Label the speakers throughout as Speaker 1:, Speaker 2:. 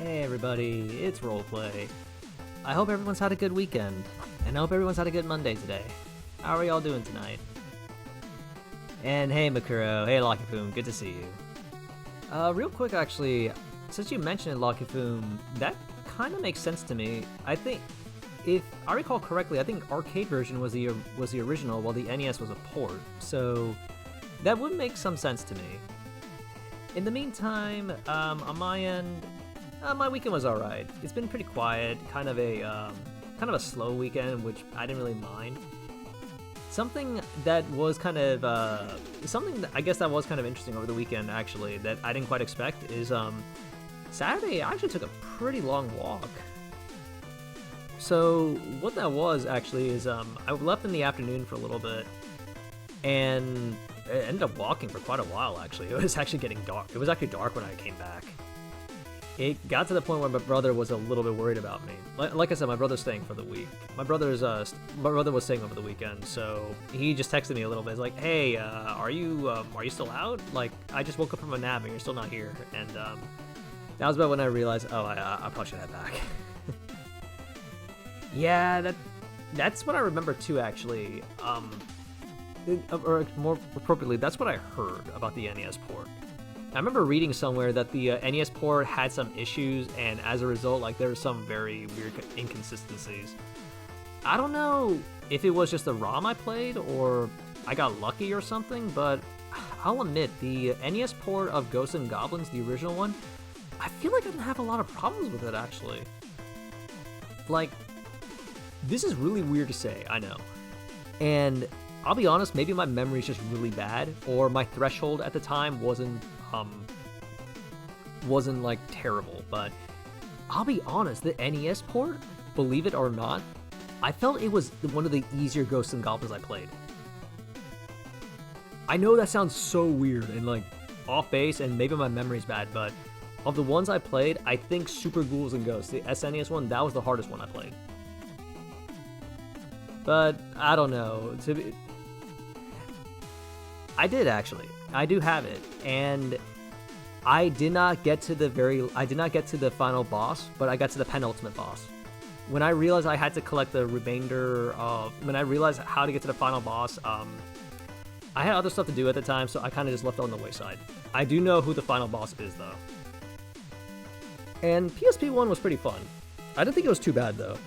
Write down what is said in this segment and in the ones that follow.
Speaker 1: Hey everybody, it's Roleplay. I hope everyone's had a good weekend, and I hope everyone's had a good Monday today. How are y'all doing tonight? And hey Makuro, hey Lockifum, good to see you. Real quick actually, since you mentioned it, Lockifum, that kind of makes sense to me. I think, if I recall correctly, I think arcade version was the original, while the NES was a port, so that would make some sense to me. In the meantime, on my end, my weekend was alright. It's been pretty quiet, kind of a slow weekend, which I didn't really mind. Something that was kind of I guess that was kind of interesting over the weekend, actually, that I didn't quite expect is Saturday I actually took a pretty long walk. So what that was actually is I left in the afternoon for a little bit, and I ended up walking for quite a while. Actually, it was actually getting dark. It was actually dark when I came back. It got to the point where my brother was a little bit worried about me. Like I said, my brother's staying for the week. My brother was staying over the weekend, so he just texted me a little bit. He's like, "Hey, are you still out? Like, I just woke up from a nap and you're still not here." And that was about when I realized, oh, I probably should head back. Yeah, that's what I remember too, actually. Or more appropriately, that's what I heard about the NES port. I remember reading somewhere that the NES port had some issues, and as a result, like, there were some very weird inconsistencies. I don't know if it was just the ROM I played, or I got lucky or something, but I'll admit, the NES port of Ghosts and Goblins, the original one, I feel like I didn't have a lot of problems with it, actually. Like, this is really weird to say, I know. And I'll be honest, maybe my memory's just really bad, or my threshold at the time wasn't like terrible, but I'll be honest, the NES port, believe it or not, I felt it was one of the easier Ghosts and Goblins I played. I know that sounds so weird and like off base, and maybe my memory's bad, but of the ones I played, I think Super Ghouls and Ghosts, the SNES one, that was the hardest one I played. But I don't know. I did actually. I do have it, and I did not get to the final boss, but I got to the penultimate boss. When I realized I had to collect the remainder of, when I realized how to get to the final boss, I had other stuff to do at the time, so I kind of just left it on the wayside. I do know who the final boss is, though. And PSP 1 was pretty fun. I didn't think it was too bad, though.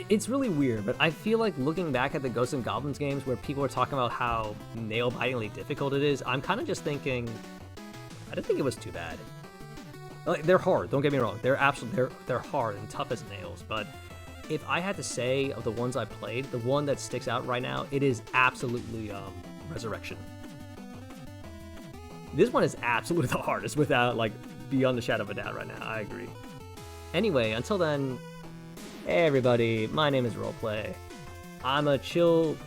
Speaker 1: It's really weird, but I feel like looking back at the Ghosts and Goblins games where people are talking about how nail-bitingly difficult it is, I'm kind of just thinking, I didn't think it was too bad. Like, they're hard, don't get me wrong. They're hard and tough as nails, but if I had to say of the ones I played, the one that sticks out right now, it is absolutely Resurrection. This one is absolutely the hardest, without, like, beyond the shadow of a doubt right now. I agree. Anyway, until then, hey everybody, my name is Roleplay. I'm a chill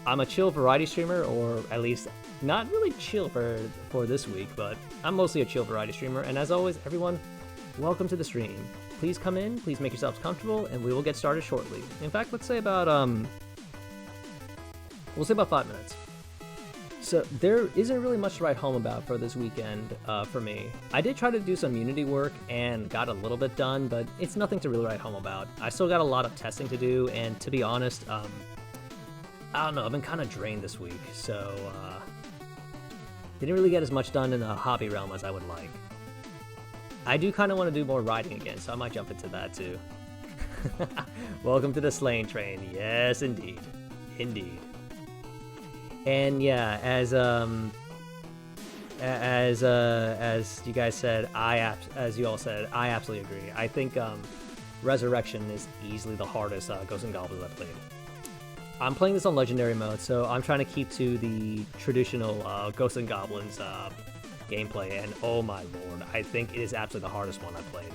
Speaker 1: variety streamer, or at least not really chill for this week, but I'm mostly a chill variety streamer, and as always, everyone, welcome to the stream. Please come in, please make yourselves comfortable, and we will get started shortly. In fact, let's say about 5 minutes. So there isn't really much to write home about for this weekend for me. I did try to do some Unity work and got a little bit done, but it's nothing to really write home about. I still got a lot of testing to do, and to be honest, I don't know, I've been kind of drained this week, so didn't really get as much done in the hobby realm as I would like. I do kind of want to do more writing again, so I might jump into that too. Welcome to the slaying train. Yes, indeed. Indeed. And yeah, as you guys said, as you all said, I absolutely agree. I think Resurrection is easily the hardest Ghosts and Goblins I've played. I'm playing this on Legendary mode, so I'm trying to keep to the traditional Ghosts and Goblins gameplay, and oh my lord, I think it is absolutely the hardest one I've played.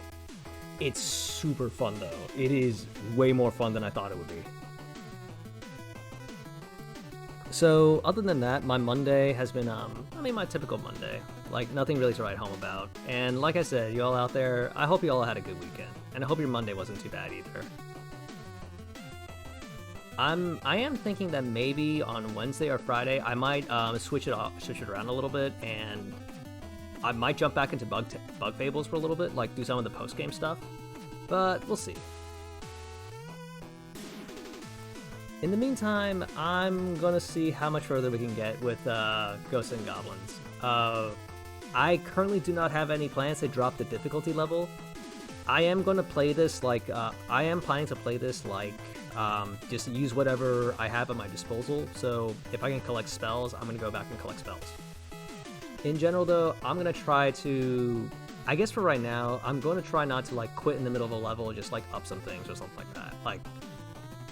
Speaker 1: It's super fun though. It is way more fun than I thought it would be. So, other than that, my Monday has been, my typical Monday. Like, nothing really to write home about. And like I said, you all out there, I hope you all had a good weekend. And I hope your Monday wasn't too bad either. I am thinking that maybe on Wednesday or Friday, I might switch it around a little bit, and I might jump back into Bug Fables for a little bit, like do some of the post-game stuff, but we'll see. In the meantime, I'm gonna see how much further we can get with Ghosts and Goblins. I currently do not have any plans to drop the difficulty level. I am gonna play this like, I am planning to play this like, just use whatever I have at my disposal. So if I can collect spells, I'm gonna go back and collect spells. In general though, I'm gonna try to, I guess for right now, I'm gonna try not to like quit in the middle of a level, just like up some things or something like that. Like,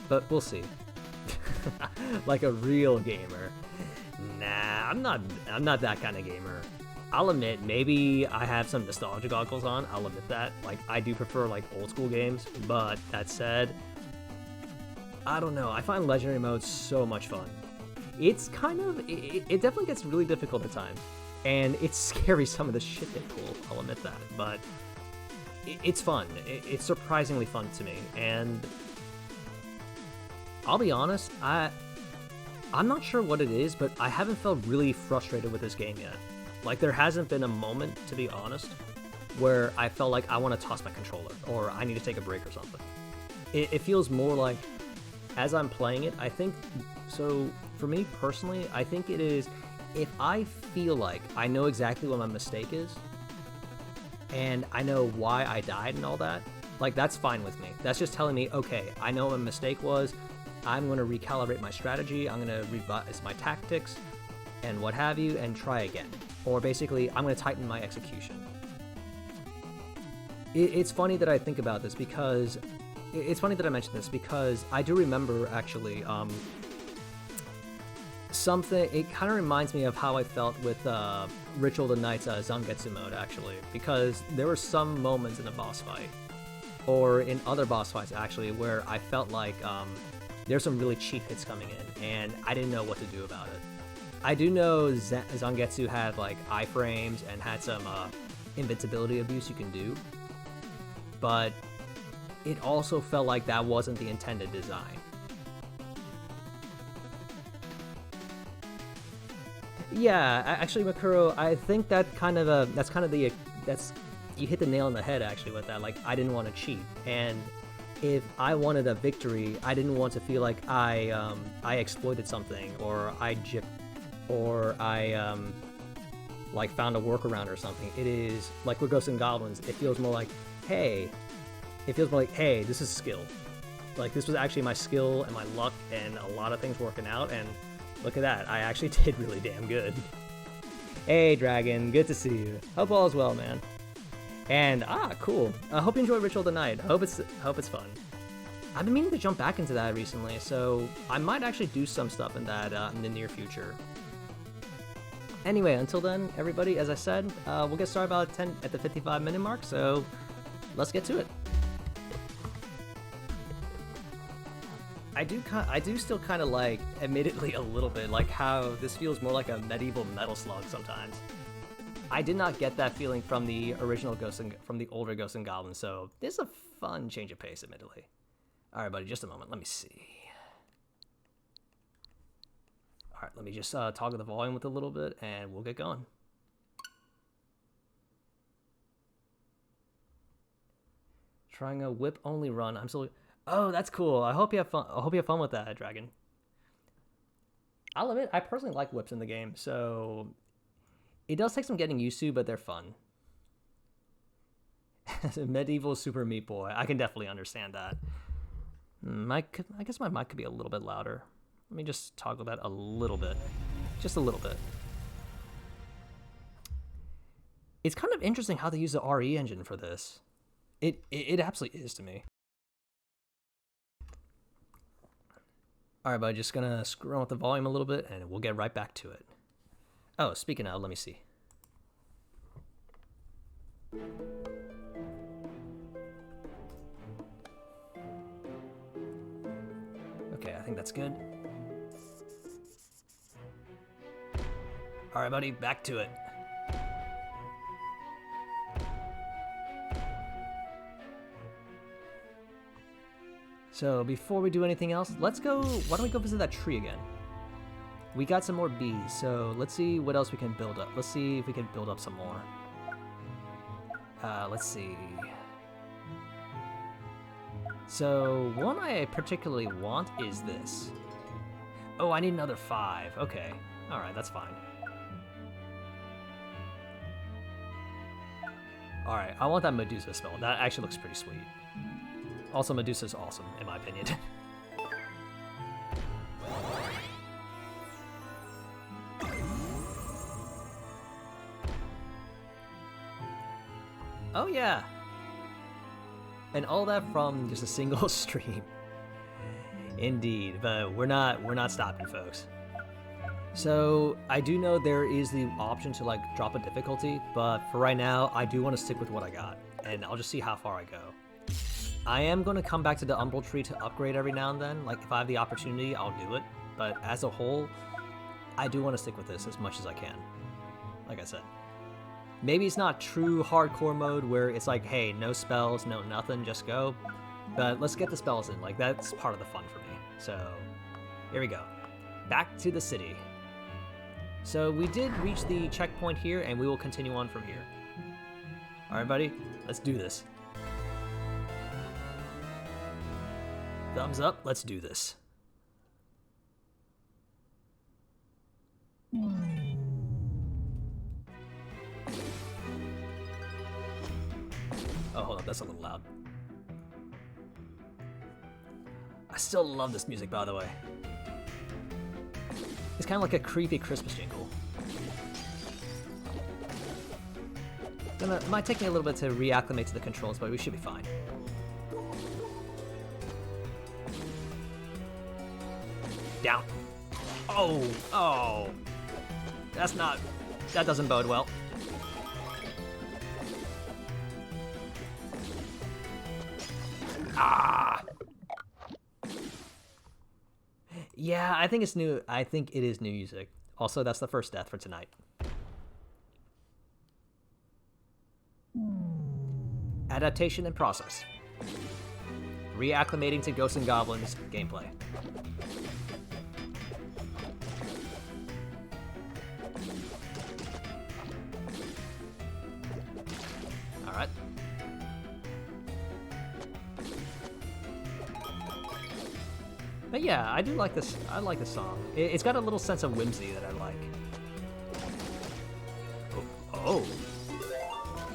Speaker 1: but we'll see. Like a real gamer. Nah, I'm not that kind of gamer. I'll admit, maybe I have some nostalgia goggles on, I'll admit that. Like, I do prefer like old school games, but that said, I don't know, I find Legendary Mode so much fun. It's kind of, it definitely gets really difficult at times. And it's scary some of the shit they pull, I'll admit that. But it's fun, it's surprisingly fun to me. And I'll be honest, I'm not sure what it is, but I haven't felt really frustrated with this game yet. Like, there hasn't been a moment, to be honest, where I felt like I want to toss my controller, or I need to take a break or something. It feels more like, as I'm playing it, I think, so for me personally, I think it is, if I feel like I know exactly what my mistake is, and I know why I died and all that, like, that's fine with me. That's just telling me, okay, I know what my mistake was, I'm going to recalibrate my strategy, I'm going to revise my tactics, and what have you, and try again. Or basically, I'm going to tighten my execution. It's funny that I think about this because, it's funny that I mentioned this because I do remember actually, something, it kind of reminds me of how I felt with Ritual of the Night's Zangetsu mode actually, because there were some moments in a boss fight, or in other boss fights actually, where I felt like, there's some really cheap hits coming in, and I didn't know what to do about it. I do know Zangetsu had like iframes and had some invincibility abuse you can do, but it also felt like that wasn't the intended design. Yeah, actually, Makuro, I think that kind of that's you hit the nail on the head actually with that. Like, I didn't want to cheat, and if I wanted a victory, I didn't want to feel like I exploited something, or I gypped, or I like found a workaround or something. It is like with Ghosts and Goblins, it feels more like, hey, this is skill. Like, this was actually my skill and my luck and a lot of things working out, and look at that, I actually did really damn good. Hey Dragon, good to see you. Hope all is well, man. And cool. I hope you enjoy Ritual of the Night. I hope it's fun. I've been meaning to jump back into that recently, so I might actually do some stuff in that in the near future. Anyway, until then, everybody, as I said, we'll get started about at the 55-minute mark, so let's get to it. I do still kind of like, admittedly a little bit, like how this feels more like a medieval Metal Slug sometimes. I did not get that feeling from the original from the older Ghosts and Goblins, so this is a fun change of pace, admittedly. Alright, buddy, just a moment, let me see. Alright, let me just toggle the volume with a little bit, and we'll get going. Trying a whip-only run, I'm still... Oh, that's cool, I hope you have fun. I hope you have fun with that, Dragon. I'll admit, I personally like whips in the game, so... It does take some getting used to, but they're fun. Medieval Super Meat Boy. I can definitely understand that. I guess my mic could be a little bit louder. Let me just toggle that a little bit. Just a little bit. It's kind of interesting how they use the RE engine for this. It absolutely is to me. Alright, bud, just gonna screw on with the volume a little bit, and we'll get right back to it. Oh, speaking of, let me see. Okay, I think that's good. Alright, buddy, back to it. So, before we do anything else, let's go... Why don't we go visit that tree again? We got some more bees, so let's see what else we can build up. Let's see if we can build up some more. Let's see. So, one I particularly want is this. Oh, I need another 5. Okay. Alright, that's fine. Alright, I want that Medusa spell. That actually looks pretty sweet. Also, Medusa's awesome, in my opinion. Oh yeah! And all that from just a single stream. Indeed, but we're not stopping, folks. So I do know there is the option to like drop a difficulty, but for right now, I do want to stick with what I got, and I'll just see how far I go. I am going to come back to the Umbral Tree to upgrade every now and then. Like if I have the opportunity, I'll do it. But as a whole, I do want to stick with this as much as I can. Like I said. Maybe it's not true hardcore mode where it's like, hey, no spells, no nothing, just go. But let's get the spells in. Like that's part of the fun for me. So here we go. Back to the city. So we did reach the checkpoint here, and we will continue on from here. Alright, buddy, let's do this. Thumbs up, let's do this. Oh, hold up, that's a little loud. I still love this music, by the way. It's kind of like a creepy Christmas jingle. Might take me a little bit to reacclimate to the controls, but we should be fine. Down. Oh. That doesn't bode well. Ah! Yeah, I think it's new. I think it is new music. Also, that's the first death for tonight. Adaptation and process. Reacclimating to Ghosts and Goblins gameplay. Alright. But yeah, I do like this. I like this song. It's got a little sense of whimsy that I like. Oh.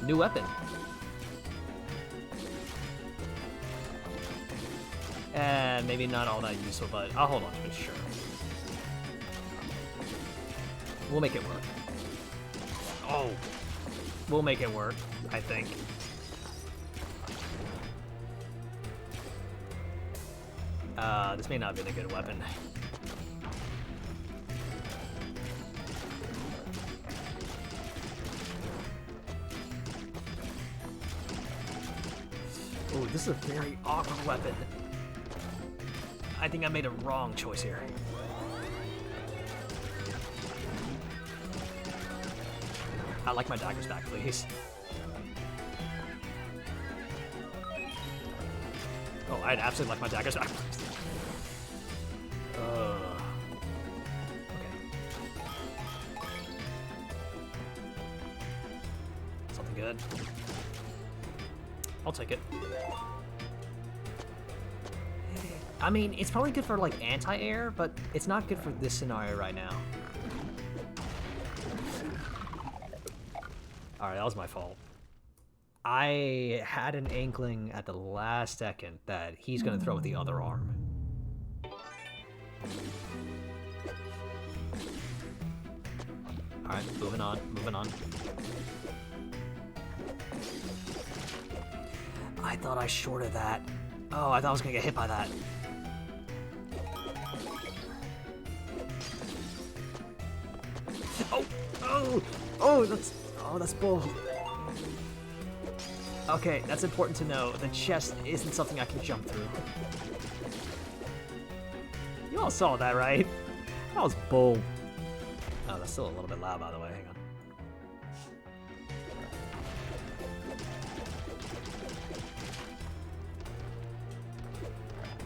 Speaker 1: New weapon. And maybe not all that useful, but I'll hold on to it, sure. We'll make it work. Oh. We'll make it work, I think. This may not be a good weapon. Oh, this is a very awkward weapon. I think I made a wrong choice here. I'd like my daggers back, please. Oh, I'd absolutely like my daggers back. Okay. Something good. I'll take it. I mean, it's probably good for, like, anti-air, but it's not good for this scenario right now. Alright, that was my fault. I had an inkling at the last second that he's gonna throw with the other arm. Alright, moving on. I thought I shorted that. Oh, I thought I was gonna get hit by that. That's bull. Okay, that's important to know. The chest isn't something I can jump through. You all saw that, right? That was bull. Oh, that's still a little bit loud, by the way. Hang on.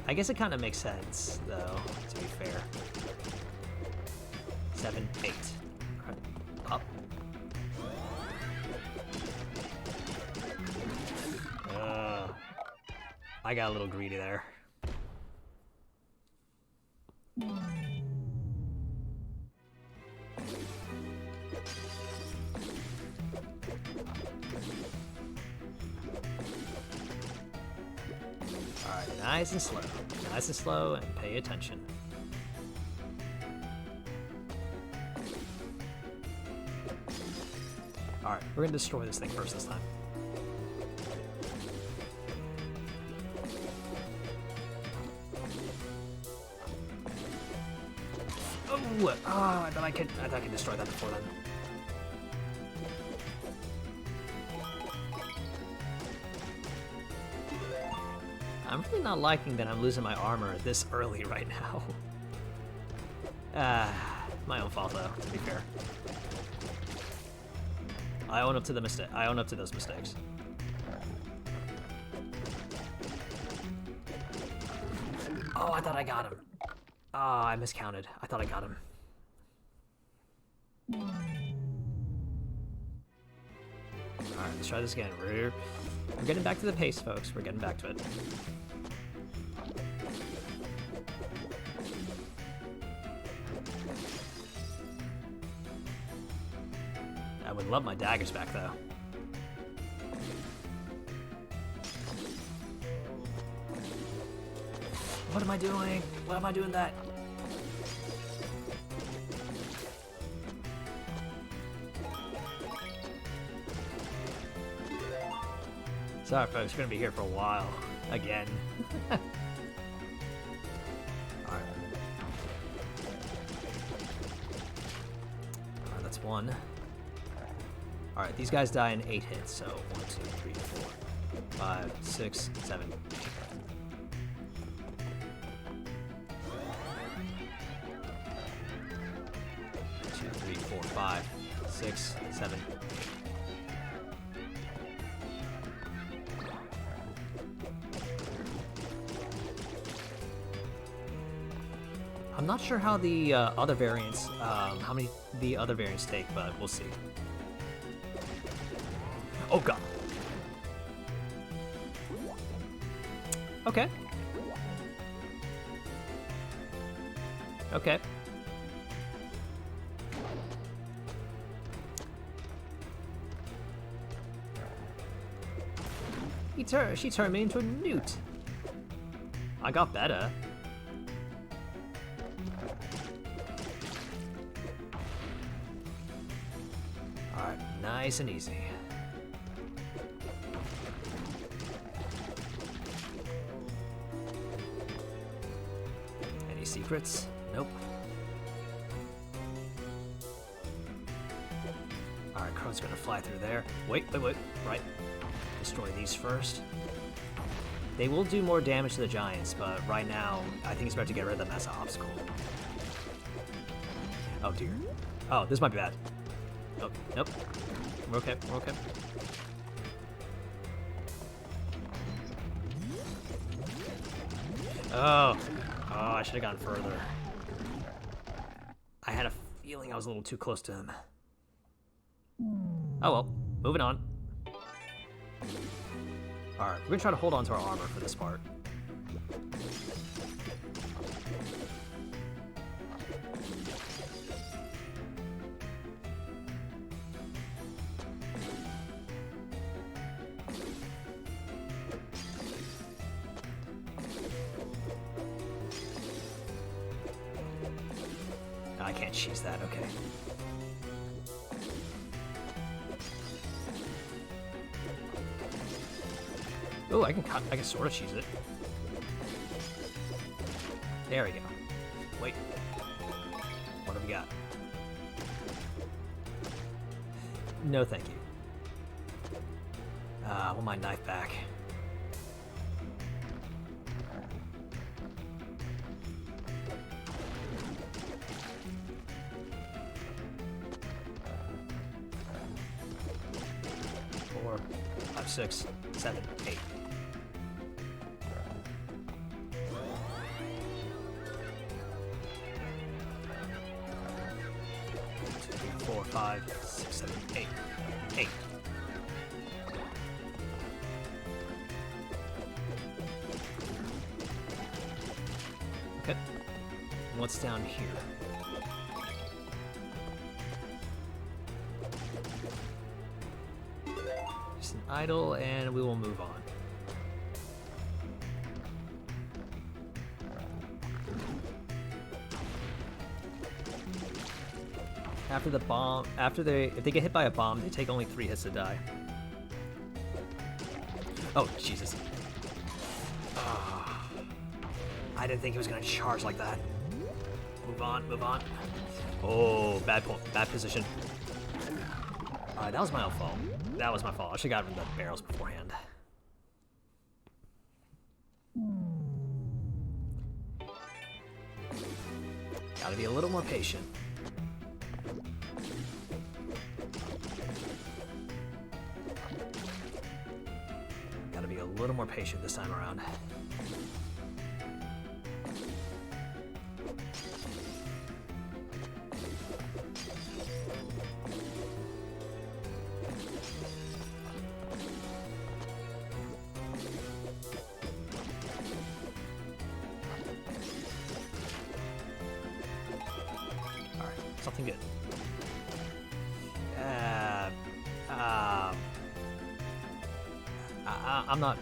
Speaker 1: I guess it kind of makes sense, though, to be fair. 7, 8. Up. I got a little greedy there. Alright, nice and slow. Nice and slow, and pay attention. Alright, we're gonna destroy this thing first this time. Oh, I thought I could destroy that before then. I'm really not liking that I'm losing my armor this early right now. My own fault though, to be fair. I own up to the mistake. I own up to those mistakes. Oh, I thought I got him. Oh, I miscounted. I thought I got him. Alright, let's try this again. We're getting back to the pace, folks. We're getting back to it. I would love my daggers back, though. What am I doing? Why am I doing that? Sorry, folks. We're gonna be here for a while. Again. Alright. Alright, that's one. Alright, these guys die in 8 hits, so 1, 2, 3, 4, 5, 6, 7, 8. 2, 3, 4, 5, 6, 7. I'm not sure how the other variants, how many the other variants take, but we'll see. Oh god. Okay. Okay. She turned me into a newt. I got better. Alright, nice and easy. Any secrets? Nope. Alright, Crow's gonna fly through there. Wait. Right. Destroy these first. They will do more damage to the giants, but right now, I think it's better to get rid of them as an obstacle. Oh dear. Oh, this might be bad. Oh, nope. We're okay, we're okay. Oh, I should have gone further. I had a feeling I was a little too close to him. Oh well, moving on. Alright, we're gonna try to hold on to our armor for this part. I can't cheese that, okay. Oh, I can sort of cheese it. There we go. Wait. What have we got? No, thank you. I want my knife back. Four, 5, 6, 7, 8. 4, 5, 6, 7, 8. 8. What's down here? Just an idol, and we will move on. After the bomb, if they get hit by a bomb, they take only 3 hits to die. Oh, Jesus. I didn't think he was gonna charge like that. Move on, move on. Oh, bad position. Alright, that was my own fault. That was my fault. I should've gotten rid of the barrels beforehand. Gotta be a little more patient. Gotta be a little more patient this time around. Something good. I'm not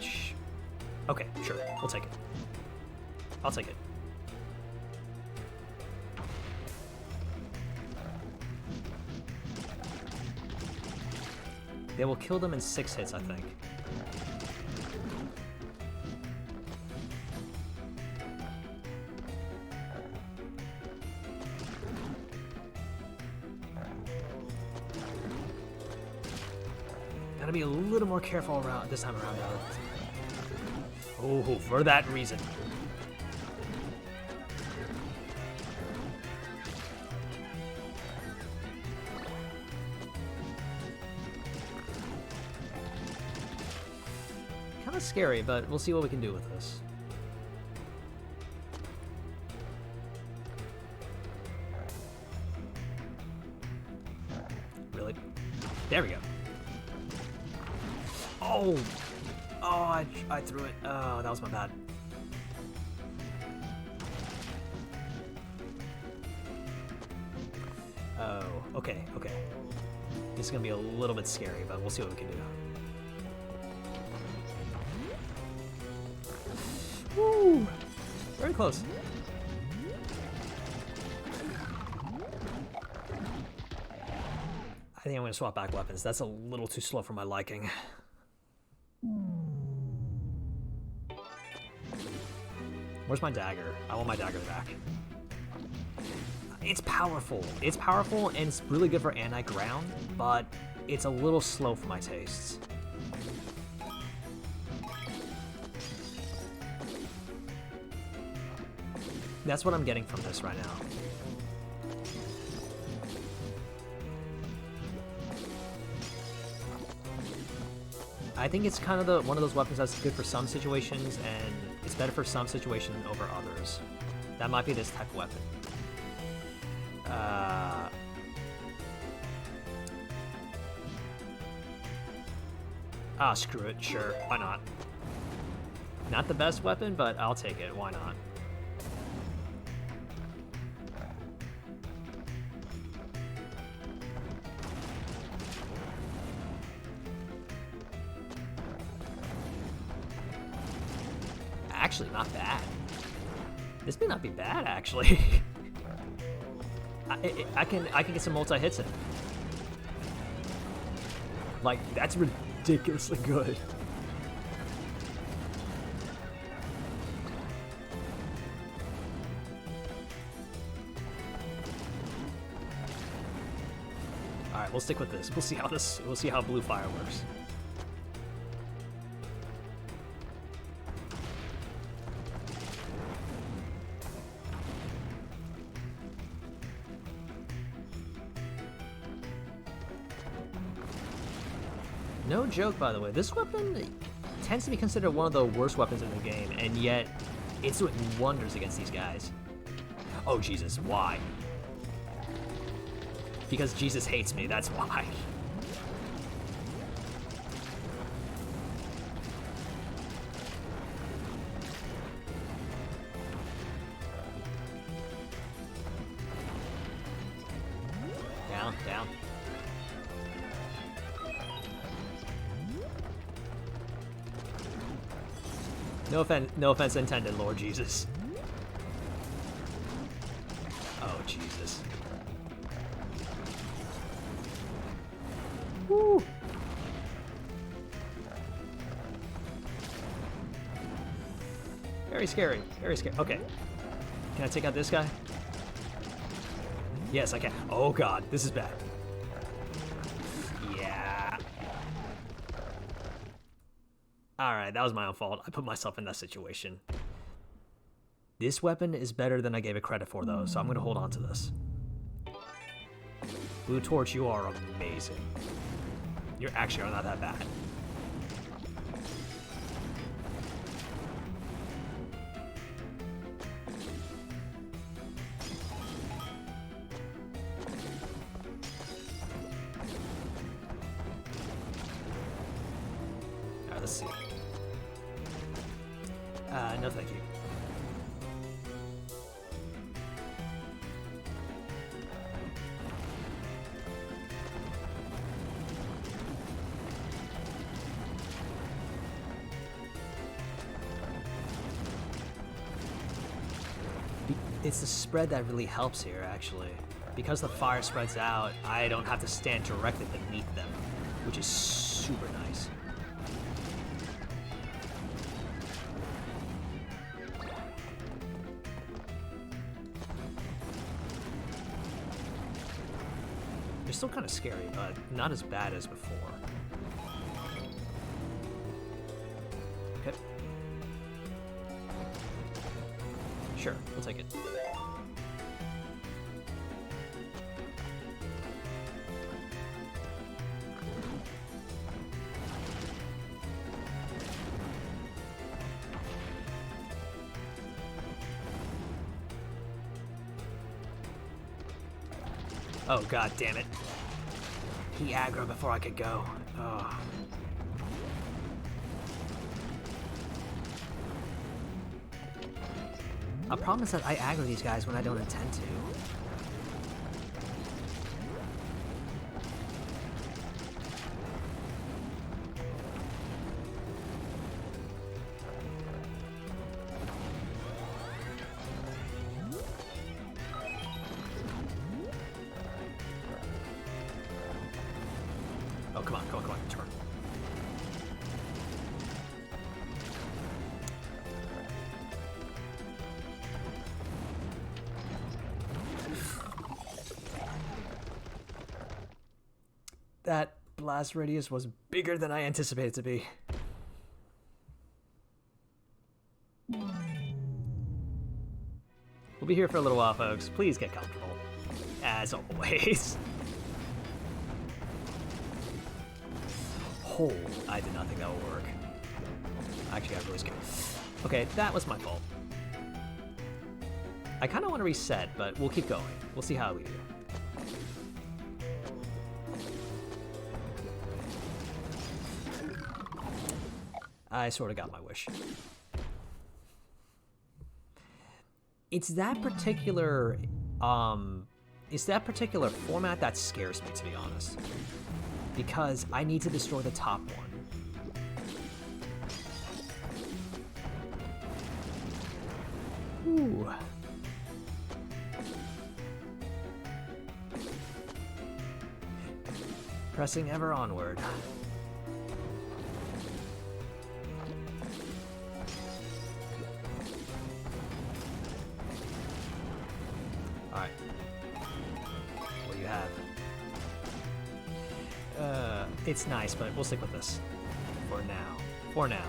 Speaker 1: okay, sure. We'll take it. I'll take it. They will kill them in 6 hits, I think. Gotta be a little more careful around this time around, though. Oh, for that reason. Kind of scary, but we'll see what we can do with this. Really? There we go. Oh! Oh, I threw it. Oh, that was my bad. Oh, okay, okay. This is gonna be a little bit scary, but we'll see what we can do. Woo! Very close. I think I'm gonna swap back weapons. That's a little too slow for my liking. Where's my dagger? I want my dagger back. It's powerful. It's powerful and it's really good for anti-ground, but it's a little slow for my tastes. That's what I'm getting from this right now. I think it's kind of one of those weapons that's good for some situations, and it's better for some situations over others. That might be this type of weapon. Screw it. Sure, why not? Not the best weapon, but I'll take it. Why not? Actually, not bad. This may not be bad, actually. I can get some multi-hits in. Like, that's ridiculously good. All right, we'll stick with this. We'll see how blue fire works. No joke, by the way, this weapon tends to be considered one of the worst weapons in the game, and yet it's doing wonders against these guys. Oh, Jesus, why? Because Jesus hates me, that's why. No offense intended, Lord Jesus. Oh, Jesus. Woo! Very scary. Very scary. Okay. Can I take out this guy? Yes, I can. Oh, God. This is bad. Yeah. Alright, that was my own fault. I put myself in that situation. This weapon is better than I gave it credit for, though, so I'm going to hold on to this. Blue Torch, you are amazing. You actually are not that bad. Alright, let's see. No thank you. It's the spread that really helps here, actually. Because the fire spreads out, I don't have to stand directly beneath them, which is super nice. They're still kind of scary, but not as bad as before. Okay. Sure, we'll take it. Oh, god damn it. He aggroed before I could go. Oh. A problem is that I aggro these guys when I don't intend to. Oh, come on, come on, turn. That blast radius was bigger than I anticipated it to be. We'll be here for a little while, folks. Please get comfortable. As always. Oh, I did not think that would work. Actually, I really scared. Okay, that was my fault. I kind of want to reset, but we'll keep going. We'll see how we do. I sort of got my wish. It's that particular format that scares me, to be honest. Because I need to destroy the top one. Ooh. Pressing ever onward. Alright. What do you have? It's nice, but we'll stick with this. For now. For now.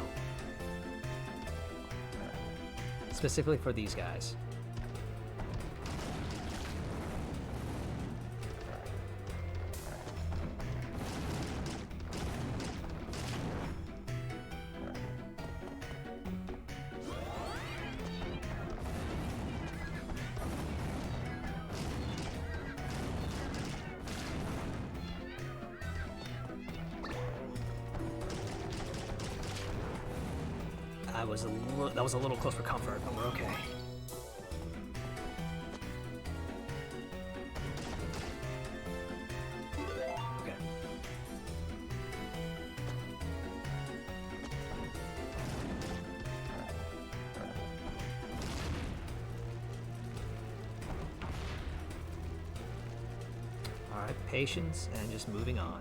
Speaker 1: Specifically for these guys. That was a little close for comfort, but we're okay. Okay. Alright, patience and just moving on.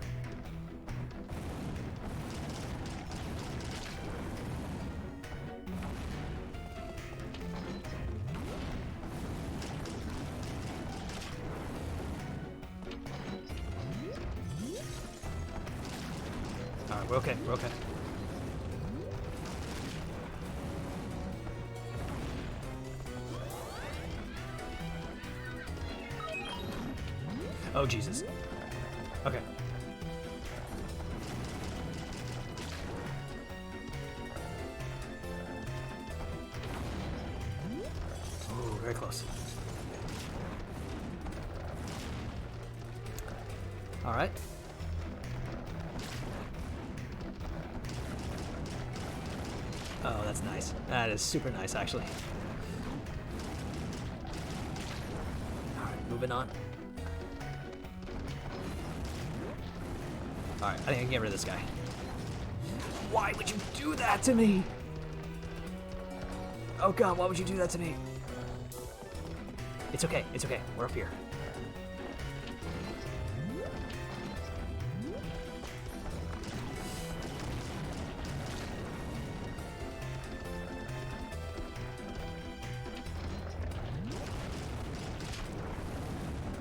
Speaker 1: Alright, we're okay, we're okay. Oh, Jesus. Okay. Oh, very close. All right. Oh, that's nice. That is super nice, actually. All right, moving on. Alright, I think I can get rid of this guy. Why would you do that to me? Oh god, why would you do that to me? It's okay, it's okay. We're up here.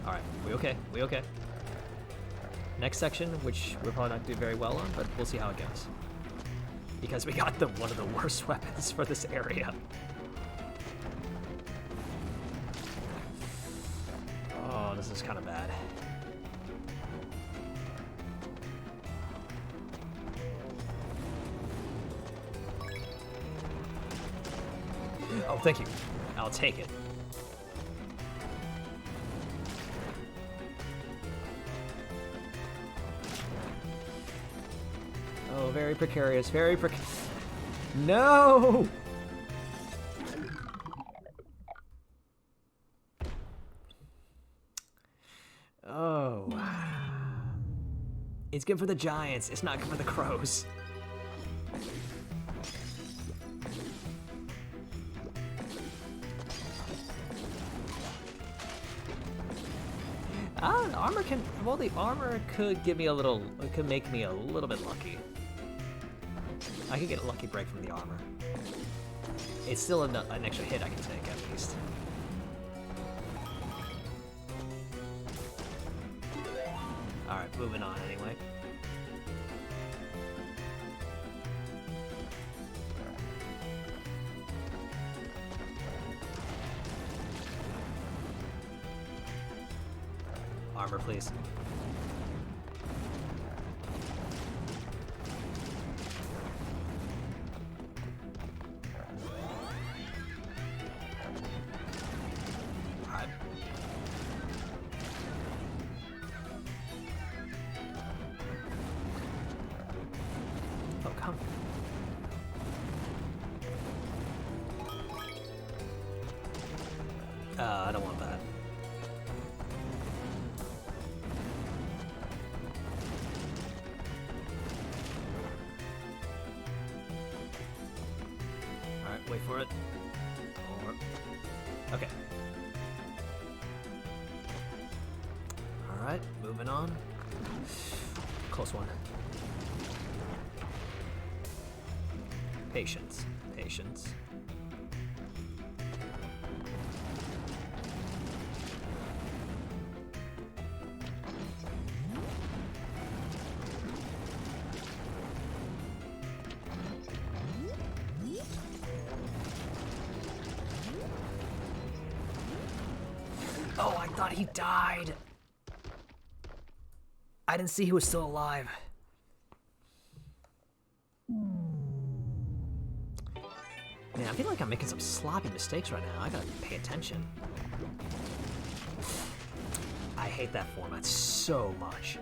Speaker 1: Alright, we okay, we okay. Next section, which we're probably not doing very well on, but we'll see how it goes. Because we got one of the worst weapons for this area. Oh, this is kind of bad. Oh, thank you. I'll take it. Oh, very precarious, very No! Oh. It's good for the Giants, it's not good for the Crows. Armor can, well, the armor could give me a little, it could make me a little bit lucky. I could get a lucky break from the armor. It's still an extra hit I can take, at least. Alright, moving on anyway. Armor, please. I don't want that. Alright, wait for it. Okay. Alright, moving on. Close one. Patience. Patience. Oh, I thought he died. I didn't see he was still alive. Man, I feel like I'm making some sloppy mistakes right now. I gotta pay attention. I hate that format so much.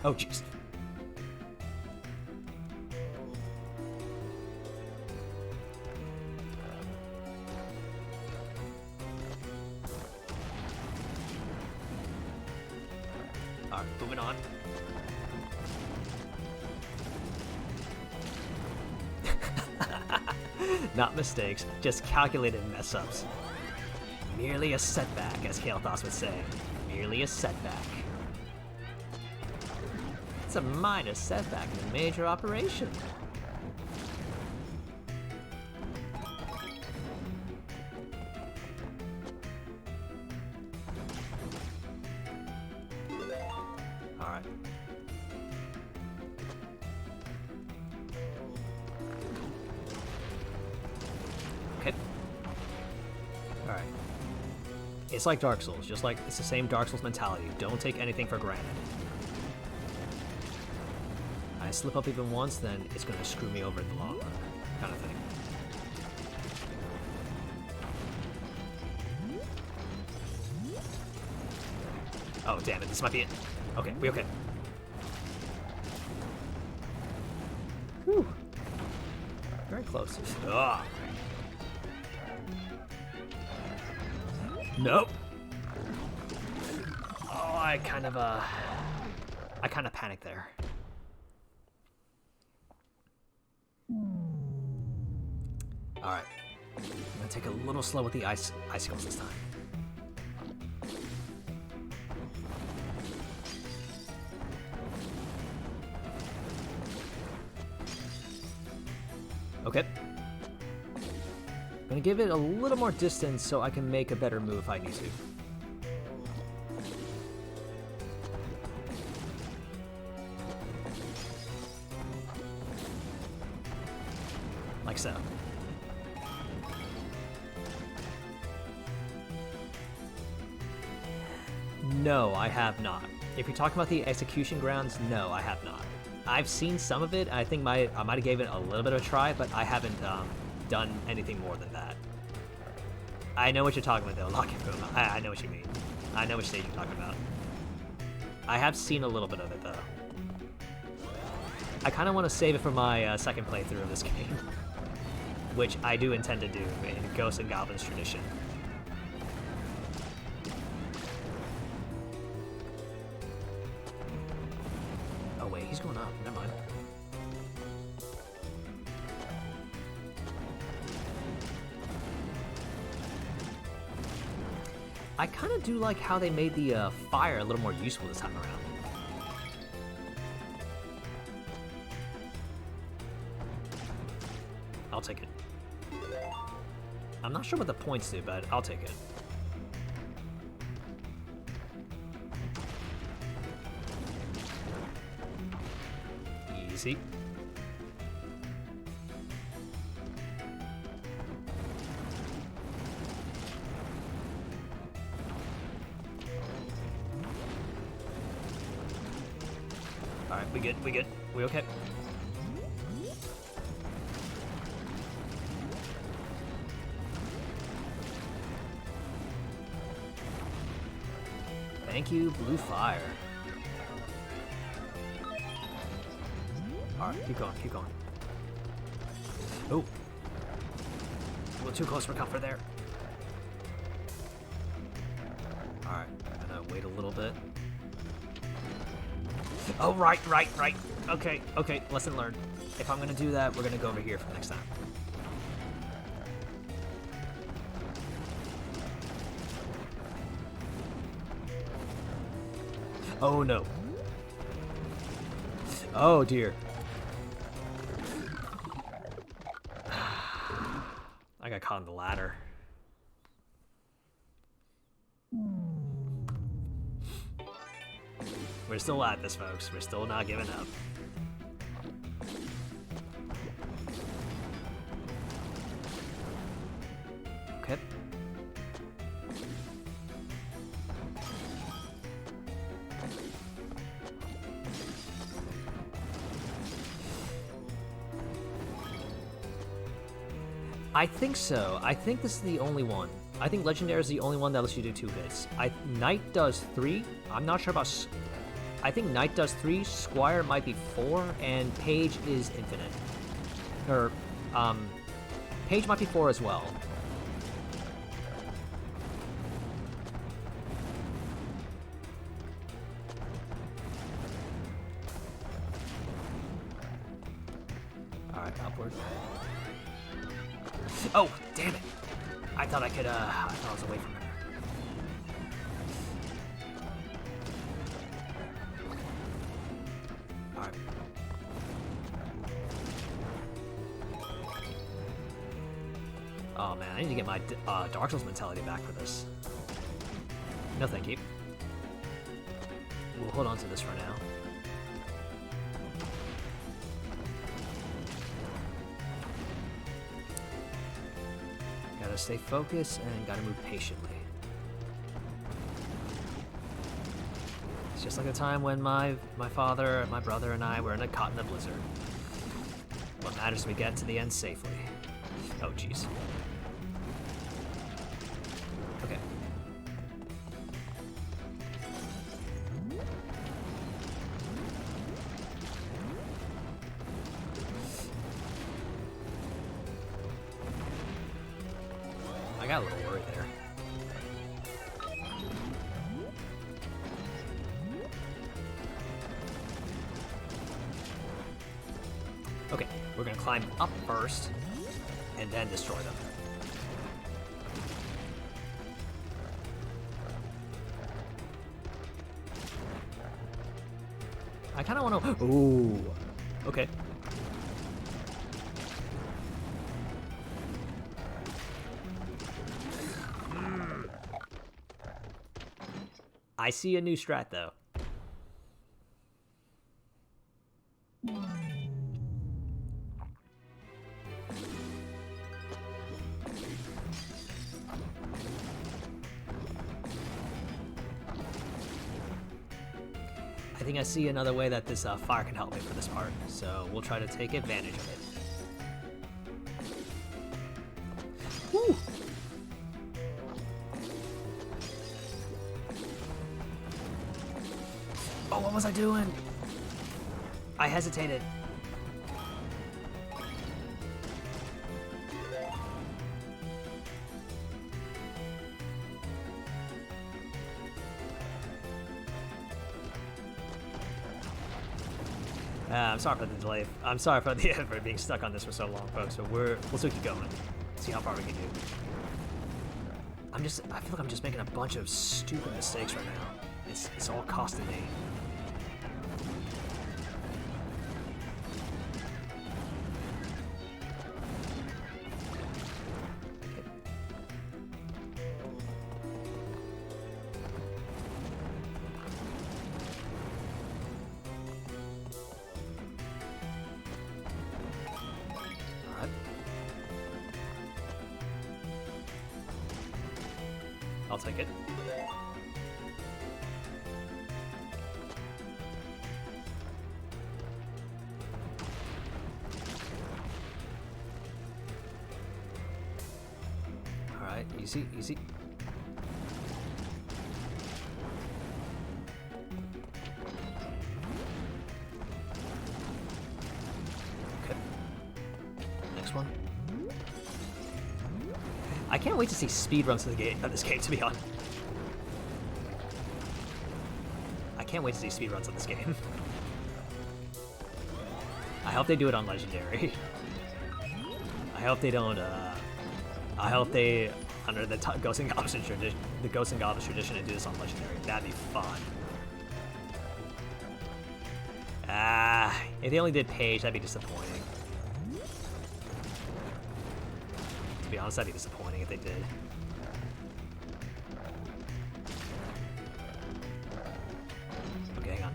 Speaker 1: Oh, jeez. Alright, moving on. Not mistakes, just calculated mess-ups. Merely a setback, as Kael'thas would say. Merely a setback. It's a minor setback in a major operation. Alright. Okay. Alright. It's like Dark Souls, just like it's the same Dark Souls mentality. Don't take anything for granted. I slip up even once, then it's gonna screw me over in the long run, kind of thing. Oh, damn it, this might be it. Okay, we okay. Whew. Very close. Ugh. Nope. Oh, I kind of panicked there. Alright. I'm gonna take a little slow with the icicles this time. Okay. I'm gonna give it a little more distance so I can make a better move if I need to. Like so. No, I have not. If you're talking about the execution grounds, no, I have not. I've seen some of it. I think I might have given it a little bit of a try, but I haven't done anything more than that. I know what you're talking about, though. Lock and boom. I know what you mean. I know which stage you're talking about. I have seen a little bit of it, though. I kind of want to save it for my second playthrough of this game, which I do intend to do in Ghosts and Goblins tradition. Oh wait, he's going up. Never mind. I kind of do like how they made the fire a little more useful this time around. I'll take it. I'm not sure what the points do, but I'll take it. Easy. Alright, we good, we good. We okay? Thank you, blue fire. Alright, keep going, keep going. Oh. A little too close for comfort there. Alright, I'm gonna wait a little bit. Oh, right. Okay, lesson learned. If I'm gonna do that, we're gonna go over here for next time. Oh no. Oh dear. I got caught on the ladder. We're still at this, folks. We're still not giving up. Okay. I think so. I think this is the only one. I think Legendary is the only one that lets you do 2 hits. Knight does 3. I'm not sure about... I think Knight does 3, Squire might be 4, and Page is infinite. Or, Page might be 4 as well. Alright, upward. Oh, damn it! I thought I could, I thought I was away from him. Alright. Oh man, I need to get my Dark Souls mentality back for this. No thank you. We'll hold on to this for now. Gotta stay focused and gotta move patiently. It's just like the time when my father, my brother, and I were caught in a blizzard. What matters is we get to the end safely. Oh, jeez. Okay. I got a little worried there. Okay, we're gonna climb up first and then destroy them. I kind of want to. Ooh. Okay. I see a new strat though. I think I see another way that this fire can help me for this part, so we'll try to take advantage of it. Woo! Oh, what was I doing? I hesitated. I'm sorry for the delay. I'm sorry for being stuck on this for so long, folks. But we'll still keep going. See how far we can do. I feel like I'm just making a bunch of stupid mistakes right now. It's all costing me. I'll take it. Alright, easy, easy. Okay. Next one. I can't wait to see speedruns of this game, to be honest. I can't wait to see speedruns of this game. I hope they do it on Legendary. I hope they don't, I hope they, under the Ghosts and Goblins tradition, the Ghosts and Goblins tradition, and do this on Legendary. That'd be fun. If they only did Page, that'd be disappointing. To be honest, that'd be disappointing if they did. Okay, hang on.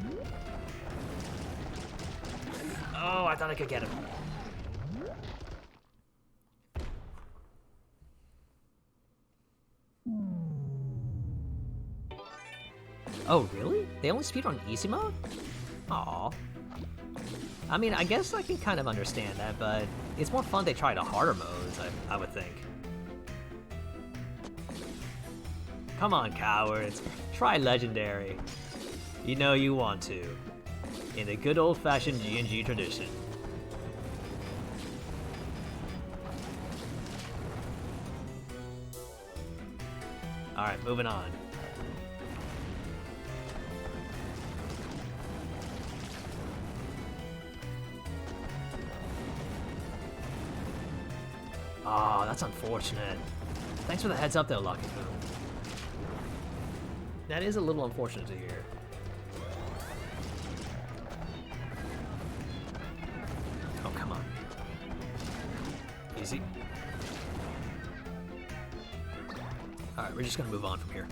Speaker 1: Oh, I thought I could get him. Oh, really? They only speedrun easy mode? Aww. I mean, I guess I can kind of understand that, but it's more fun they try the harder modes, I would think. Come on, cowards. Try Legendary. You know you want to. In the good old-fashioned G&G tradition. Alright, moving on. Oh, that's unfortunate. Thanks for the heads up though, Lucky Foom. That is a little unfortunate to hear. Oh, come on. Easy. Alright, we're just gonna move on from here.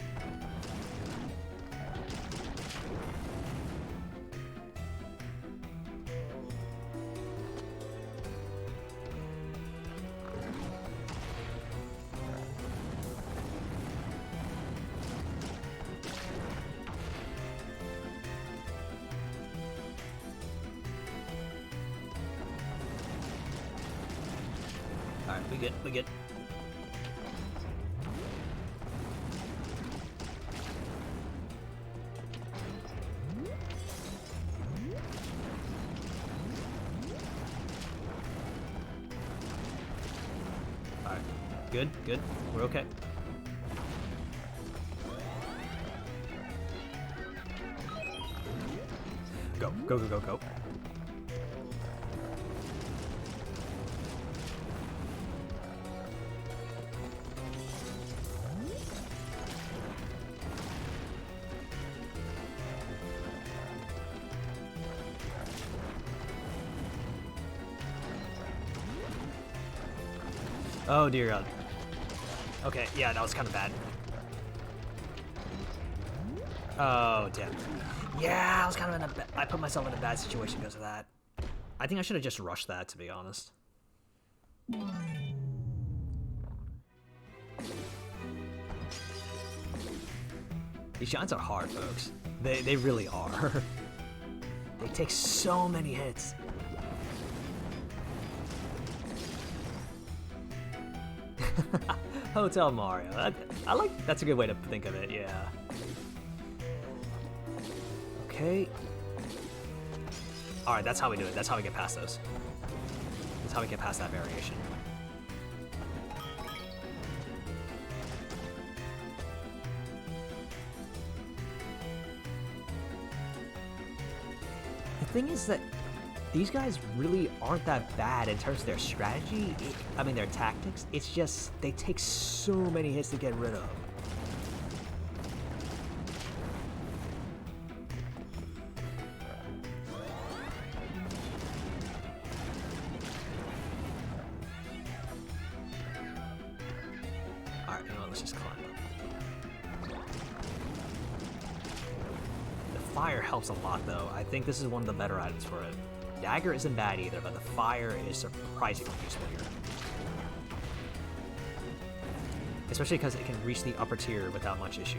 Speaker 1: Alright, we get. Alright, good, good, we're okay. Go, go, go, go, go. Oh dear God. Okay, yeah, that was kind of bad. Oh damn. Yeah, I was kind of I put myself in a bad situation because of that. I think I should have just rushed that, to be honest. These giants are hard, folks. They really are. They take so many hits. Hotel Mario. I like. That's a good way to think of it. Yeah. Okay. All right. That's how we do it. That's how we get past those. That's how we get past that variation. The thing is that these guys really aren't that bad in terms of their strategy. I mean, their tactics. It's just they take so many hits to get rid of. All right, you know what, let's just climb up. The fire helps a lot, though. I think this is one of the better items for it. Dagger isn't bad either, but the fire is surprisingly useful here. Especially because it can reach the upper tier without much issue.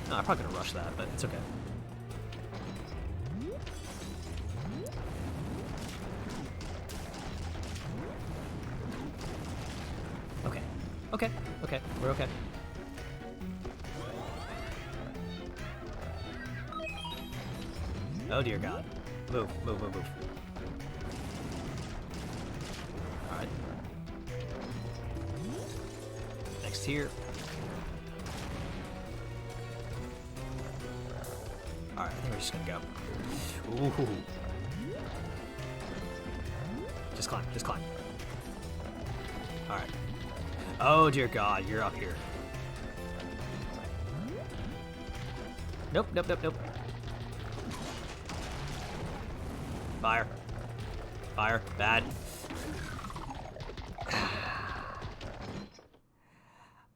Speaker 1: No, I'm probably gonna rush that, but it's okay. Okay. Okay. Okay. We're okay. Oh dear God. Move, move, move, move. Alright. Next here. Alright, I think we're just gonna go. Ooh. Just climb, just climb. Alright. Oh dear God, you're up here. Nope, nope, nope, nope. Fire. Fire. Bad.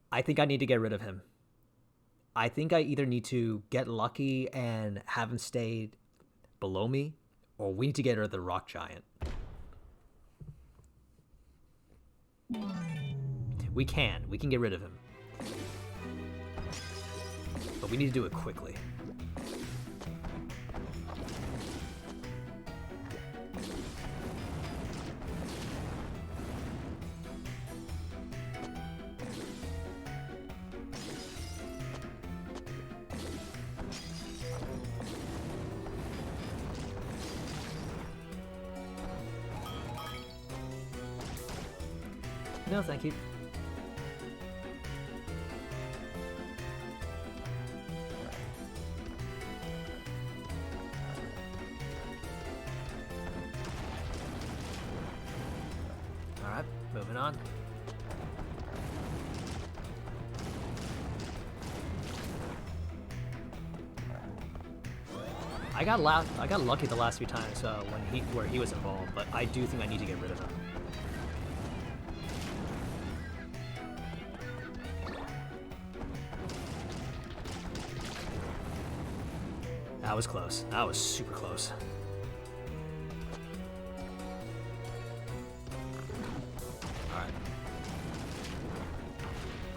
Speaker 1: I think I need to get rid of him. I think I either need to get lucky and have him stay below me, or we need to get rid of the rock giant. We can get rid of him. But we need to do it quickly. No, thank you. I got lucky the last few times where he was involved, but I do think I need to get rid of him. That was close. That was super close. Alright.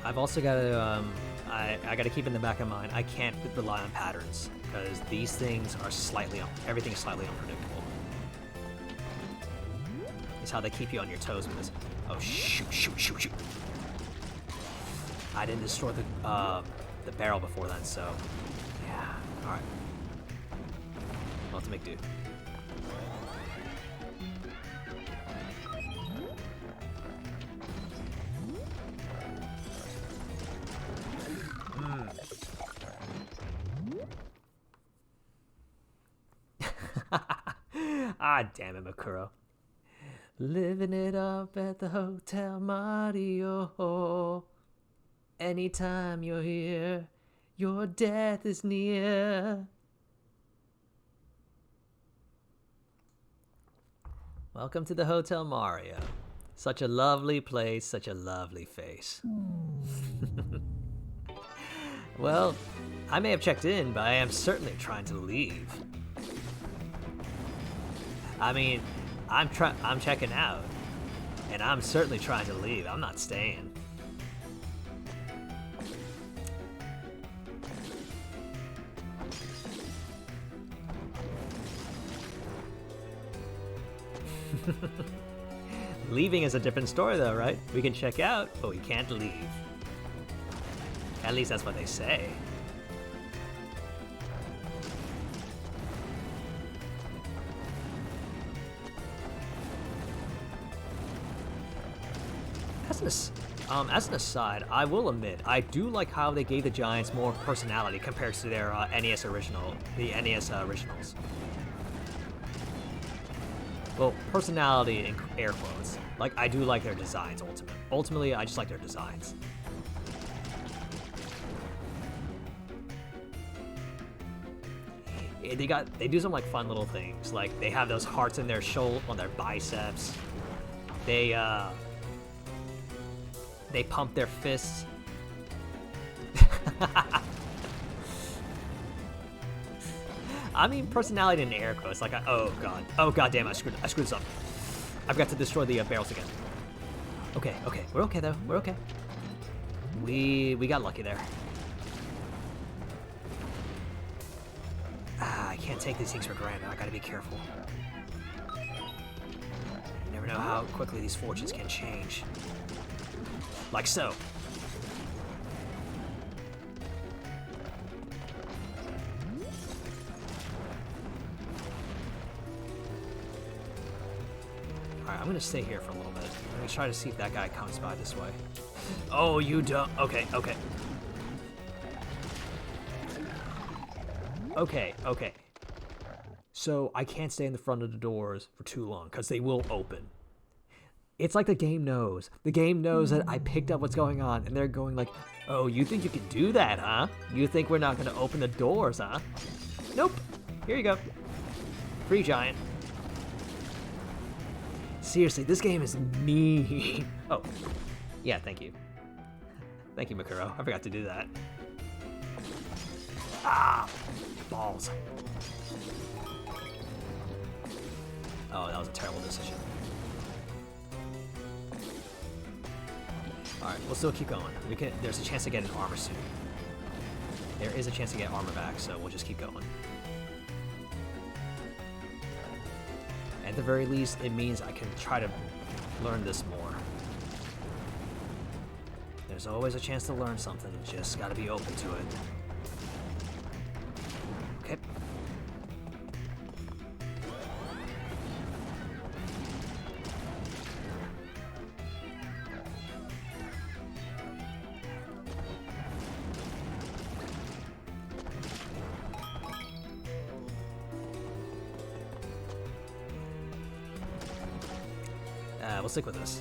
Speaker 1: I've also got to, I got to keep in the back of mind, I can't rely on patterns, because these things are everything is slightly unpredictable. It's how they keep you on your toes with this. Oh, shoot, shoot, shoot, shoot. I didn't destroy the barrel before then, so, yeah, alright. I'll have to make do. Ah, damn it, Makuro. Living it up at the Hotel Mario. Anytime you're here, your death is near. Welcome to the Hotel Mario. Such a lovely place, such a lovely face. Well, I may have checked in, but I am certainly trying to leave. I mean, I'm checking out, and I'm certainly trying to leave. I'm not staying. Leaving is a different story though, right? We can check out, but we can't leave. At least that's what they say. As an aside, I will admit, I do like how they gave the Giants more personality compared to their NES originals. Well, personality in air quotes. Like, I do like their designs, ultimately, I just like their designs. They do some like fun little things. Like, they have those hearts in their on their biceps. They pump their fists. I mean, personality in air quotes. Like, oh god damn, I screwed this up. I've got to destroy the barrels again. Okay, we're okay though. We're okay. We got lucky there. I can't take these things for granted. I gotta be careful. You never know how quickly these fortunes can change. Like so. Alright, I'm gonna stay here for a little bit. I'm gonna try to see if that guy comes by this way. Oh, you don't. Okay. Okay. So I can't stay in the front of the doors for too long because they will open. It's like the game knows. The game knows that I picked up what's going on, and they're going like, oh, you think you can do that, huh? You think we're not going to open the doors, huh? Nope. Here you go. Free giant. Seriously, this game is mean. Oh. Yeah, thank you. Thank you, Makuro. I forgot to do that. Ah! Balls. Oh, that was a terrible decision. Alright, we'll still keep going. There's a chance to get an armor suit. There is a chance to get armor back, so we'll just keep going. At the very least, it means I can try to learn this more. There's always a chance to learn something, just gotta be open to it. Okay. We'll stick with this.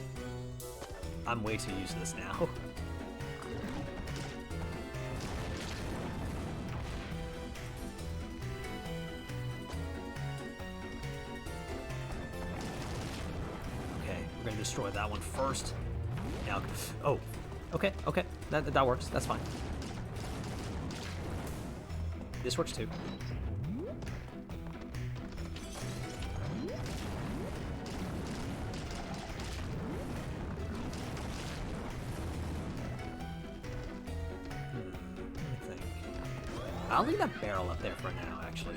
Speaker 1: I'm way too used to this now. Okay, we're gonna destroy that one first. Now, oh, okay, that works. That's fine. This works too. I'll leave that barrel up there for now, actually.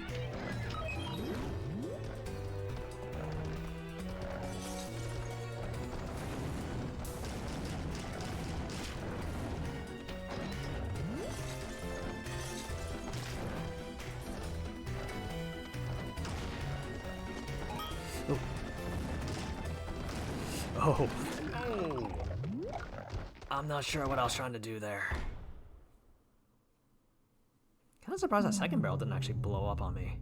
Speaker 1: Oh. Oh. I'm not sure what I was trying to do there. Kind of surprised that second barrel didn't actually blow up on me.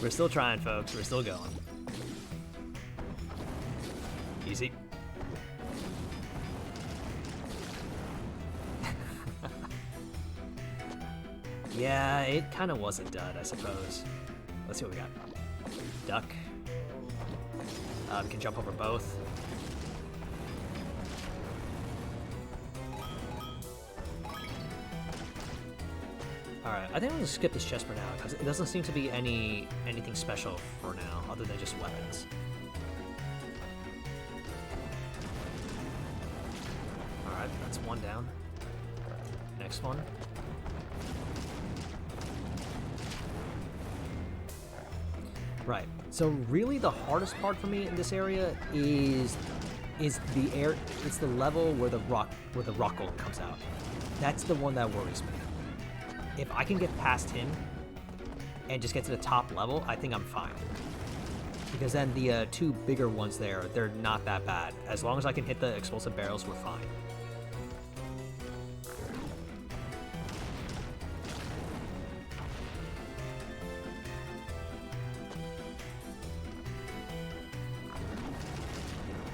Speaker 1: We're still trying, folks. We're still going. Easy. Yeah, it kind of was a dud, I suppose. Let's see what we got. Duck. We can jump over both. Alright, I think I'm gonna skip this chest for now, because it doesn't seem to be anything special for now, other than just weapons. Alright, that's one down. Next one. Right, so really the hardest part for me in this area is it's the level where the rock golem comes out. That's the one that worries me. If I can get past him and just get to the top level, I think I'm fine. Because then the two bigger ones there, they're not that bad. As long as I can hit the explosive barrels, we're fine.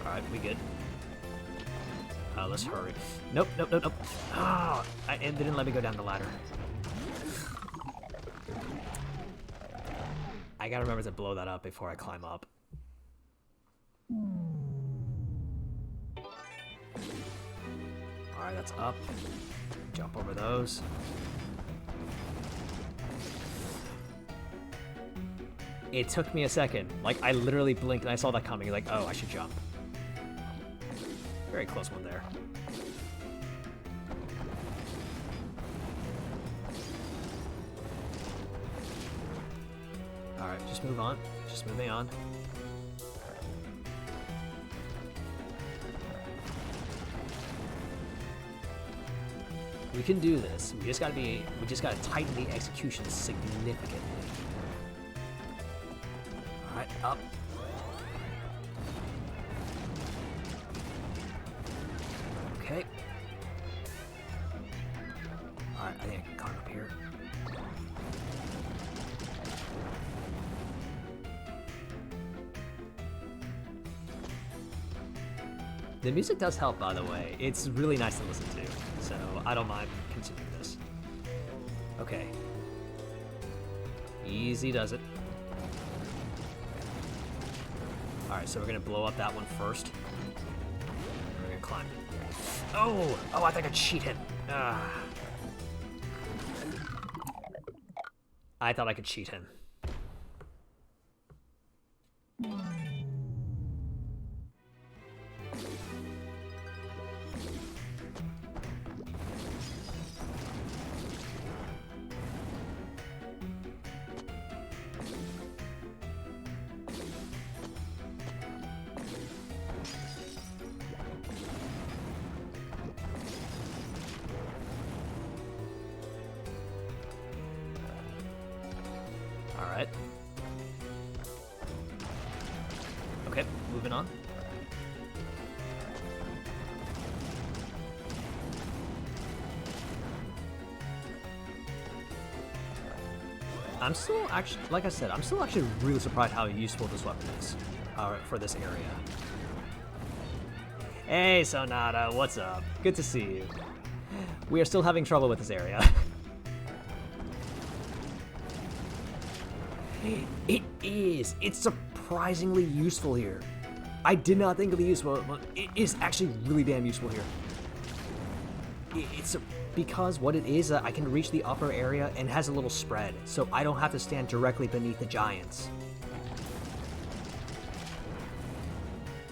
Speaker 1: Alright, we good. Let's hurry. Nope. Ah, it didn't let me go down the ladder. I gotta remember to blow that up before I climb up. Alright, that's up. Jump over those. It took me a second. Like, I literally blinked and I saw that coming. Like, oh, I should jump. Very close one there. Alright, just move on. Just moving on. We can do this. We just gotta tighten the execution significantly. Alright, up. Okay. Alright, I think I can climb up here. The music does help, by the way. It's really nice to listen to, so I don't mind continuing this. Okay. Easy does it. Alright, so we're gonna blow up that one first. We're gonna climb. Oh, I think I cheat him. I thought I could cheat him. Alright. Okay, moving on. I'm still actually, like I said, I'm still actually really surprised how useful this weapon is for this area. Hey, Sonata, what's up? Good to see you. We are still having trouble with this area. It is. It's surprisingly useful here. I did not think it'd be useful, but it is actually really damn useful here. Because what it is, I can reach the upper area and it has a little spread, so I don't have to stand directly beneath the giants.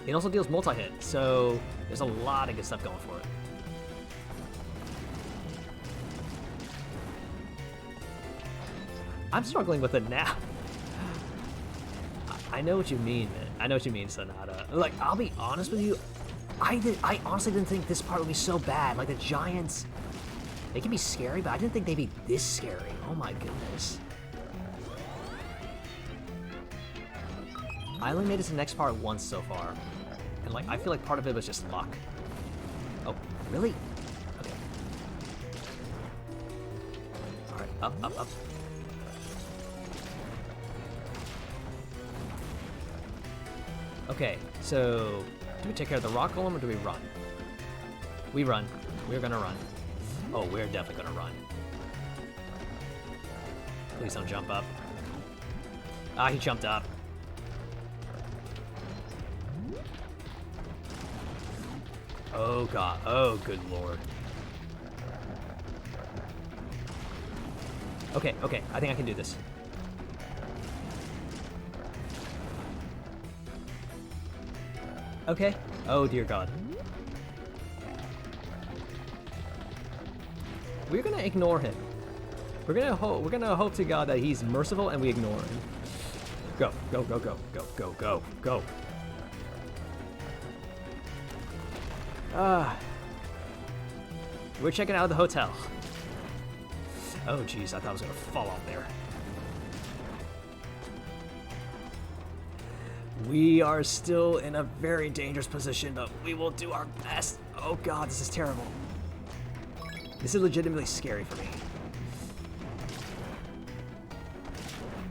Speaker 1: It also deals multi-hit, so there's a lot of good stuff going for it. I'm struggling with it now. I know what you mean, man. I know what you mean, Sonata. Like, I'll be honest with you, I honestly didn't think this part would be so bad. Like, the giants, they can be scary, but I didn't think they'd be this scary. Oh my goodness. I only made it to the next part once so far. And like, I feel like part of it was just luck. Oh, really? Okay. Alright, up. Okay, so do we take care of the rock golem or do we run? We run. We're gonna run. Oh, we're definitely gonna run. Please don't jump up. Ah, he jumped up. Oh god. Oh, good lord. Okay, I think I can do this. Okay. Oh dear god. We're gonna ignore him. We're gonna hope to God that he's merciful and we ignore him. Go. We're checking out of the hotel. Oh jeez, I thought I was gonna fall off there. We are still in a very dangerous position, but we will do our best. Oh god, this is terrible. This is legitimately scary for me.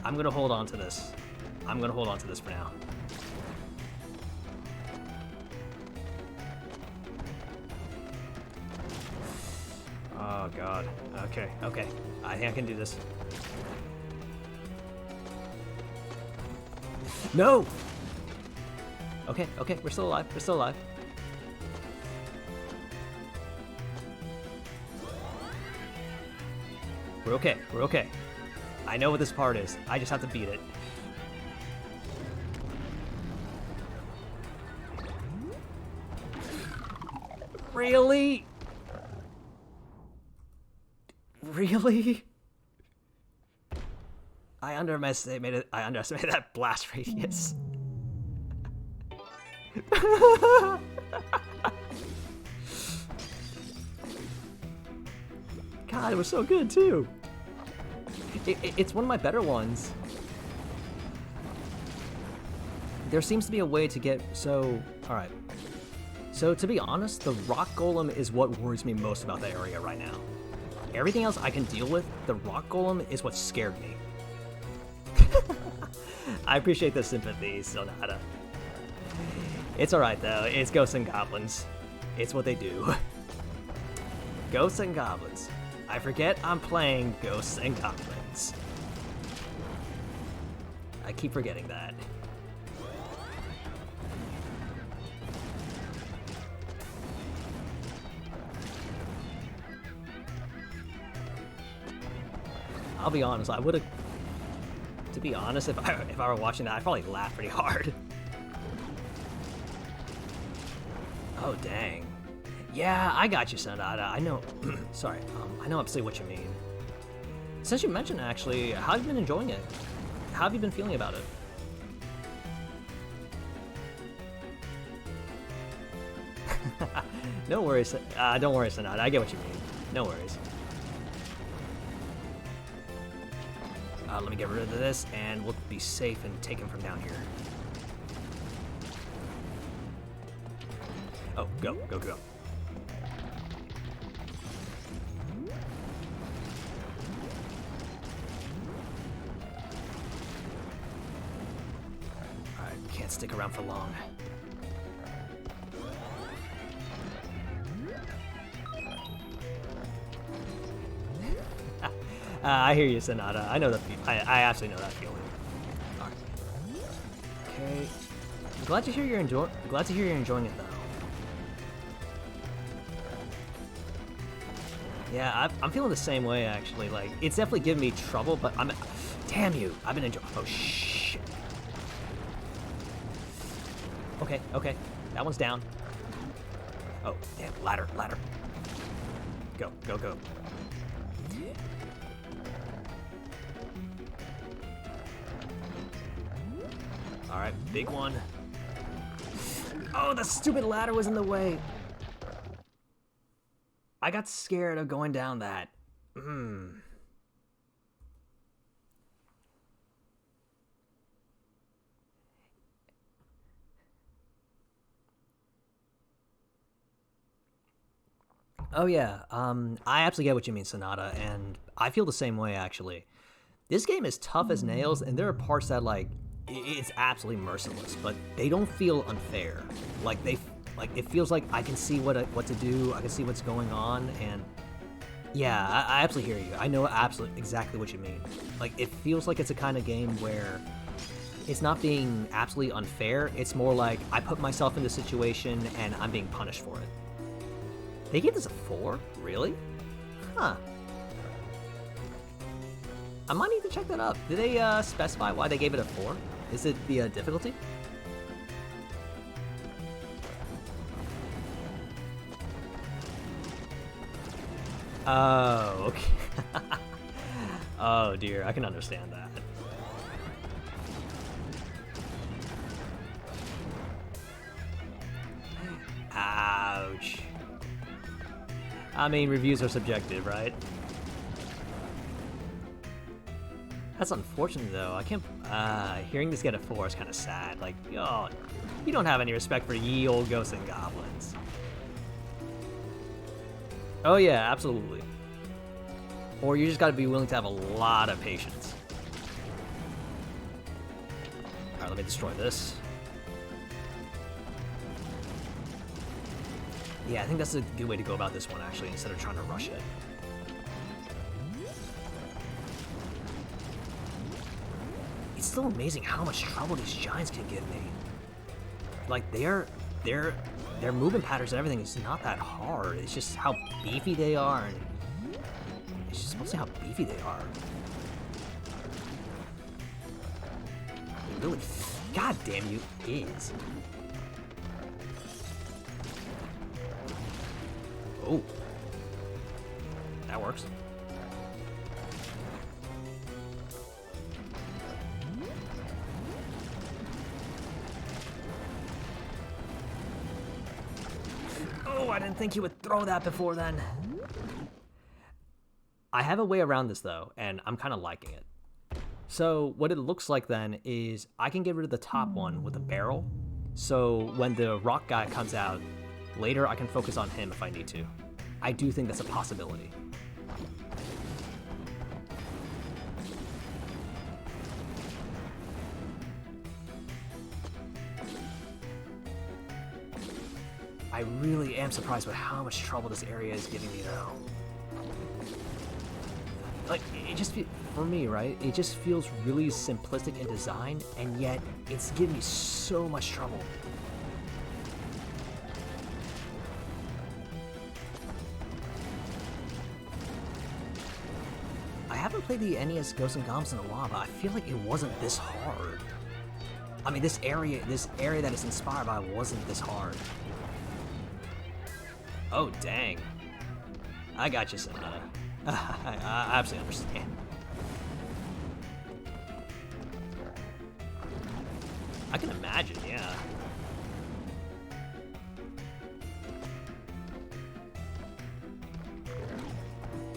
Speaker 1: I'm gonna hold on to this. I'm gonna hold on to this for now. Oh god. Okay. I think I can do this. No! Okay, we're still alive. We're okay. I know what this part is. I just have to beat it. Really? I underestimated that blast radius. God, it was so good too. It's one of my better ones. There seems to be a way to get so... Alright. So to be honest, the rock golem is what worries me most about that area right now. Everything else I can deal with, the rock golem is what scared me. I appreciate the sympathy, Sonata. It's alright though, it's Ghosts and Goblins. It's what they do. Ghosts and Goblins. I forget I'm playing Ghosts and Goblins. I keep forgetting that. I'll be honest, I would've... To be honest, if I were watching that, I'd probably laugh pretty hard. Oh, dang. Yeah, I got you, Sonata. I know... Sorry, I know absolutely what you mean. Since you mentioned it, actually, how have you been enjoying it? How have you been feeling about it? No worries. Don't worry, Sonata. I get what you mean. No worries. Let me get rid of this, and we'll be safe and take him from down here. Oh, go. Alright, can't stick around for long. I hear you, Sonata. I know that. I absolutely know that feeling. Alright. Okay. I'm glad to hear you're enjoying it though. Yeah, I'm feeling the same way actually. Like, it's definitely giving me trouble, but I'm. Damn you! I've been enjoying. Oh shit. Okay, okay. That one's down. Oh, damn! Ladder, ladder. Go, go, go. All right, big one. Oh, the stupid ladder was in the way. I got scared of going down that. Oh yeah, I absolutely get what you mean, Sonata, and I feel the same way actually. This game is tough as nails, and there are parts that like it's absolutely merciless, but they don't feel unfair. Like it feels like I can see what to do. I can see what's going on, and yeah, I absolutely hear you. I know absolutely exactly what you mean. Like it feels like it's a kind of game where it's not being absolutely unfair. It's more like I put myself in the situation and I'm being punished for it. They gave this a 4? Really? Huh. I might need to check that up. Did they specify why they gave it a 4? Is it the difficulty? Oh, okay. Oh dear, I can understand that. Ouch. I mean, reviews are subjective, right? That's unfortunate, though. I can't. Hearing this get a 4 is kind of sad. Like, yo, you don't have any respect for ye old ghosts and goblins. Oh yeah, absolutely. Or you just got to be willing to have a lot of patience. All right, let me destroy this. Yeah, I think that's a good way to go about this one, actually, instead of trying to rush it. It's still amazing how much trouble these giants can give me. Like, their movement patterns and everything is not that hard. It's just how beefy they are, and it's just mostly how beefy they are. Really, god damn you, is. Oh, that works. Oh, I didn't think he would throw that before then. I have a way around this though, and I'm kind of liking it. So what it looks like then is I can get rid of the top one with a barrel. So when the rock guy comes out, later I can focus on him if I need to. I do think that's a possibility. I really am surprised by how much trouble this area is giving me though. Like, it just for me, right? It just feels really simplistic in design, and yet it's giving me so much trouble. I haven't played the NES Ghosts and Goblins in a while, but I feel like it wasn't this hard. I mean, this area that it's inspired by wasn't this hard. Oh, dang. I got you, Sonata. I absolutely understand. I can imagine, yeah.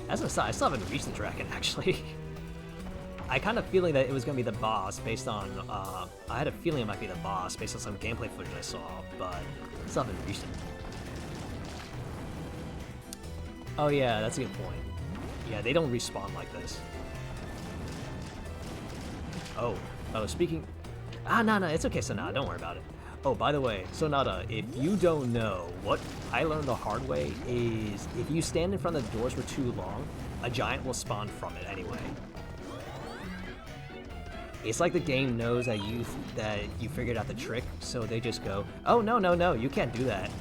Speaker 1: As an aside, I still haven't reached the dragon, actually. I kind of feeling that it was going to be the boss based on, I had a feeling it might be the boss based on some gameplay footage I saw, but I still haven't reached it. Oh yeah, that's a good point. Yeah, they don't respawn like this. Oh, speaking... no, it's okay, Sonata, don't worry about it. Oh, by the way, Sonata, if you don't know, what I learned the hard way is if you stand in front of the doors for too long, a giant will spawn from it anyway. It's like the game knows that you figured out the trick, so they just go, oh, no, no, no, you can't do that.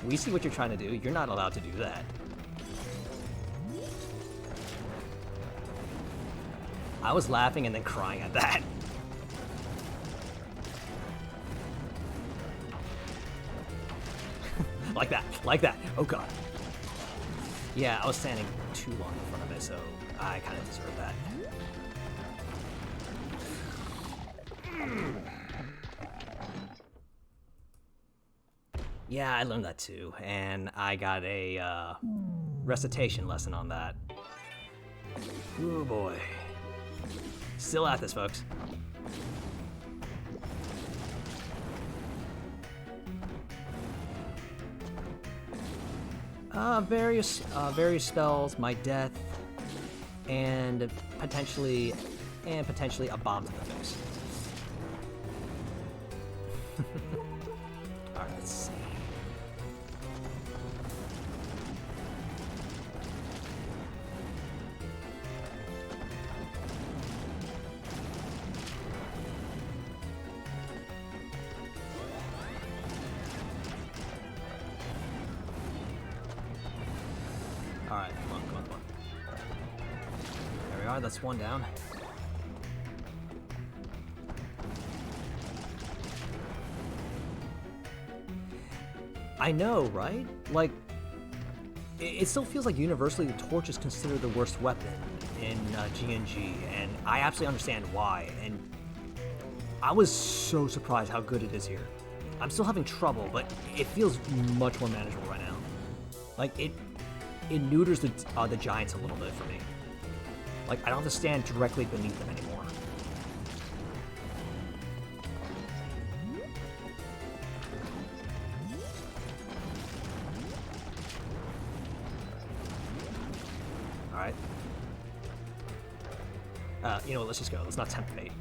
Speaker 1: We see what you're trying to do. You're not allowed to do that. I was laughing and then crying at that. Like that, like that. Oh god. Yeah, I was standing too long in front of it, so I kind of deserve that. Yeah, I learned that too, and I got a recitation lesson on that. Oh boy. Still at this, folks. Various spells, my death, and potentially a bomb to the face. All right, let's see. Alright, come on, come on, come on. There we are, that's one down. I know, right? Like, it still feels like universally the torch is considered the worst weapon in GNG, and I absolutely understand why, and I was so surprised how good it is here. I'm still having trouble, but it feels much more manageable right now. Like, it neuters the giants a little bit for me. Like, I don't have to stand directly beneath them anymore. Alright. You know what, let's just go. Let's not tempt fate.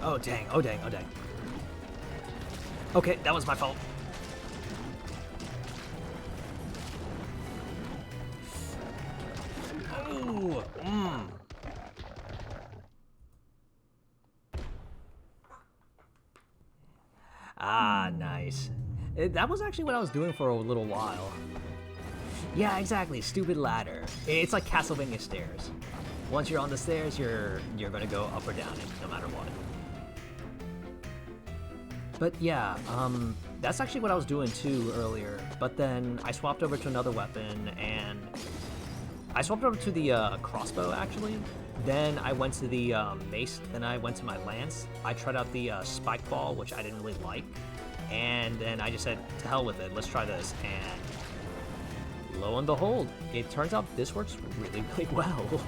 Speaker 1: Oh dang, oh dang, oh dang. Okay, that was my fault. Oh, Ah, nice. That was actually what I was doing for a little while. Yeah, exactly, stupid ladder. It's like Castlevania stairs. Once you're on the stairs, you're gonna go up or down it, no matter what. But yeah, that's actually what I was doing too earlier, but then I swapped over to another weapon, and I swapped over to the crossbow actually, then I went to the mace, then I went to my lance, I tried out the spike ball, which I didn't really like, and then I just said, to hell with it, let's try this, and lo and behold, it turns out this works really, really well.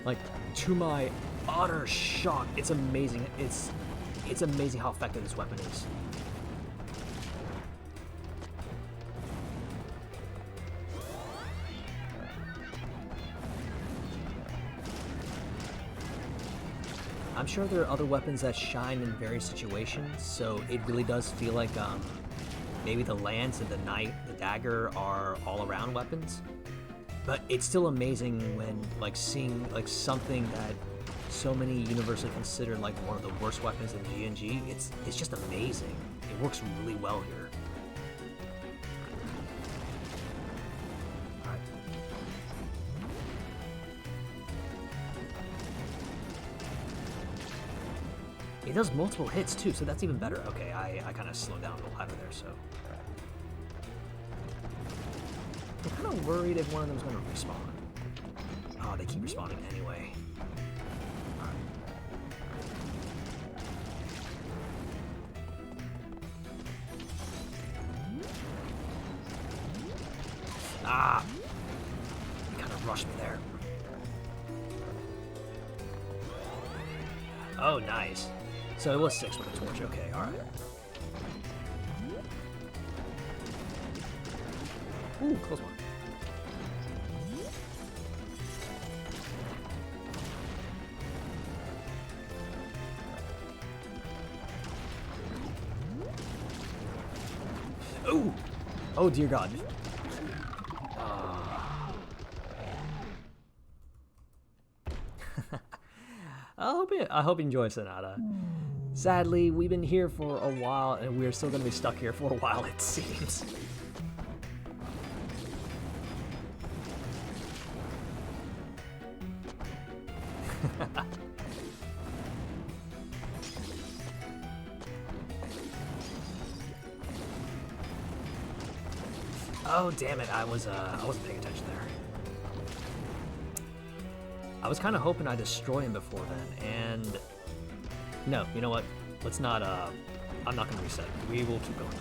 Speaker 1: Like, to my utter shock, it's amazing, it's amazing how effective this weapon is. I'm sure there are other weapons that shine in various situations, so it really does feel like maybe the lance and the knight, the dagger are all-around weapons. But it's still amazing when seeing something that so many universally considered like one of the worst weapons in GNG. It's just amazing. It works really well here. Alright. It does multiple hits too, so that's even better. Okay, I kind of slowed down the ladder there, so. I'm kind of worried if one of them is going to respawn. Oh, they keep respawning anyway. Ah! rush me there. Oh, nice. So it was 6 with a torch. Okay, alright. Ooh, close one. Ooh! Oh, dear God. I hope you enjoy Sonata. Sadly, we've been here for a while, and we're still going to be stuck here for a while, it seems. Oh, damn it, I wasn't paying attention there. I was kind of hoping I'd destroy him before then, and... No, you know what? Let's not, I'm not gonna reset. We will keep going.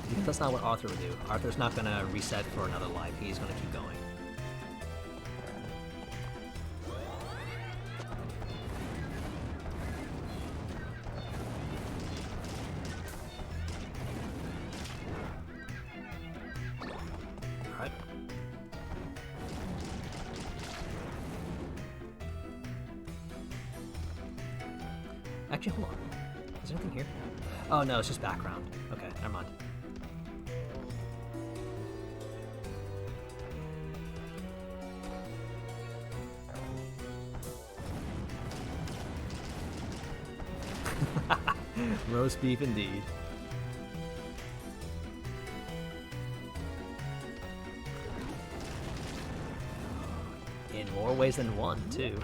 Speaker 1: Because that's not what Arthur would do. Arthur's not gonna reset for another life. He's gonna keep going. Alright. Actually, hold on. Is there anything here? Oh no, it's just background. Okay, never mind. Roast beef indeed. In more ways than one, too.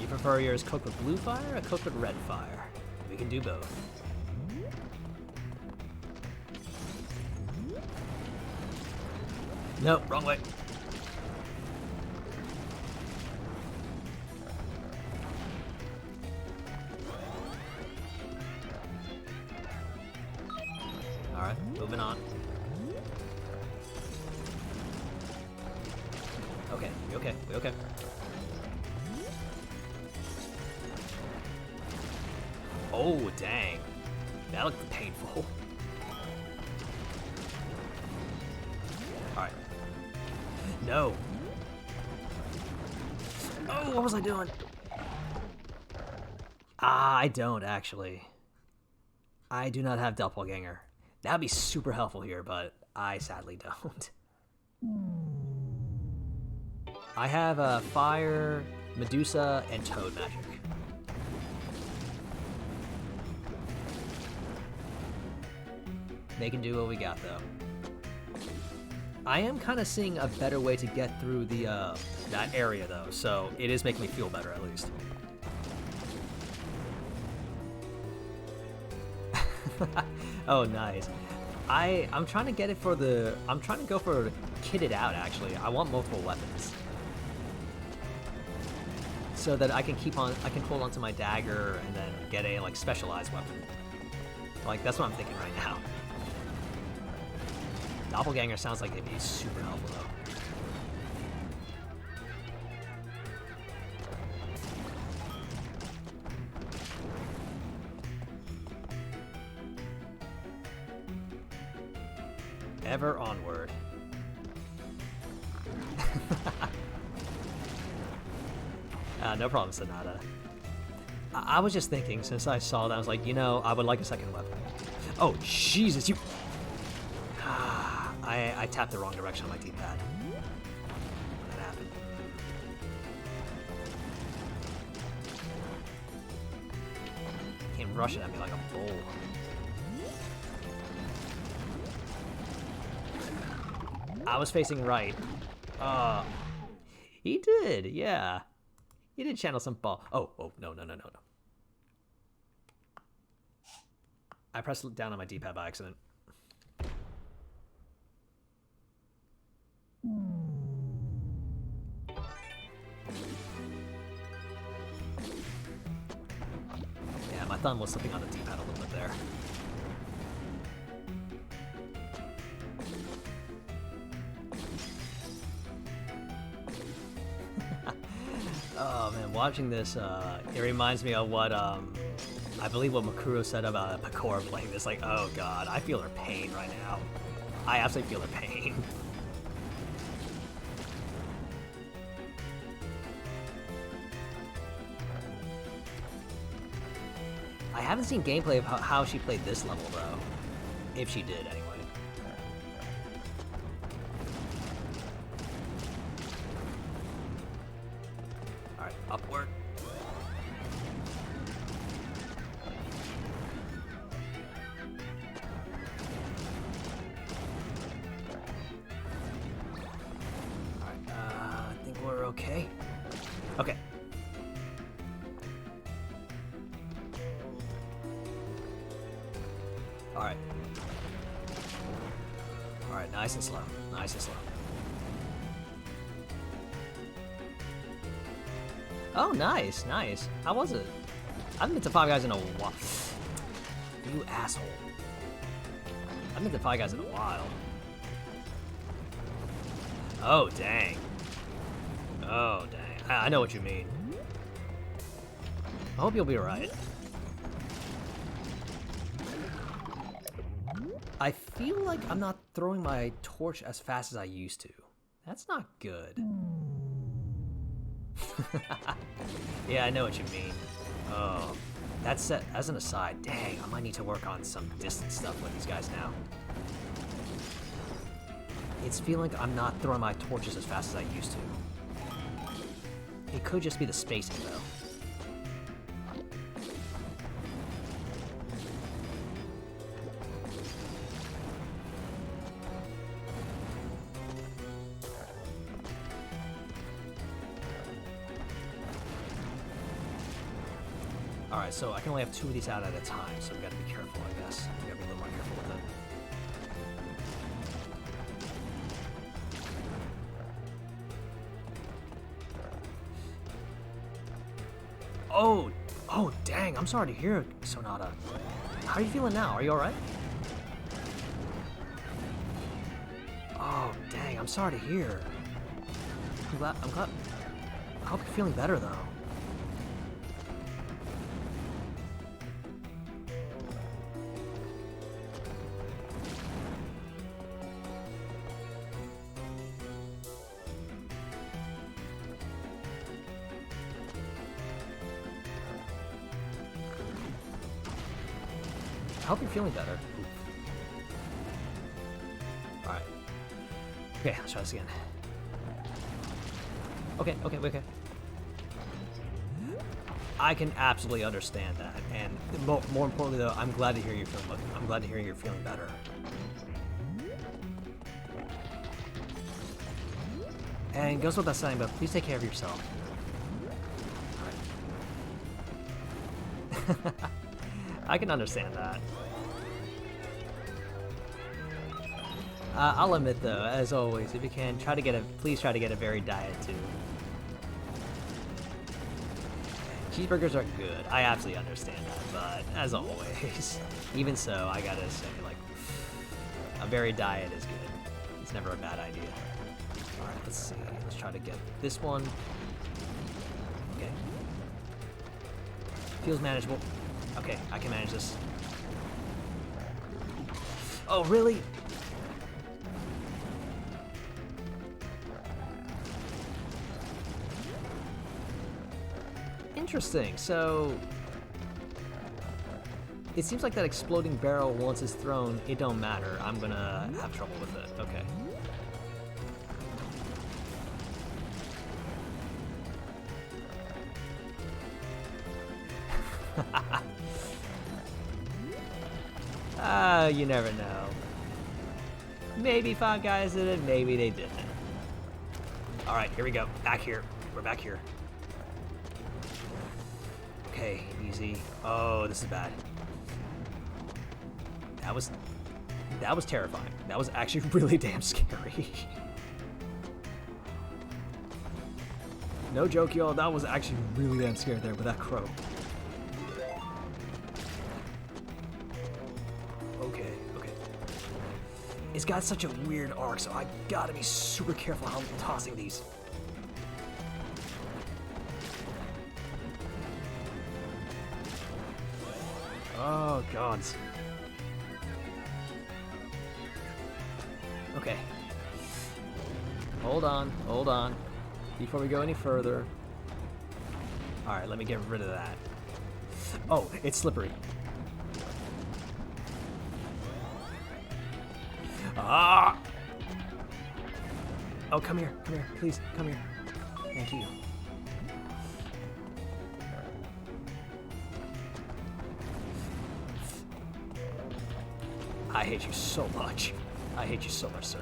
Speaker 1: You prefer yours cooked with blue fire or cooked with red fire? We can do both. Nope, wrong way. Alright, moving on. Okay, we okay, we okay. Oh, dang. That looked painful. Alright. No. Oh, what was I doing? Ah, I don't, actually. I do not have Doppelganger. That'd be super helpful here, but I sadly don't. I have Fire, Medusa, and Toad magic. They can do what we got, though. I am kind of seeing a better way to get through the that area, though, so it is making me feel better, at least. Oh, nice. I'm trying to get it for the... I'm trying to go for kitted out, actually. I want multiple weapons. So that I can hold onto my dagger and then get a, like, specialized weapon. Like, that's what I'm thinking right now. Doppelganger sounds like it'd be super helpful, though. Ever onward. No problem, Sonata. I was just thinking, since I saw that, I was like, you know, I would like a second weapon. Oh, Jesus, you... I tapped the wrong direction on my D-pad. That happened. Came rushing at me like a bull. I was facing right. He did, yeah. He did channel some ball. Oh, no. I pressed down on my D-pad by accident. Yeah, my thumb was slipping on the D-pad a little bit there. Oh man, watching this, it reminds me of what, I believe what Makuro said about Pakora playing this. Like, oh god, I feel her pain right now. I absolutely feel her pain. I haven't seen gameplay of how she played this level, though. If she did, anyway. Alright, upward. Alright, I think we're okay. Okay. Alright. Alright, nice and slow. Nice and slow. Oh, nice, nice. How was it? I haven't been to Five Guys in a while. You asshole. I haven't been to Five Guys in a while. Oh, dang. Oh, dang. I know what you mean. I hope you'll be alright. I feel like I'm not throwing my torch as fast as I used to. That's not good. Yeah, I know what you mean. Oh, that's set as an aside. Dang, I might need to work on some distance stuff with these guys now. It's feeling like I'm not throwing my torches as fast as I used to. It could just be the spacing, though. Alright, so I can only have 2 of these out at a time, so we gotta be careful, I guess. We gotta be a little more careful with it. Oh! Oh, dang, I'm sorry to hear, Sonata. How are you feeling now? Are you alright? Oh, dang, I'm sorry to hear. I'm glad, I hope you're feeling better, though. I hope you're feeling better. Alright. Okay, let's try this again. Okay. I can absolutely understand that, and more importantly, though, I'm glad to hear you're feeling. I'm glad to hear you're feeling better. And goes without saying, but please take care of yourself. Alright. I can understand that. I'll admit, though, as always, if you can, please try to get a varied diet too. Cheeseburgers are good. I absolutely understand that, but as always, even so, I gotta say, like, a varied diet is good. It's never a bad idea. All right, let's see. Let's try to get this one. Okay. Feels manageable. Okay, I can manage this. Oh, really? Interesting, so... It seems like that exploding barrel, once it's thrown, it don't matter. I'm gonna have trouble with it. Okay. You never know. Maybe Five Guys did it, maybe they didn't. Alright, here we go. Back here. We're back here. Okay, easy. Oh, this is bad. That was terrifying. That was actually really damn scary. No joke, y'all. That was actually really damn scary there with that crow. Okay. It's got such a weird arc, so I gotta be super careful how I'm tossing these. Oh, God. Okay. Hold on, hold on. Before we go any further. Alright, let me get rid of that. Oh, it's slippery. Ah! Oh, come here, please, come here. Thank you. I hate you so much. I hate you so much, sir.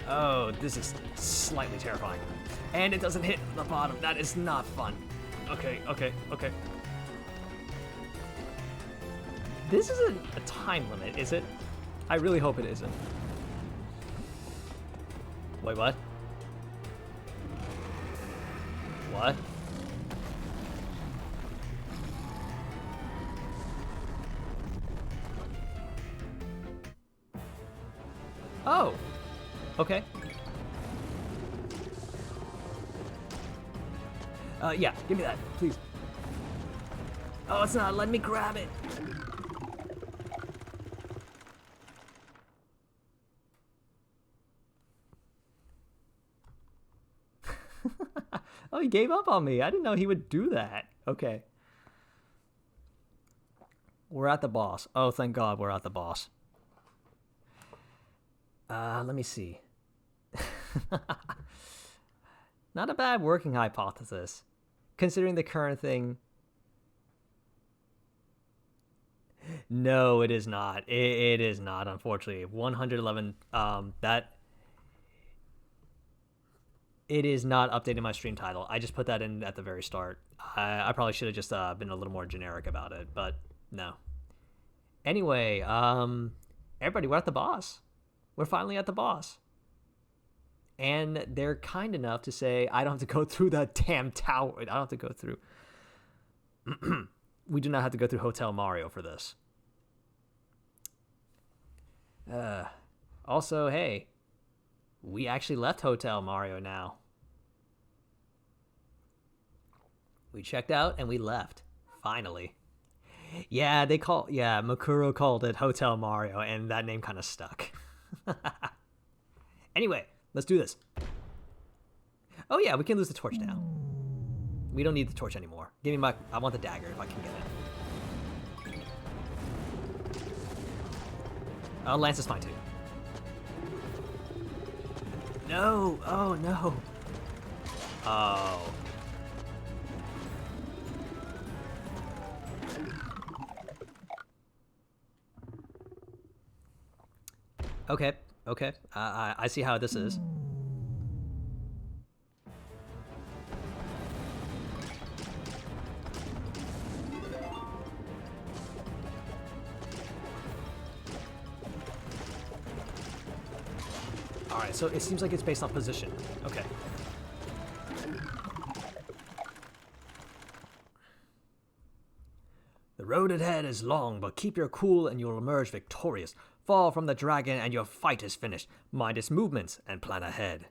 Speaker 1: Oh, this is slightly terrifying. And it doesn't hit the bottom. That is not fun. Okay, okay, okay. This isn't a time limit, is it? I really hope it isn't. Wait, what? What? Oh! Okay. Yeah, give me that, please. Oh, it's not letting me grab it. Oh, he gave up on me. I didn't know he would do that. Okay. We're at the boss. Oh, thank God we're at the boss. Let me see. Not a bad working hypothesis, considering the current thing. No, it is not. It is not, unfortunately. 111, that... It is not updating my stream title. I just put that in at the very start. I probably should have just been a little more generic about it, but no. Anyway, everybody, we're at the boss. We're finally at the boss. And they're kind enough to say, I don't have to go through that damn tower. I don't have to go through... We do not have to go through Hotel Mario for this. Also, hey, we actually left Hotel Mario now. We checked out and we left. Finally. Yeah, Makuro called it Hotel Mario, and that name kind of stuck. Anyway, let's do this. Oh yeah, we can lose the torch now. We don't need the torch anymore. Give me my... I want the dagger if I can get it. Oh, Lance is fine too. No! Oh, no. Oh. Okay, okay. I see how this is. Alright, so it seems like it's based on position. Okay. The road ahead is long, but keep your cool and you'll emerge victorious. Fall from the dragon and your fight is finished. Mind its movements and plan ahead.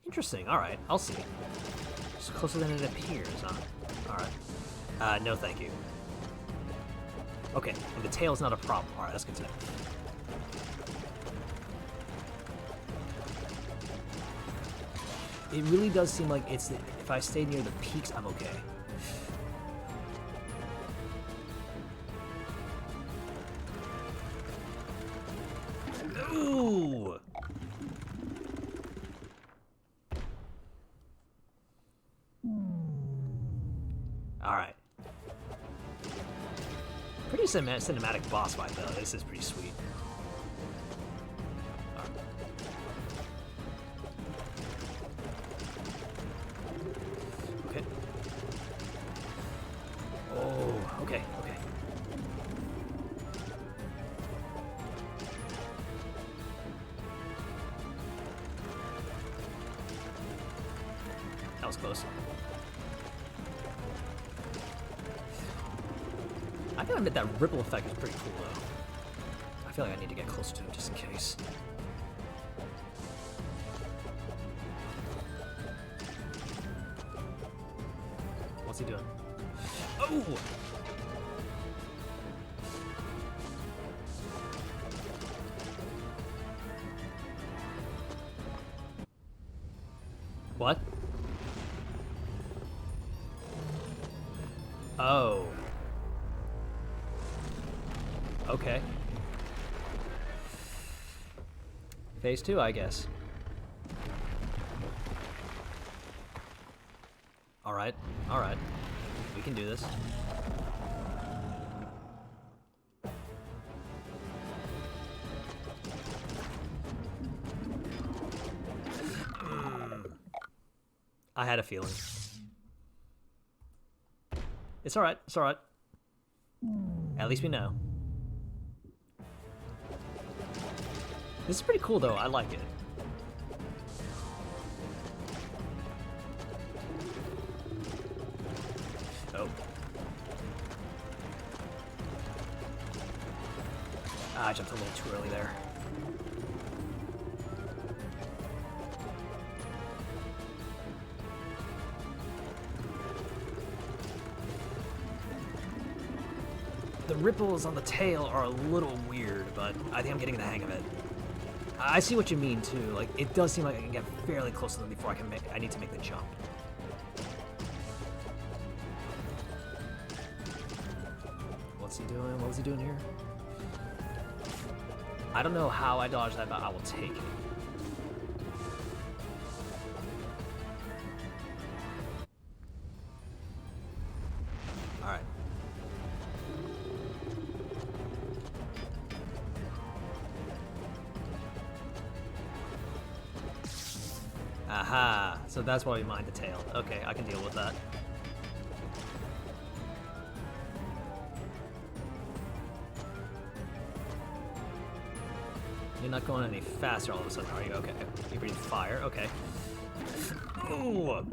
Speaker 1: Interesting. Alright, I'll see. It's closer than it appears, huh? Alright. No thank you. Okay, and the tail's not a problem. Alright, let's continue. It really does seem like it's... If I stay near the peaks, I'm okay. Ooh! Alright. Pretty cinematic boss fight, though. This is pretty sweet. Right. Okay. Oh, okay, okay. That was close. I gotta admit that ripple effect is pretty cool, though. I feel like I need to get closer to it just in case. What's he doing? Oh! What? Oh. Okay. Phase 2, I guess. Alright, alright. We can do this. I had a feeling. It's alright, it's alright. At least we know. This is pretty cool though, I like it. Oh. Ah, I jumped a little too early there. The ripples on the tail are a little weird, but I think I'm getting the hang of it. I see what you mean too. Like, it does seem like I can get fairly close to them before I need to make the jump. What's he doing? What was he doing here? I don't know how I dodged that, but I will take it. Alright. Aha, so that's why we mined the tail. Okay, I can deal with that. You're not going any faster all of a sudden, are you? Okay, you breathe fire, okay. Ooh.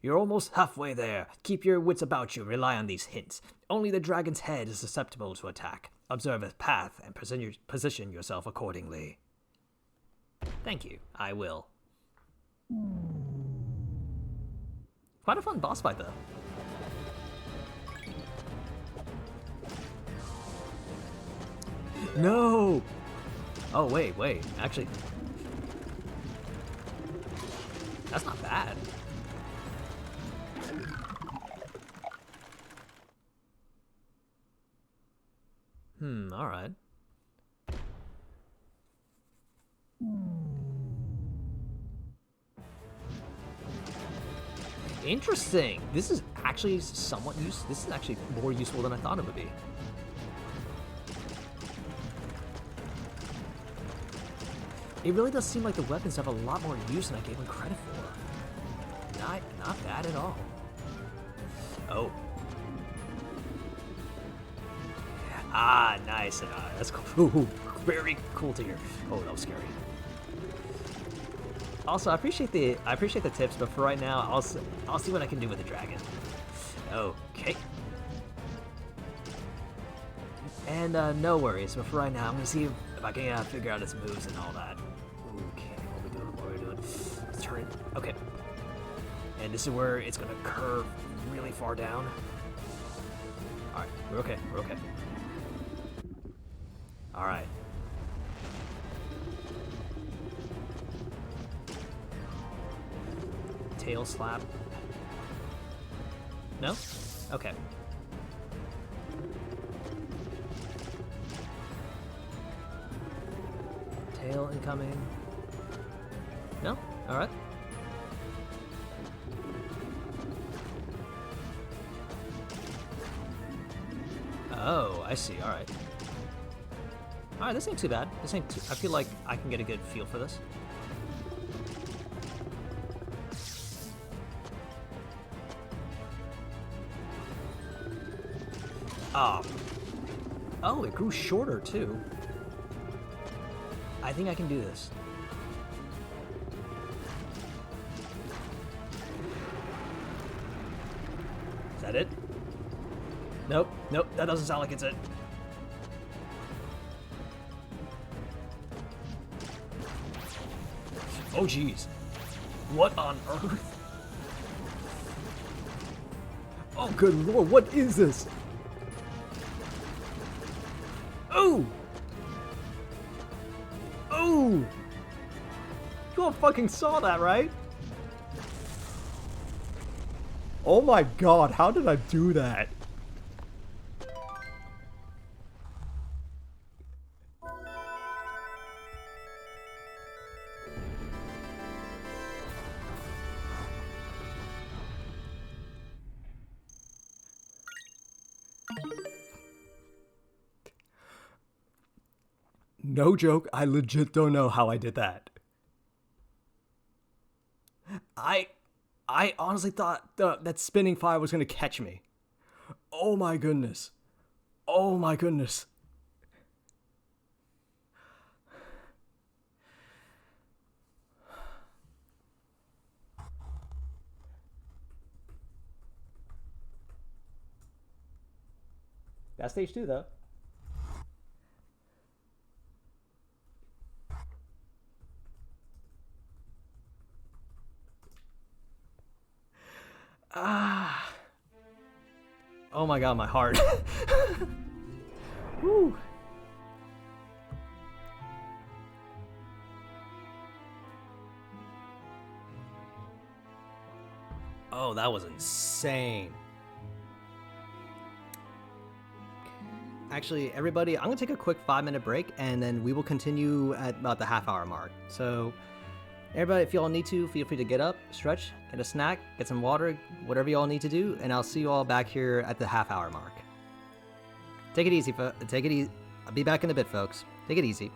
Speaker 1: You're almost halfway there. Keep your wits about you and rely on these hints. Only the dragon's head is susceptible to attack. Observe its path and position yourself accordingly. Thank you. I will. Quite a fun boss fight, though. No! Oh, wait. Actually, that's not bad. Alright. Interesting. This is actually somewhat useful. This is actually more useful than I thought it would be. It really does seem like the weapons have a lot more use than I gave them credit for. Not bad at all. Oh. Ah, nice. That's cool. Ooh, very cool to hear. Oh, that was scary. Also, I appreciate the tips, but for right now, I'll see what I can do with the dragon. Okay. And no worries, but for right now, I'm gonna see if I can figure out its moves and all that. Okay, what are we doing? Let's turn it. Okay. And this is where it's gonna curve really far down. All right, we're okay. All right. Tail slap. No? Okay. Tail incoming. No? Alright. Oh, I see. Alright. Alright, this ain't too bad. I feel like I can get a good feel for this. Oh, it grew shorter too. I think I can do this. Is that it? Nope, that doesn't sound like it's it. Oh, jeez. What on earth?
Speaker 2: Oh, good lord, what is this? Oh! Oh! You all fucking saw that, right? Oh my god, how did I do that? No joke, I legit don't know how I did that. I honestly thought that spinning fire was gonna catch me. Oh my goodness. Oh my goodness. That's stage 2 though. Ah. Oh my god, my heart. Woo. Oh, that was insane. Actually, everybody, I'm gonna take a quick 5-minute break and then we will continue at about the half-hour mark. So, everybody, if y'all need to, feel free to get up, stretch, get a snack, get some water, whatever y'all need to do, and I'll see you all back here at the half-hour mark. Take it easy, take it easy. I'll be back in a bit, folks. Take it easy.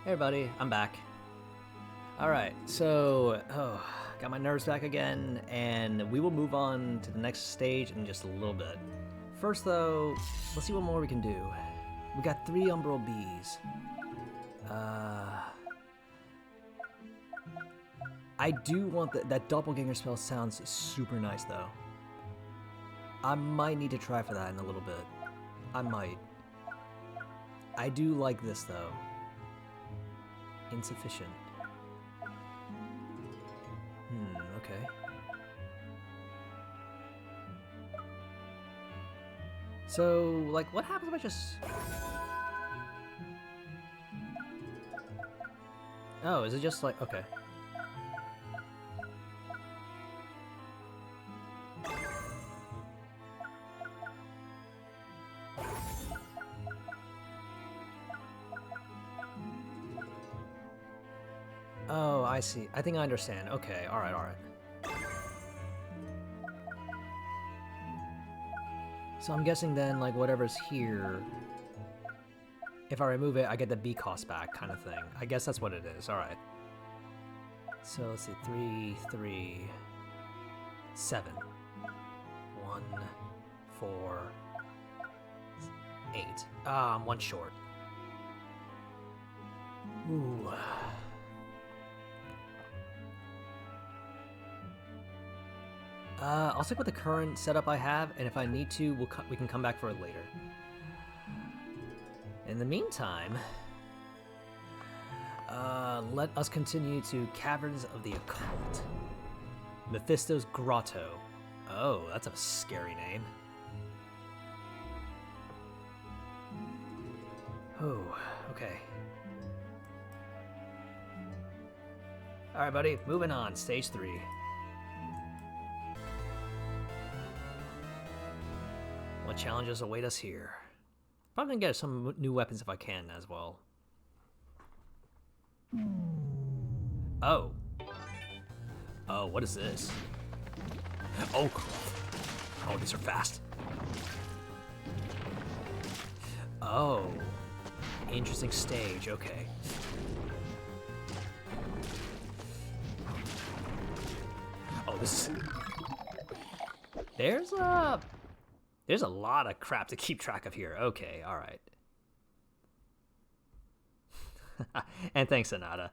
Speaker 2: everybody, I'm back. Alright, so, got my nerves back again, and we will move on to the next stage in just a little bit. First though, let's see what more we can do. We got 3 Umbral Bees. I do want that doppelganger spell sounds super nice though. I might need to try for that in a little bit. I might. I do like this though. Insufficient. Okay. So, like, what happens if I just... Oh, is it just like... Okay. Oh, I see. I think I understand. Okay, alright, alright. So I'm guessing then, like, whatever's here, if I remove it, I get the B cost back, kind of thing. I guess that's what it is. Alright. So let's see. 3, 3, 7. 1, 4, 8. Ah, I'm 1 short. Ooh. I'll stick with the current setup I have, and if I need to, we can come back for it later. In the meantime, let us continue to Caverns of the Occult. Mephisto's Grotto. Oh, that's a scary name. Oh, okay. Alright, buddy, moving on. Stage 3. What challenges await us here? Probably gonna get some new weapons if I can as well. Oh. Oh, what is this? Oh, oh, these are fast. Oh. Interesting stage, okay. Oh, this is... There's a lot of crap to keep track of here. Okay, alright. And thanks, Sonata.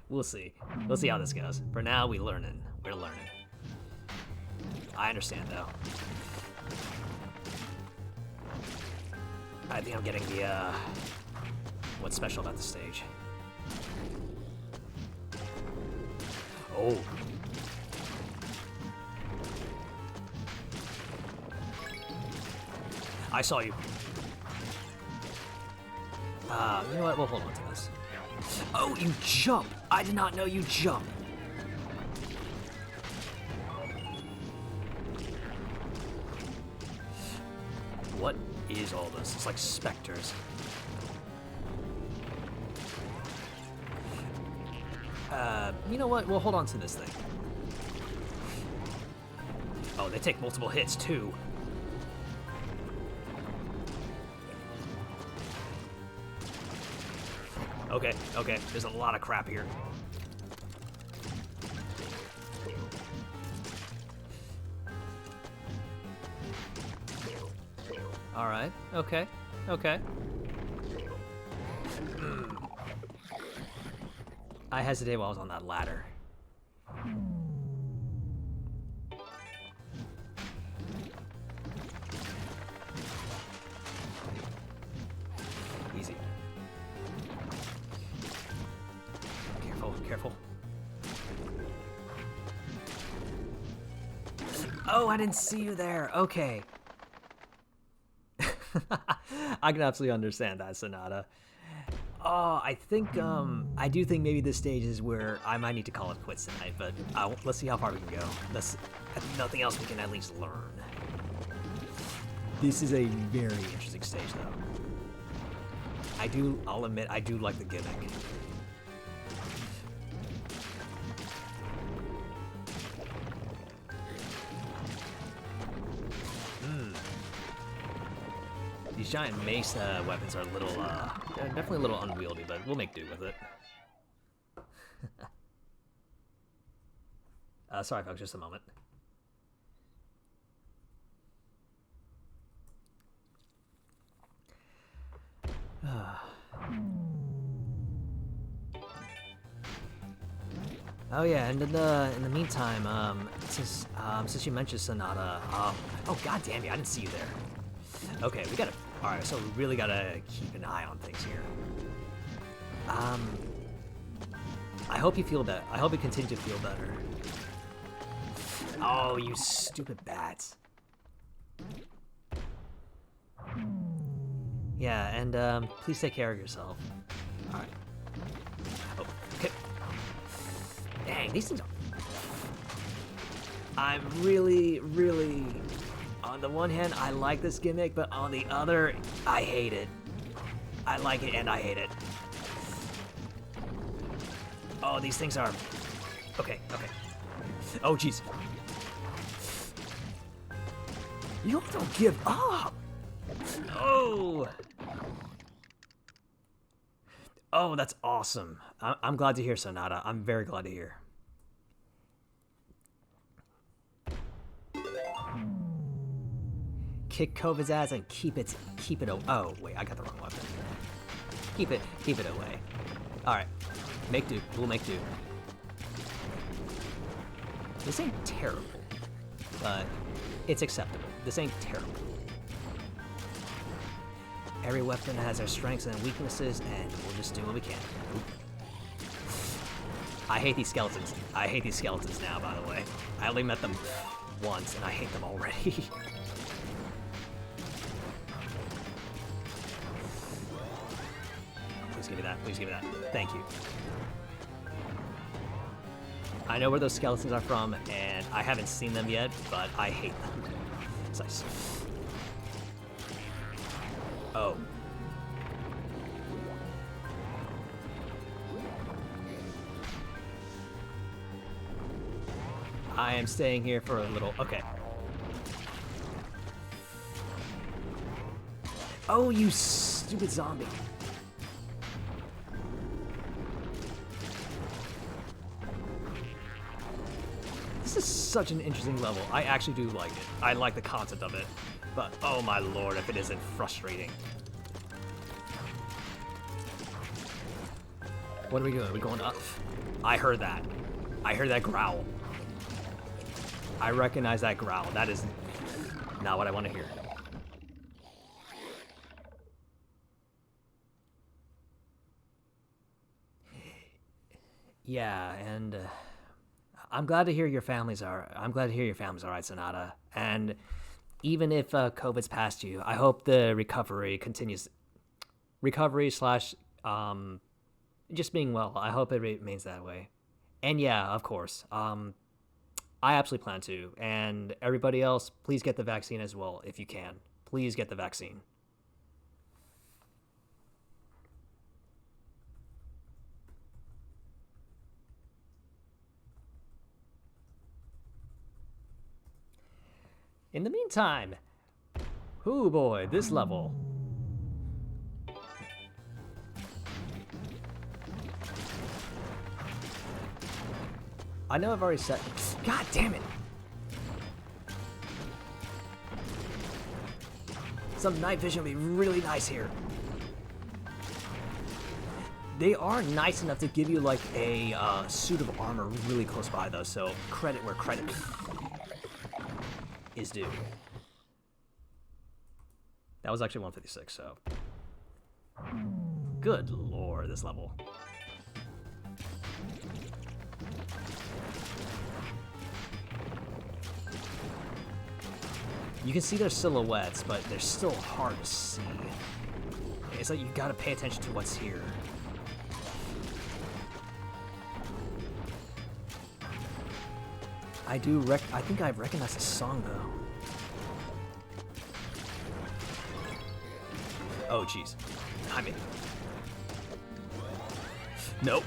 Speaker 2: We'll see. We'll see how this goes. For now, we're learning. I understand, though. I think I'm getting the, what's special about the stage. Oh. I saw you. You know what? We'll hold on to this. Oh, you jump! I did not know you jump. What is all this? It's like specters. You know what? We'll hold on to this thing. Oh, they take multiple hits too. Okay, okay, there's a lot of crap here. Alright, okay, okay. I hesitated while I was on that ladder. Easy. Careful. Oh, I didn't see you there. Okay. I can absolutely understand that, Sonata. Oh, I think, I do think maybe this stage is where I might need to call it quits tonight, but let's see how far we can go. If nothing else, we can at least learn. This is a very interesting stage, though. I'll admit, I do like the gimmick.
Speaker 1: These giant mace weapons are a little, they're definitely a little unwieldy, but we'll make do with it. Sorry, folks, just a moment. Oh yeah, and in the meantime, since you mentioned Sonata, oh god damn it, I didn't see you there. Okay, we gotta. All right, so we really gotta keep an eye on things here. I hope you feel better. I hope you continue to feel better. Oh, you stupid bats. Yeah, and please take care of yourself. All right. Oh, okay. Dang, these things are... I'm really, on the one hand, I like this gimmick, but on the other, I hate it. I like it and I hate it. Oh, these things are... Okay. Oh, jeez. You don't give up! Oh! Oh, that's awesome. I'm glad to hear, Sonata. I'm very glad to hear. Kick COVID's ass and keep it. Oh wait, I got the wrong weapon. Keep it away. All right, make do. We'll make do. This ain't terrible, but it's acceptable. This ain't terrible. Every weapon has their strengths and weaknesses, and we'll just do what we can. I hate these skeletons. I hate these skeletons now, by the way. I only met them once, and I hate them already. Please give me that. Please give me that. Thank you. I know where those skeletons are from, and I haven't seen them yet, but I hate them. It's nice. Oh. I am staying here for a little. Okay. Oh, you stupid zombie. This is such an interesting level. I actually do like it. I like the concept of it. But, oh my lord, if it isn't frustrating. What are we doing? Are we going up? I heard that. I heard that growl. I recognize that growl. That is not what I want to hear. Yeah, and I'm glad to hear your families are. I'm glad to hear your family's all right, Sonata. And even if COVID's past you, I hope the recovery continues. Recovery slash just being well. I hope it remains that way. And yeah, of course. I absolutely plan to. And everybody else, please get the vaccine as well if you can. Please get the vaccine. In the meantime, oh boy, this level. I know I've already said. God damn it! Some night vision would be really nice here. They are nice enough to give you like a suit of armor really close by though, so credit where credit is due. That was actually 156, so. Good lord, this level. You can see their silhouettes, but they're still hard to see. It's like you gotta pay attention to what's here. I think I recognize the song though. Oh jeez. I mean. Nope.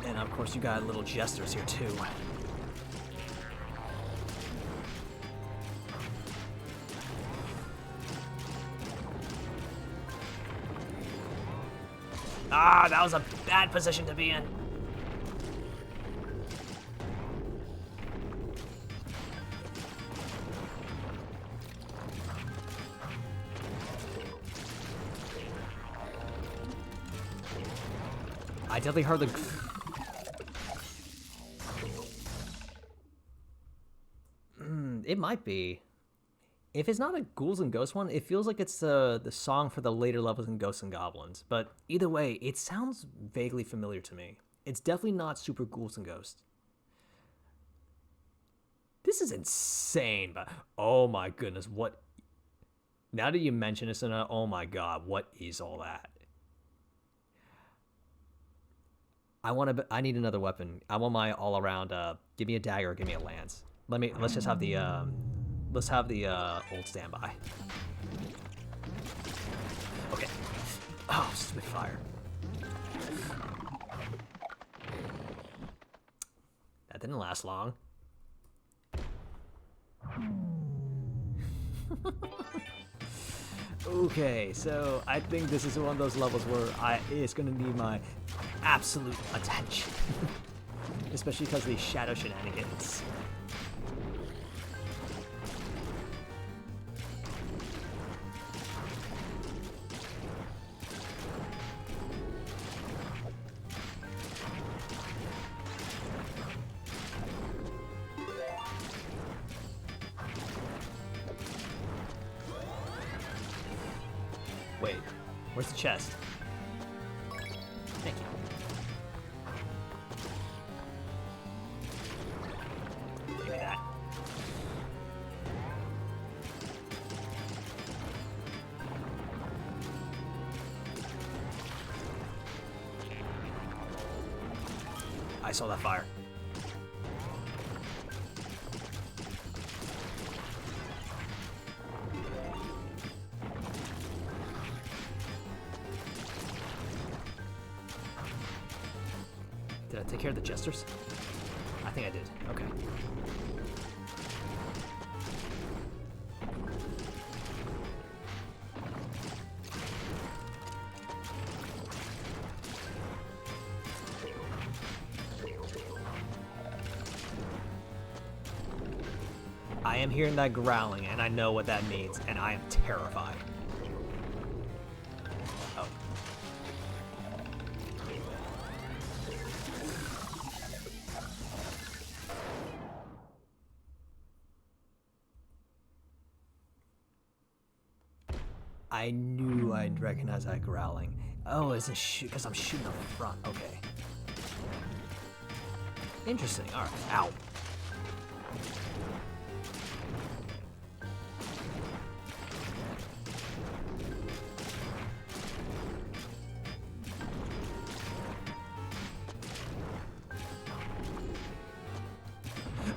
Speaker 1: And of
Speaker 2: course, you got little jesters here too.
Speaker 1: Ah, that was a bad position to be in.
Speaker 2: I definitely heard the... It might be. If it's not a Ghouls and Ghosts one, it feels like it's the song for the later levels in Ghosts and Goblins. But either way, it sounds vaguely familiar to me. It's definitely not super Ghouls and Ghosts. This is insane, but oh my goodness, what... Now that you mention this, oh my god, what is all that? I need another weapon. I want my all around. Give me a dagger. Or give me a lance. Let's just have the old standby. Okay. Oh, stupid fire. That didn't last long. Okay, so I think this is one of those levels where it's gonna need my absolute attention. Especially because of these shadow shenanigans. Wait, where's the chest? Thank you. Give me that. I saw that fire. Did I take care of the jesters? I think I did. Okay. I am hearing that growling, and I know what that means, and I am terrified. Oh. I knew I'd recognize that growling. Oh, it's a shoot because I'm shooting up front. Okay. Interesting. All right. Ow.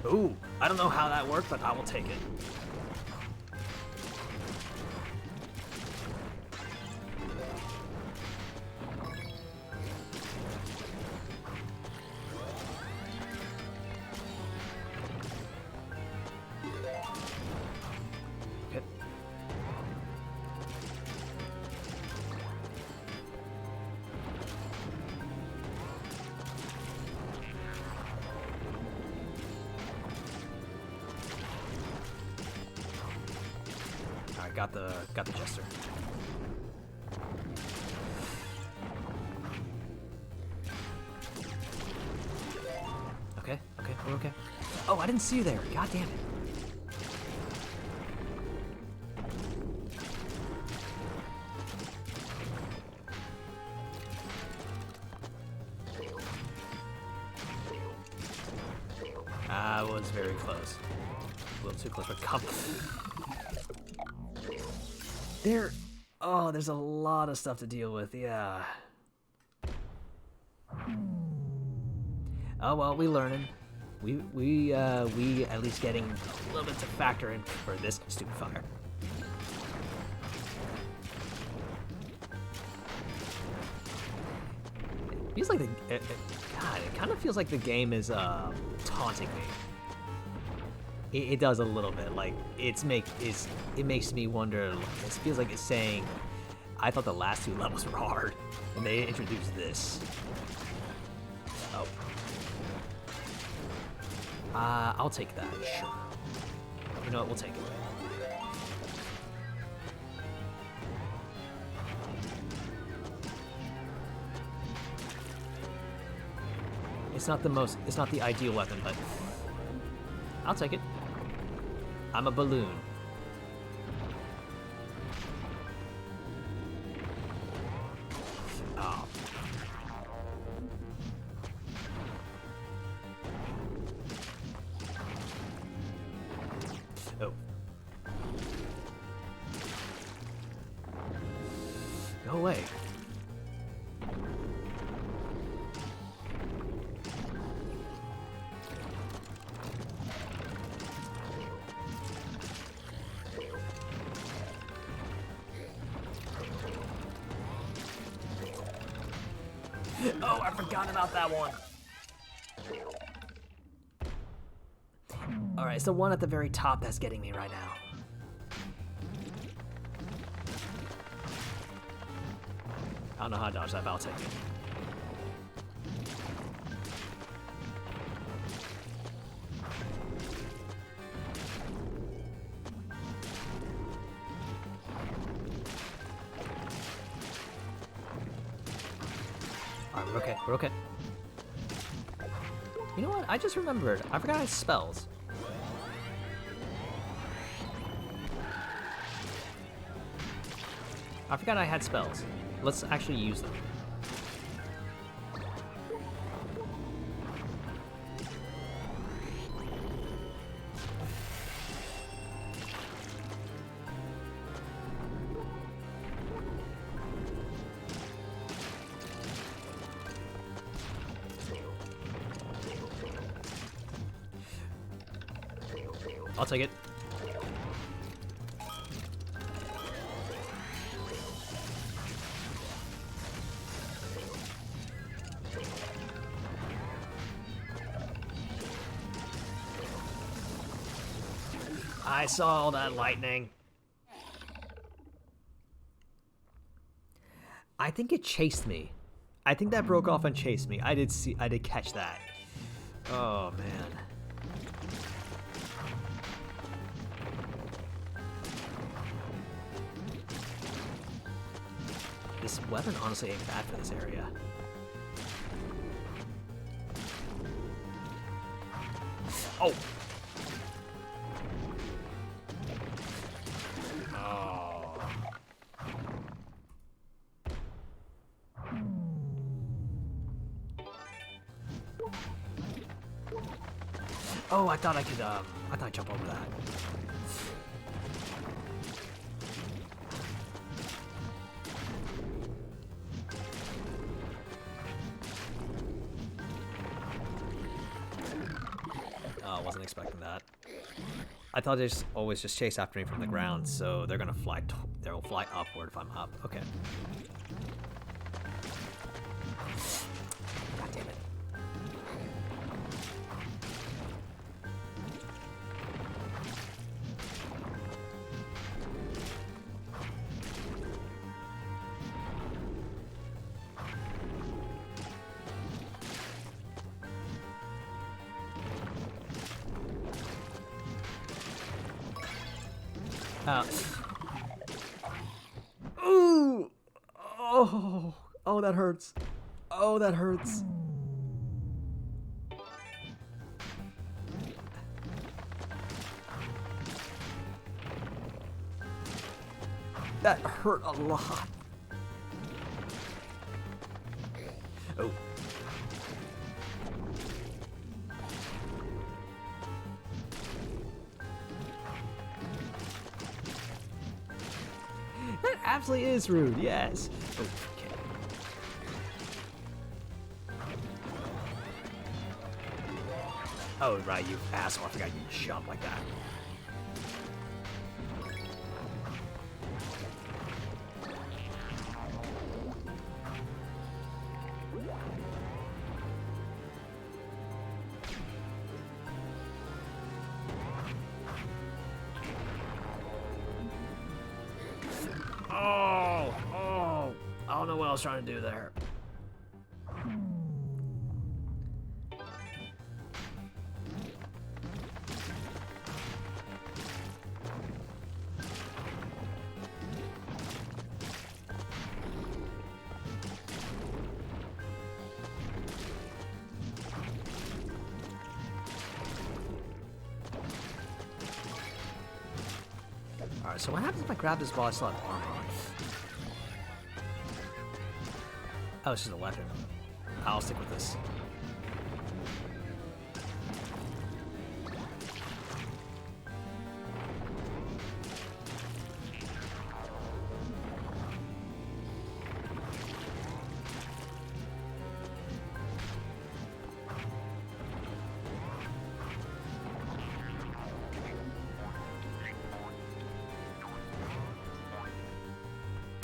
Speaker 2: Ooh, I don't know how that worked, but I will take it. Okay. Got the jester. Okay, we're okay. Oh, I didn't see you there. God damn it. I was very close. A little too close, but come. There's a lot of stuff to deal with, yeah. Oh well, we learning. We at least getting a little bit to factor in for this stupid fire. Feels like
Speaker 1: God, it kind of feels like the game is taunting me. It does a little bit. Like it makes me wonder. It feels like it's saying, I thought the last 2 levels were hard, and they introduced this. Oh. I'll take that. Sure. You know what? We'll take it. It's not the ideal weapon, but I'll take it. I'm a balloon. Oh. Oh. Go away. Oh, I forgot about that one. Alright, it's the one at the very top that's getting me right now. I don't know how to dodge that, but I'll take it. Alright, we're okay. We're okay. You know what? I just remembered. I forgot I had spells. I forgot I had spells. Let's actually use them. I'll take it. I saw all that lightning. I think it chased me. I think that broke off and chased me. I did catch that. Oh man. This weapon honestly ain't bad for this area. Oh! Oh, I thought I could, I thought I'd jump over that. Oh, I wasn't expecting that. I thought they always just chase after me from the ground, so they're gonna fly. They'll fly upward if I'm up. Okay. God damn it. Ooh! Oh! Oh, that hurts. Oh, that hurts. That hurt a lot. Oh. That absolutely is rude, yes. Oh, okay. Oh, right, you asshole. I forgot you jump like that. was trying to do there. Alright, so what happens if I grab this while I still have armor on? Oh, it's just a weapon. I'll stick with this.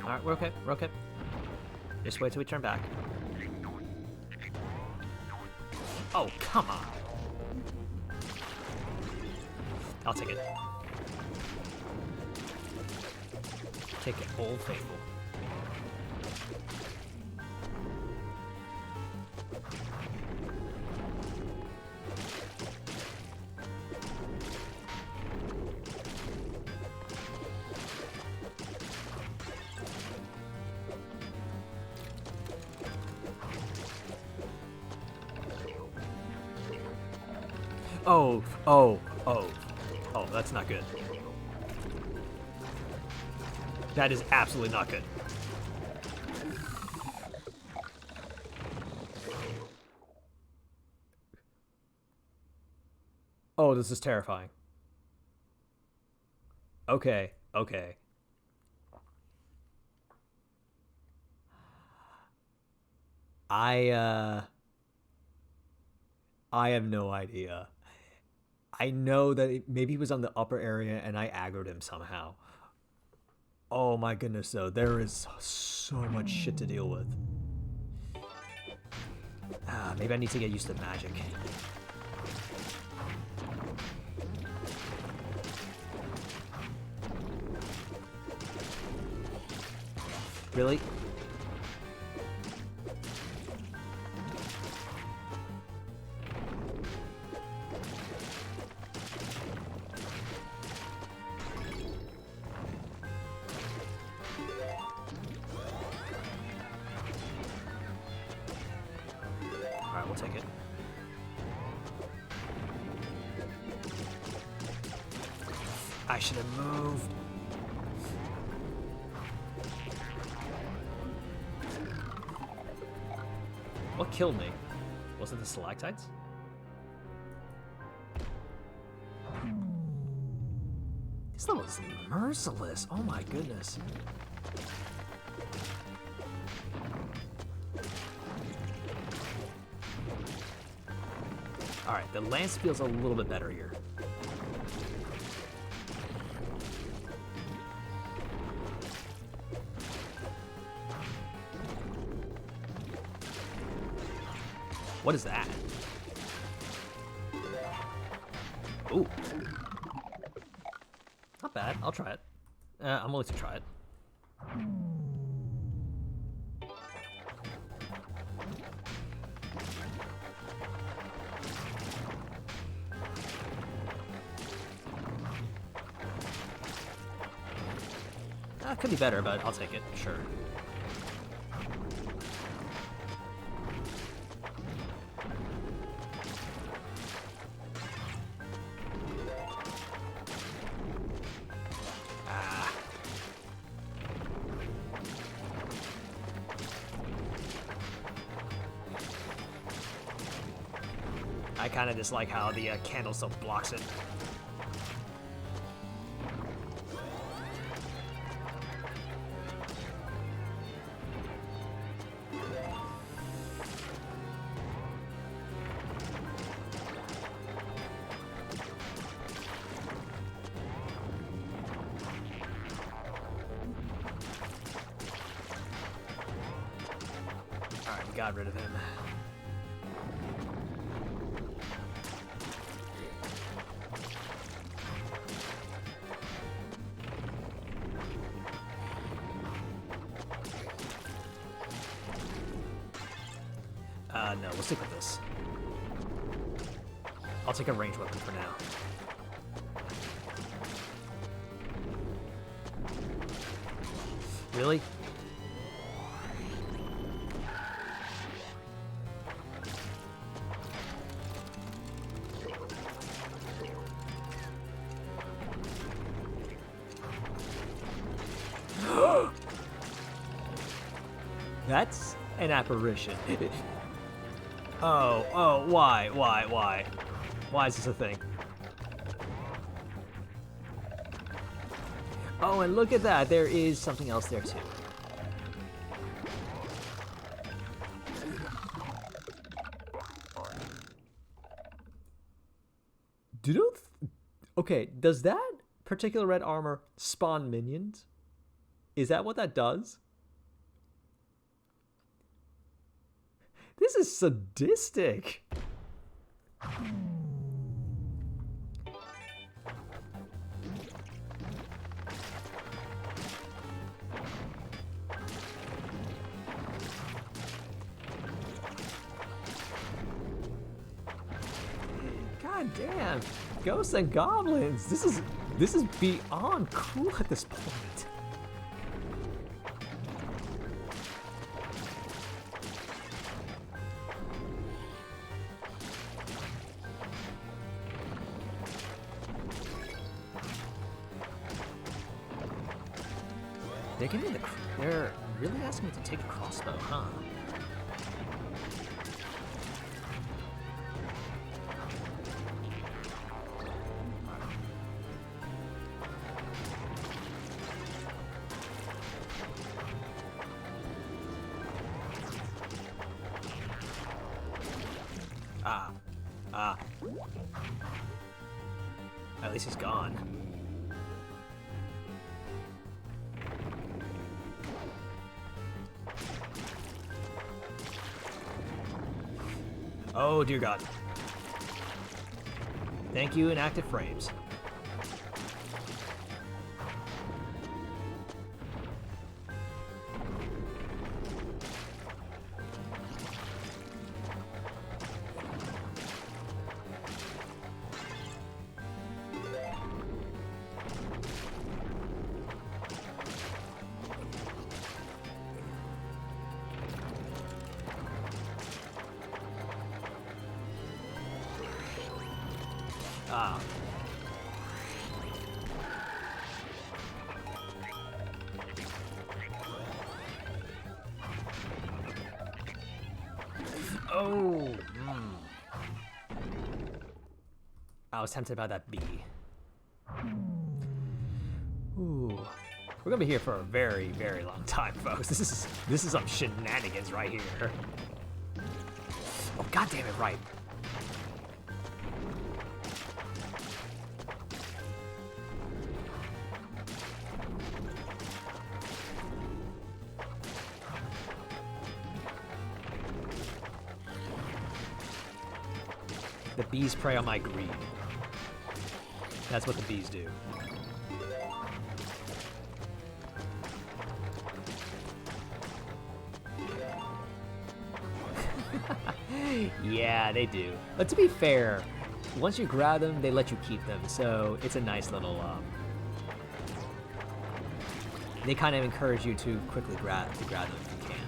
Speaker 1: Alright, we're okay, we're okay. Just wait till we turn back. Oh, come on. I'll take it. Take it, Old Faithful. Oh, that's not good. That is absolutely not good. Oh, this is terrifying. Okay. I have no idea. I know that maybe he was on the upper area and I aggroed him somehow. Oh my goodness, though. There is so much shit to deal with. Maybe I need to get used to magic. Really? Alright, we'll take it. I should have moved. What killed me? Was it the stalactites? This level is merciless. Oh my goodness. Alright, the lance feels a little bit better here. What is that? Ooh. Not bad. I'll try it. I'm willing to try it. Could be better, but I'll take it. Sure. I kind of dislike how the candle still blocks it. Alright, we got rid of him. we'll stick with this. I'll take a ranged weapon for now. Really? That's an apparition. Oh, why? Why is this a thing? Oh, and look at that, there is something else there too. Okay, does that particular red armor spawn minions? Is that what that does? This is sadistic. God damn. Ghosts and goblins. This is beyond cool at this point. They're really asking me to take a crossbow, huh? At least he's gone. Oh, dear God. Thank you, inactive frames. Ah. Oh. I was tempted by that bee. Ooh. We're gonna be here for a very, very long time, folks. This is some shenanigans right here. Oh, God damn it, right. The bees prey on my greed. That's what the bees do. Yeah, they do. But to be fair, once you grab them, they let you keep them, so it's a nice little, they kind of encourage you to quickly grab them if you can.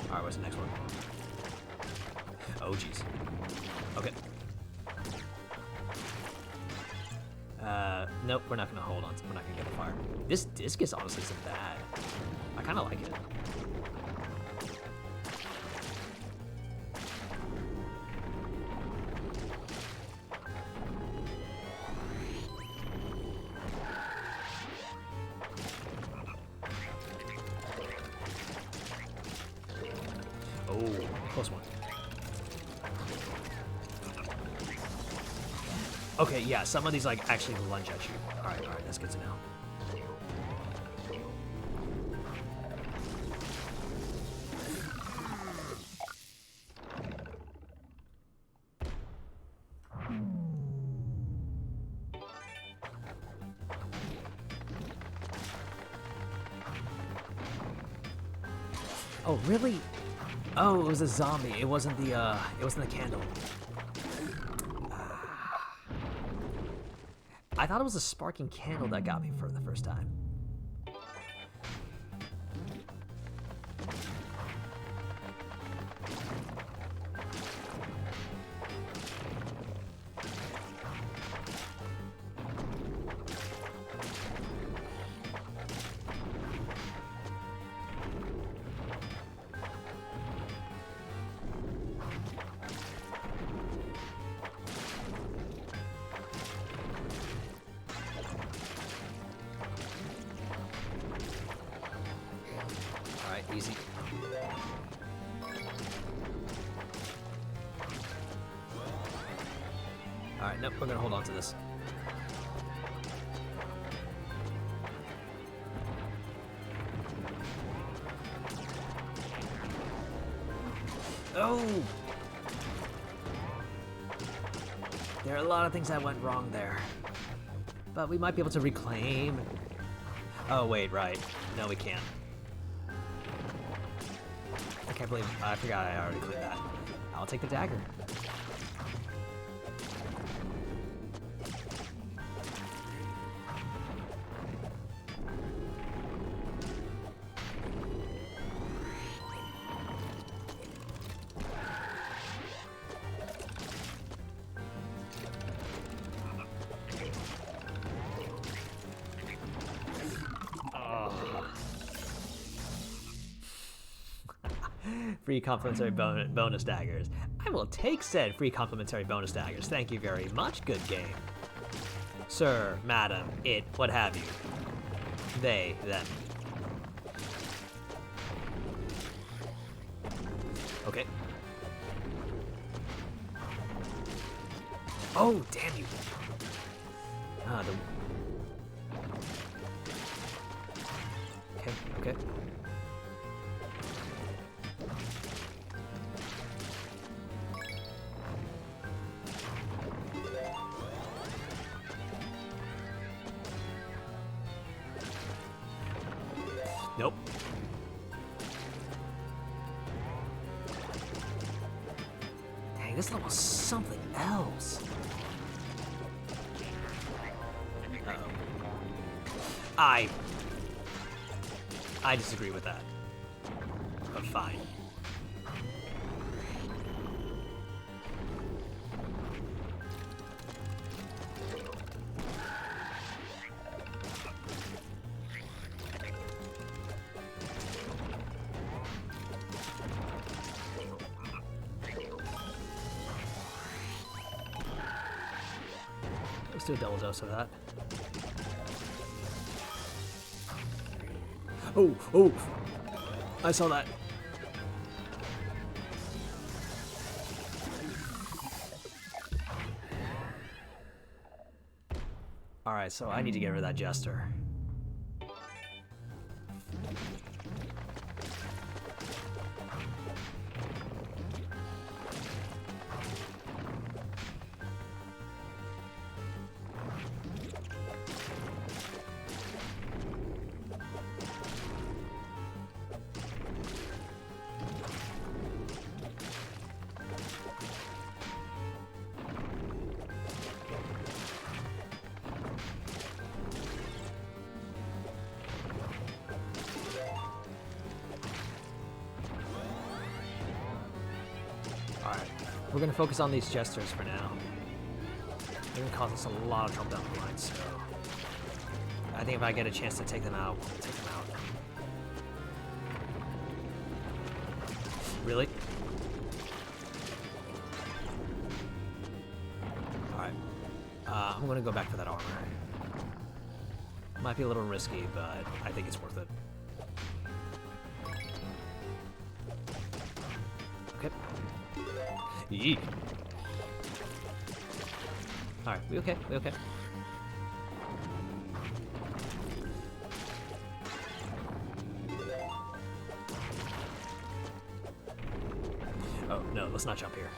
Speaker 1: Alright, what's the next one? Oh, jeez. Okay. Nope, we're not gonna hold on. We're not gonna get the fire. This discus honestly isn't bad. I kind of like it. Oh, close one. Okay, yeah, some of these like actually lunge at you. All right, that's good to know. Oh, really? Oh, it was a zombie. It wasn't the candle. I thought it was a sparking candle that got me for the first time. Easy. Alright, nope, we're gonna hold on to this. Oh! There are a lot of things that went wrong there. But we might be able to reclaim. Oh, wait, right. No, we can't. I can't believe I forgot I already cleared that. I'll take the dagger. Free complimentary bonus daggers. I will take said free complimentary bonus daggers. Thank you very much, good game. Sir, madam, it, what have you. They, them. Okay. Oh, damn you. Ah, Okay, okay. Nope. Dang, this level's something else. Uh-oh. I disagree with that. But fine. Let's do a double dose of that. Oh, oh! I saw that. Alright, so I need to get rid of that jester. Alright, we're gonna focus on these jesters for now. They're gonna cause us a lot of trouble down the line, so I think if I get a chance to take them out, we'll take them out. Really? Alright. I'm gonna go back for that armor. Might be a little risky, but I think it's worth it. Okay. Yeet. Alright, we okay, we okay. Oh, no, let's not jump here.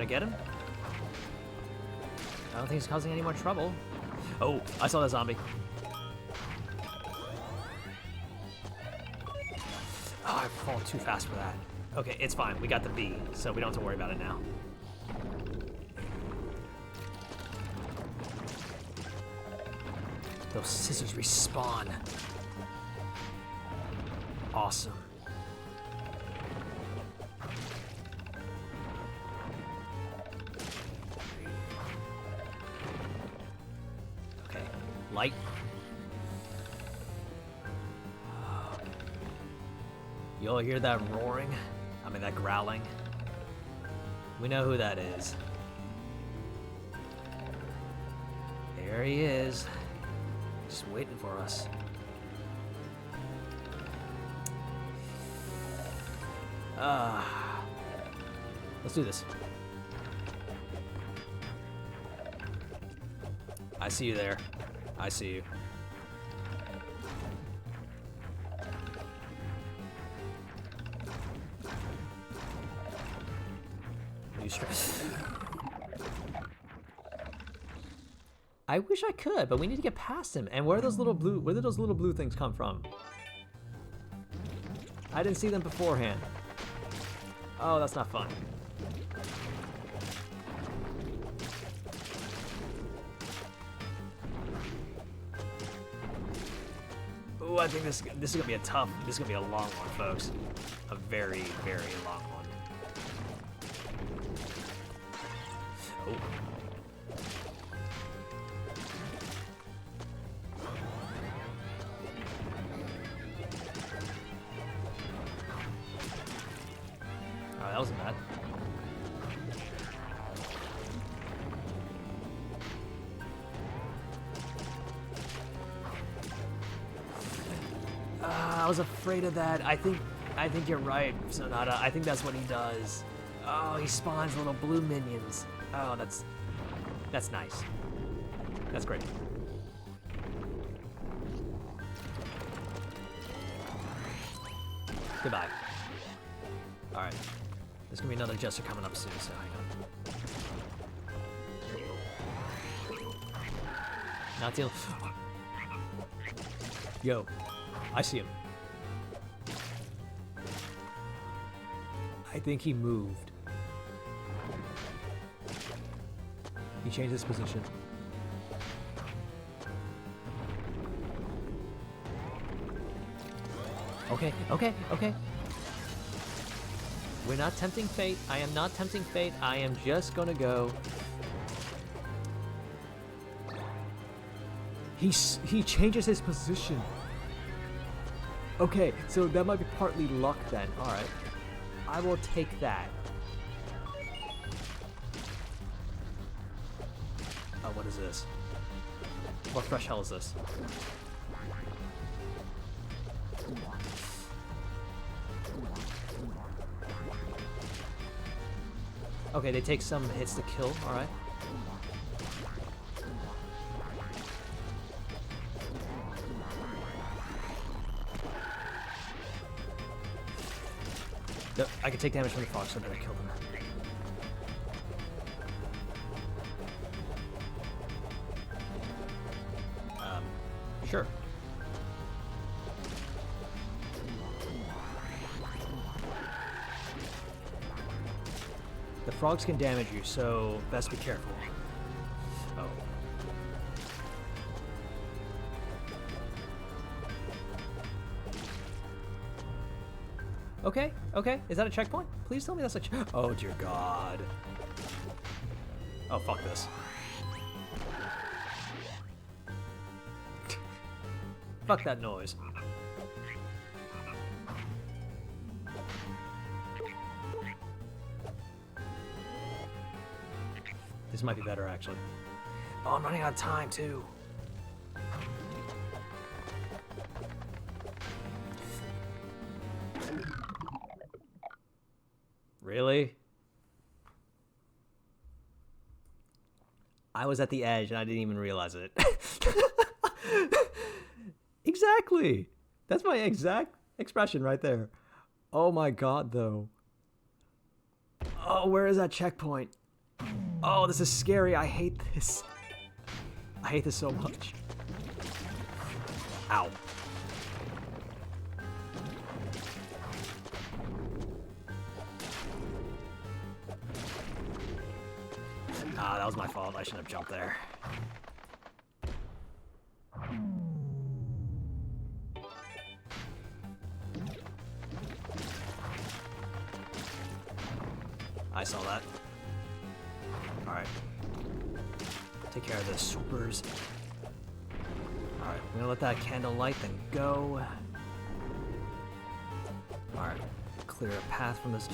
Speaker 1: gonna get him? I don't think he's causing any more trouble. Oh, I saw that zombie. Oh, I fall too fast for that. Okay, it's fine. We got the B, so we don't have to worry about it now. Those scissors respawn. Awesome. Okay, light. You'll hear that roaring? I mean, that growling. We know who that is. There he is. Just waiting for us. Let's do this. I see you there. I see you. I wish I could, but we need to get past him. And where did those little blue things come from? I didn't see them beforehand. Oh, that's not fun. Ooh, I think this is gonna be this is gonna be a long one, folks. A very, very long one. Oh. Oh, that wasn't bad. I was afraid of that. I think you're right, Sonata. I think that's what he does. Oh, he spawns little blue minions. Oh, that's nice. That's great. Goodbye. All right. There's gonna be another Jester coming up soon, so hang on. Not deal. Yo, I see him. I think he moved. He changed his position. Okay. We're not tempting fate. I am not tempting fate. I am just gonna go. He changes his position. Okay, so that might be partly luck then. All right, I will take that. Oh, what is this? What fresh hell is this? Okay, they take some hits to kill, alright. No, I can take damage from the frogs, so I better kill them. Sure. The frogs can damage you, so best be careful. Oh. Okay. Is that a checkpoint? Please tell me that's a oh, dear God. Oh, fuck this. Fuck that noise. This might be better, actually. Oh, I'm running out of time, too. Really? I was at the edge and I didn't even realize it. Exactly. That's my exact expression right there. Oh my God, though. Oh, where is that checkpoint?
Speaker 2: Oh, this is scary. I hate this. I hate this so much. Ow. Ah, that was my fault. I shouldn't have jumped there. I saw that. Alright. Take care of the supers. Alright, I'm gonna let that candle light then go. Alright, clear a path from this.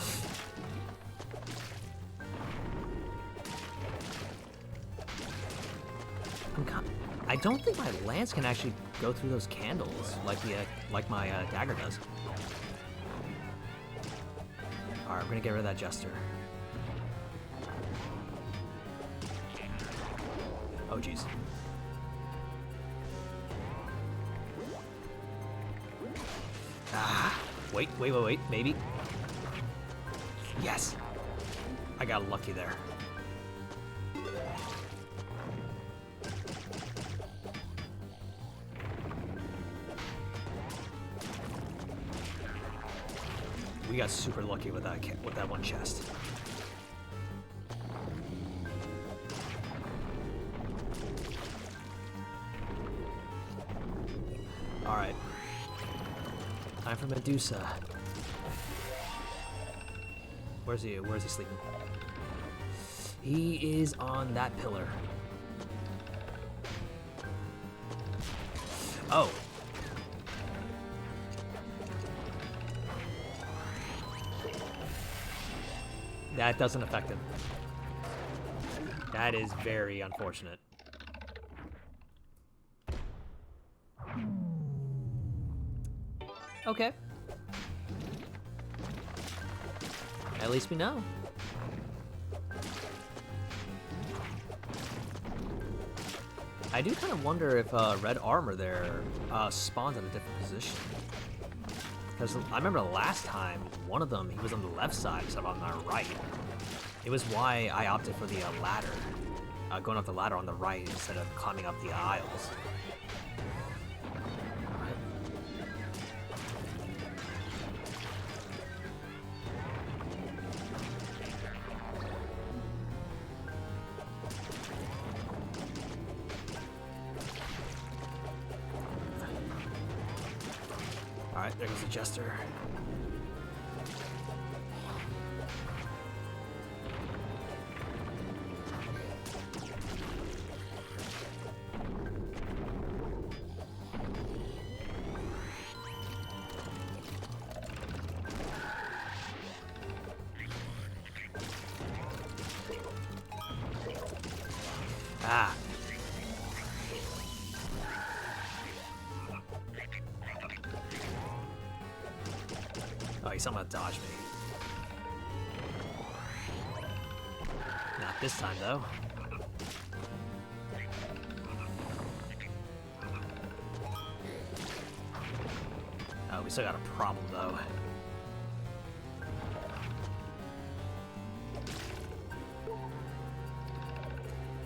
Speaker 2: I don't think my lance can actually go through those candles like my dagger does. Alright, we're gonna get rid of that jester. Oh jeez. Ah, wait, maybe. Yes! I got lucky there. We got super lucky with that one chest. All right, time for Medusa. Where's he? Where's he sleeping? He is on that pillar. Oh. That doesn't affect him. That is very unfortunate. Okay. At least we know. I do kind of wonder if red armor there spawns in a different position. Because I remember last time, one of them, he was on the left side instead of on the right. It was why I opted for the ladder. Going up the ladder on the right instead of climbing up the aisles. Alright, there goes the jester. Ah. Oh, he's somehow dodged me. Not this time, though. Oh, we still got a problem, though.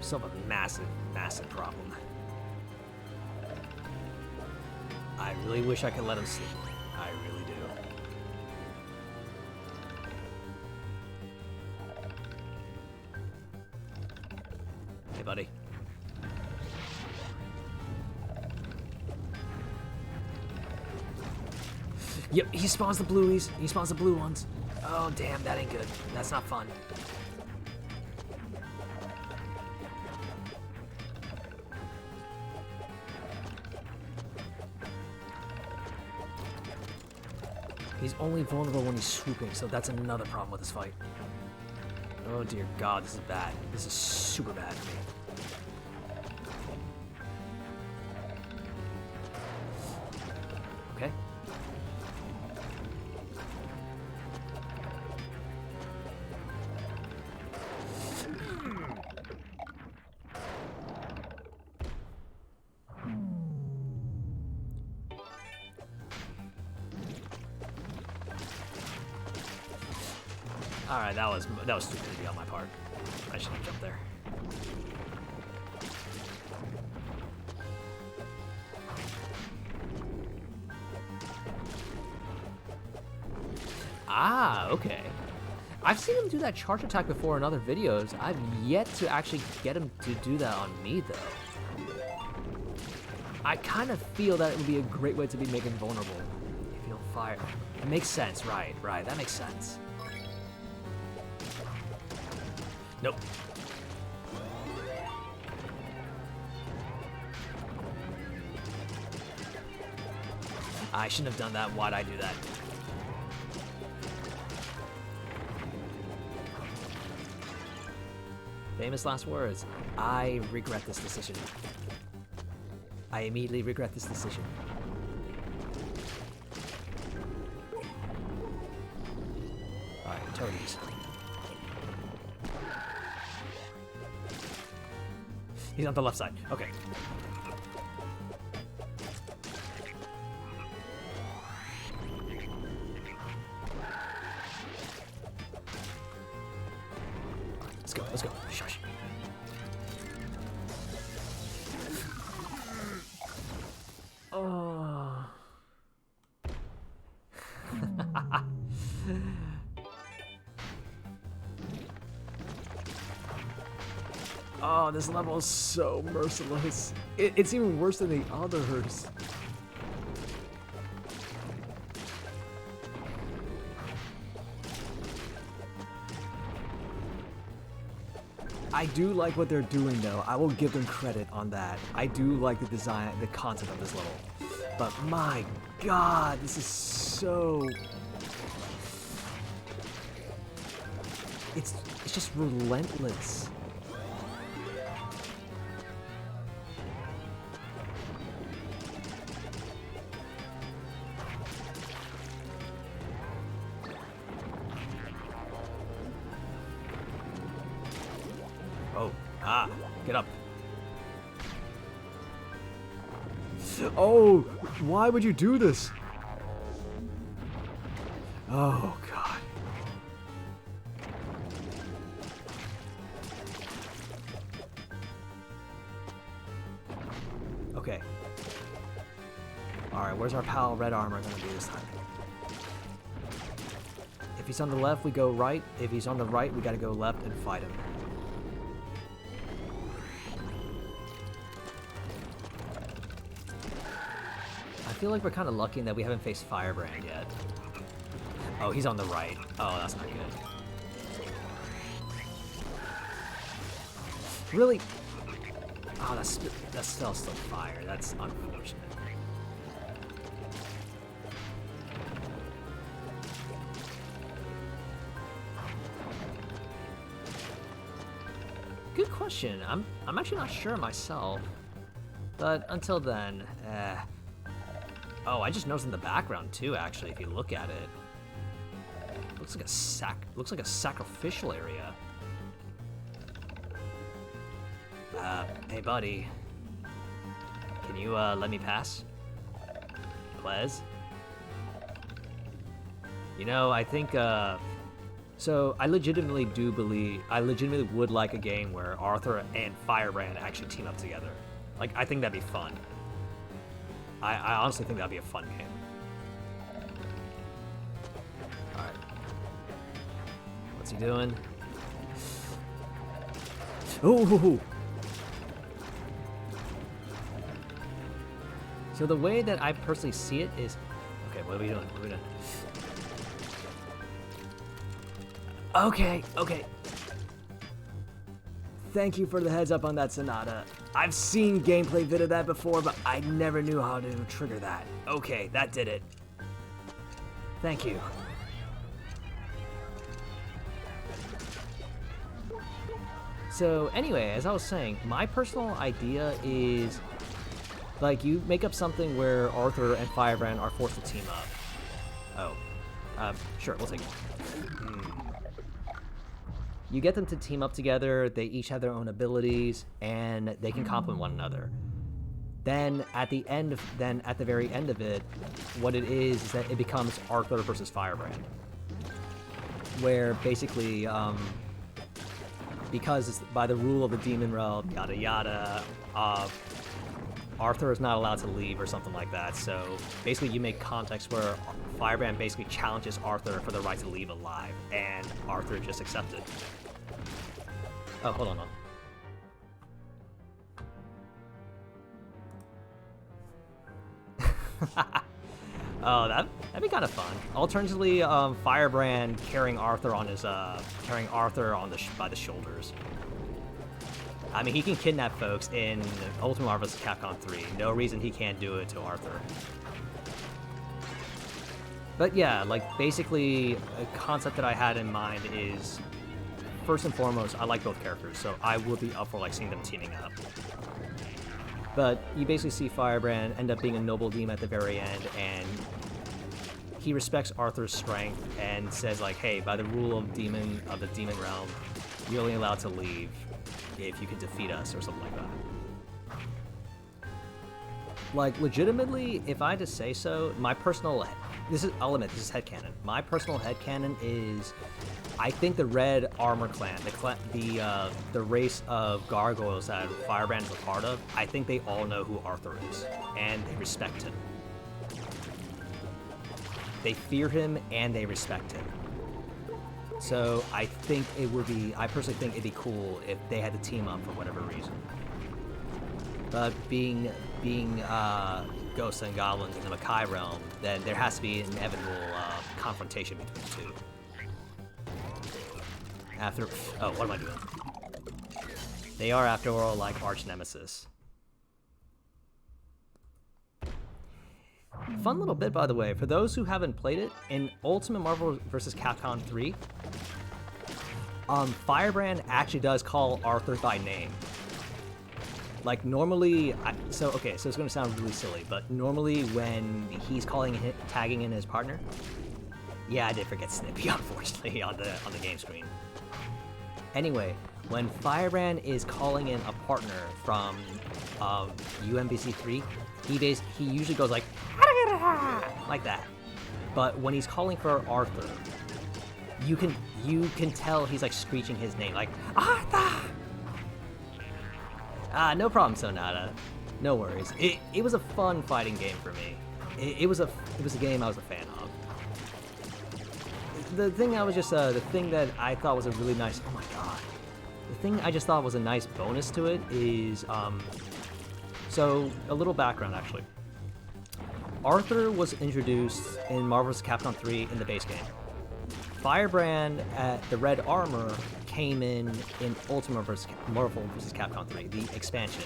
Speaker 2: Still have a massive, massive problem. I really wish I could let him sleep. I really do. Hey, buddy. Yep, he spawns the blueies. He spawns the blue ones. Oh, damn, that ain't good. That's not fun. He's only vulnerable when he's swooping, so that's another problem with this fight. Oh dear God, this is bad. This is super bad for me. Okay.
Speaker 1: Alright, that was stupidity on my part. I shouldn't have jumped there. Ah, okay. I've seen him do that charge attack before in other videos. I've yet to actually get him to do that on me, though. I kind of feel that it would be a great way to be making vulnerable. If you don't fire. It makes sense, right, that makes sense. Nope. I shouldn't have done that. Why'd I do that? Famous last words. I regret this decision. I immediately regret this decision. Alright, toadies. He's on the left side. Okay. Let's go. Shush. Oh. Oh, this level is so merciless. It's even worse than the others. I do like what they're doing, though. I will give them credit on that. I do like the design, the concept of this level. But my god, this is so... It's just relentless. Oh, get up. Oh, why would you do this? Oh, God. Okay. Alright, where's our pal Red Armor gonna be this time? If he's on the left, we go right. If he's on the right, we gotta go left and fight him. I feel like we're kind of lucky in that we haven't faced Firebrand yet. Oh, he's on the right. Oh, that's not good. Really? Oh, that's still fire. That's unfortunate. Good question. I'm actually not sure myself. But until then, Oh, I just noticed in the background too, actually, if you look at it. Looks like a sacrificial area. Hey buddy. Can you let me pass? Please? You know, I think so I legitimately would like a game where Arthur and Firebrand actually team up together. Like, I think that'd be fun. I honestly think that'd be a fun game. Alright. What's he doing? Ooh! So the way that I personally see it is... Okay, what are we doing? Okay. Thank you for the heads up on that, Sonata. I've seen gameplay vid of that before, but I never knew how to trigger that. Okay, that did it. Thank you. So anyway, as I was saying, my personal idea is, like, you make up something where Arthur and Firebrand are forced to team up. Oh. Sure, we'll take it. You get them to team up together, they each have their own abilities, and they can complement one another. Then at the very end of it, what it is that it becomes Arthur versus Firebrand.
Speaker 2: where basically, because it's by the rule of the demon realm, yada yada, Arthur is not allowed to leave or something like that. So basically you make context where Firebrand basically challenges Arthur for the right to leave alive, and Arthur just accepted. Oh, hold on. Oh, that'd be kind of fun. Alternatively, Firebrand carrying Arthur on his by the shoulders. I mean, he can kidnap folks in Ultimate Marvel vs. Capcom 3. No reason he can't do it to Arthur. But yeah, like basically, a concept that I had in mind is, first and foremost, I like both characters, so I would be up for like seeing them teaming up. But you basically see Firebrand end up being a noble demon at the very end, and he respects Arthur's strength and says like, hey, by the rule of the demon realm, you're only allowed to leave if you can defeat us, or something like that. Like, legitimately, if I had to say so, my personal... I'll admit, this is headcanon. My personal headcanon is, I think the Red Armor Clan, the race of gargoyles that Firebrand is a part of, I think they all know who Arthur is, and they respect him. They fear him, and they respect him. So I think I personally think it'd be cool if they had to team up for whatever reason. But being Ghosts and Goblins in the Makai realm, then there has to be an inevitable confrontation between the two. What am I doing? They are, after all, like arch nemesis. Fun little bit, by the way, for those who haven't played it, in Ultimate Marvel vs. Capcom 3, Firebrand actually does call Arthur by name. Like, normally, so it's gonna sound really silly, but normally when he's tagging in his partner, yeah, I did forget Snippy, unfortunately, on the game screen. Anyway, when Firebrand is calling in a partner from UMBC3, he usually goes like that. But when he's calling for Arthur, you can tell he's like screeching his name, like Arthur. No problem, Sonata. No worries. It was a fun fighting game for me. It was a game I was a fan of. The thing that I thought was a really nice, oh my god. The thing I just thought was a nice bonus to it is, so a little background actually. Arthur was introduced in Marvel vs. Capcom 3 in the base game. Firebrand at the Red Armor came in Ultimate Marvel vs. Capcom 3, the expansion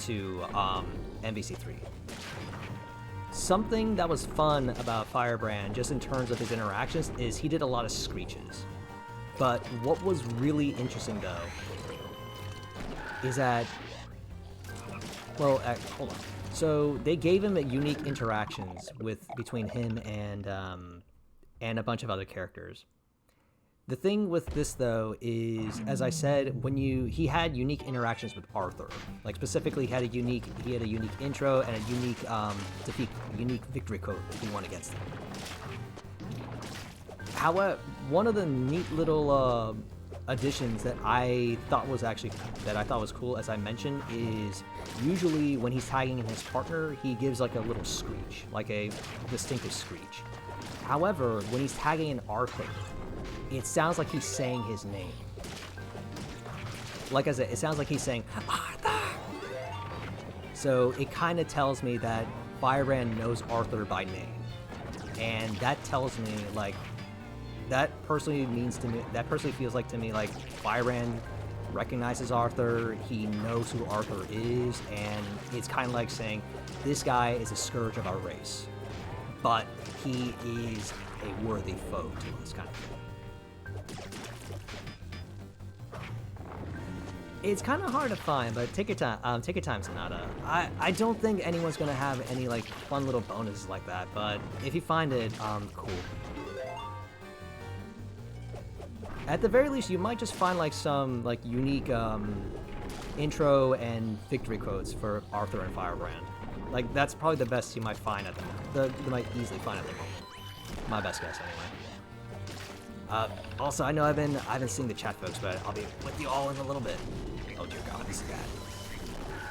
Speaker 2: to MVC3. Something that was fun about Firebrand, just in terms of his interactions, is he did a lot of screeches. But what was really interesting, though, is that... Well, hold on. So they gave him unique interactions between him and a bunch of other characters. The thing with this, though, is, as I said, he had unique interactions with Arthur. Like, specifically, he had a unique intro and a unique victory code if he won against him. However, one of the neat little additions that I thought was cool, as I mentioned, is usually when he's tagging in his partner, he gives like a little screech, like a distinctive screech. However, when he's tagging in Arthur, it sounds like he's saying his name. Like I said, it sounds like he's saying, Arthur! So it kind of tells me that Firebrand knows Arthur by name. And that tells me, like, that personally feels like to me, like, Firebrand recognizes Arthur, he knows who Arthur is, and it's kind of like saying, this guy is a scourge of our race. But he is a worthy foe to us, kind of thing. It's kind of hard to find, but take your time, Sonata. I don't think anyone's gonna have any like fun little bonuses like that, but if you find it, cool. At the very least, you might just find like some like unique intro and victory quotes for Arthur and Firebrand. Like that's probably the best you might find at the moment. You might easily find at the moment. My best guess, anyway. Also, I know I haven't seen the chat, folks, but I'll be with you all in a little bit. Oh dear God, this is bad.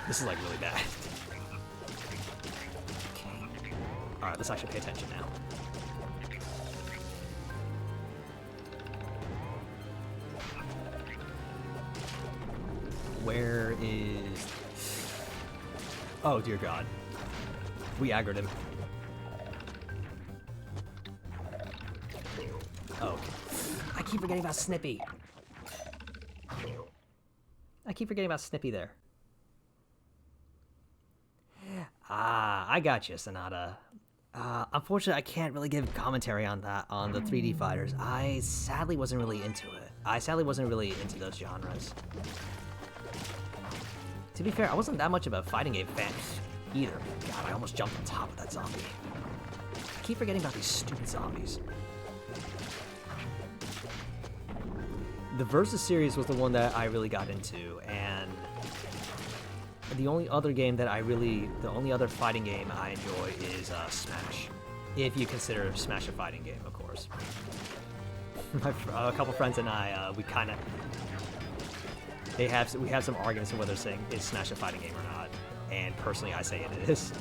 Speaker 2: This is like really bad. Okay. All right, let's actually pay attention now. Where is? Oh dear God, we aggroed him. Oh, okay. I keep forgetting about Snippy. I keep forgetting about Snippy there. Ah, I got you, Sonata. Unfortunately, I can't really give commentary on that, on the 3D fighters. I sadly wasn't really into it. I sadly wasn't really into those genres. To be fair, I wasn't that much of a fighting game fan either. God, I almost jumped on top of that zombie. I keep forgetting about these stupid zombies. The Versus series was the one that I really got into, and the only other fighting game I enjoy is Smash. If you consider Smash a fighting game, of course. A couple friends and I, we have some arguments on whether saying is Smash a fighting game or not, and personally I say it is.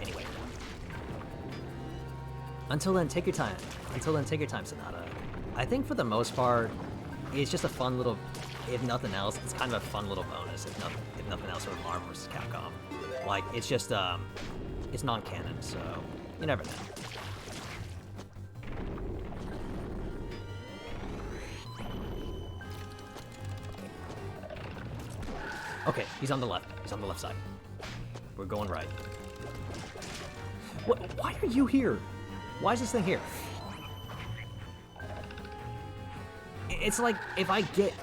Speaker 2: Anyway. Until then, take your time. Sonata. I think for the most part, it's just a fun little, if nothing else, it's kind of a fun little bonus, if nothing else, with Marvel vs. Capcom. Like, it's just, it's non-canon, so you never know. Okay, he's on the left. He's on the left side. We're going right. What? Why are you here? Why is this thing here? It's like, if I get...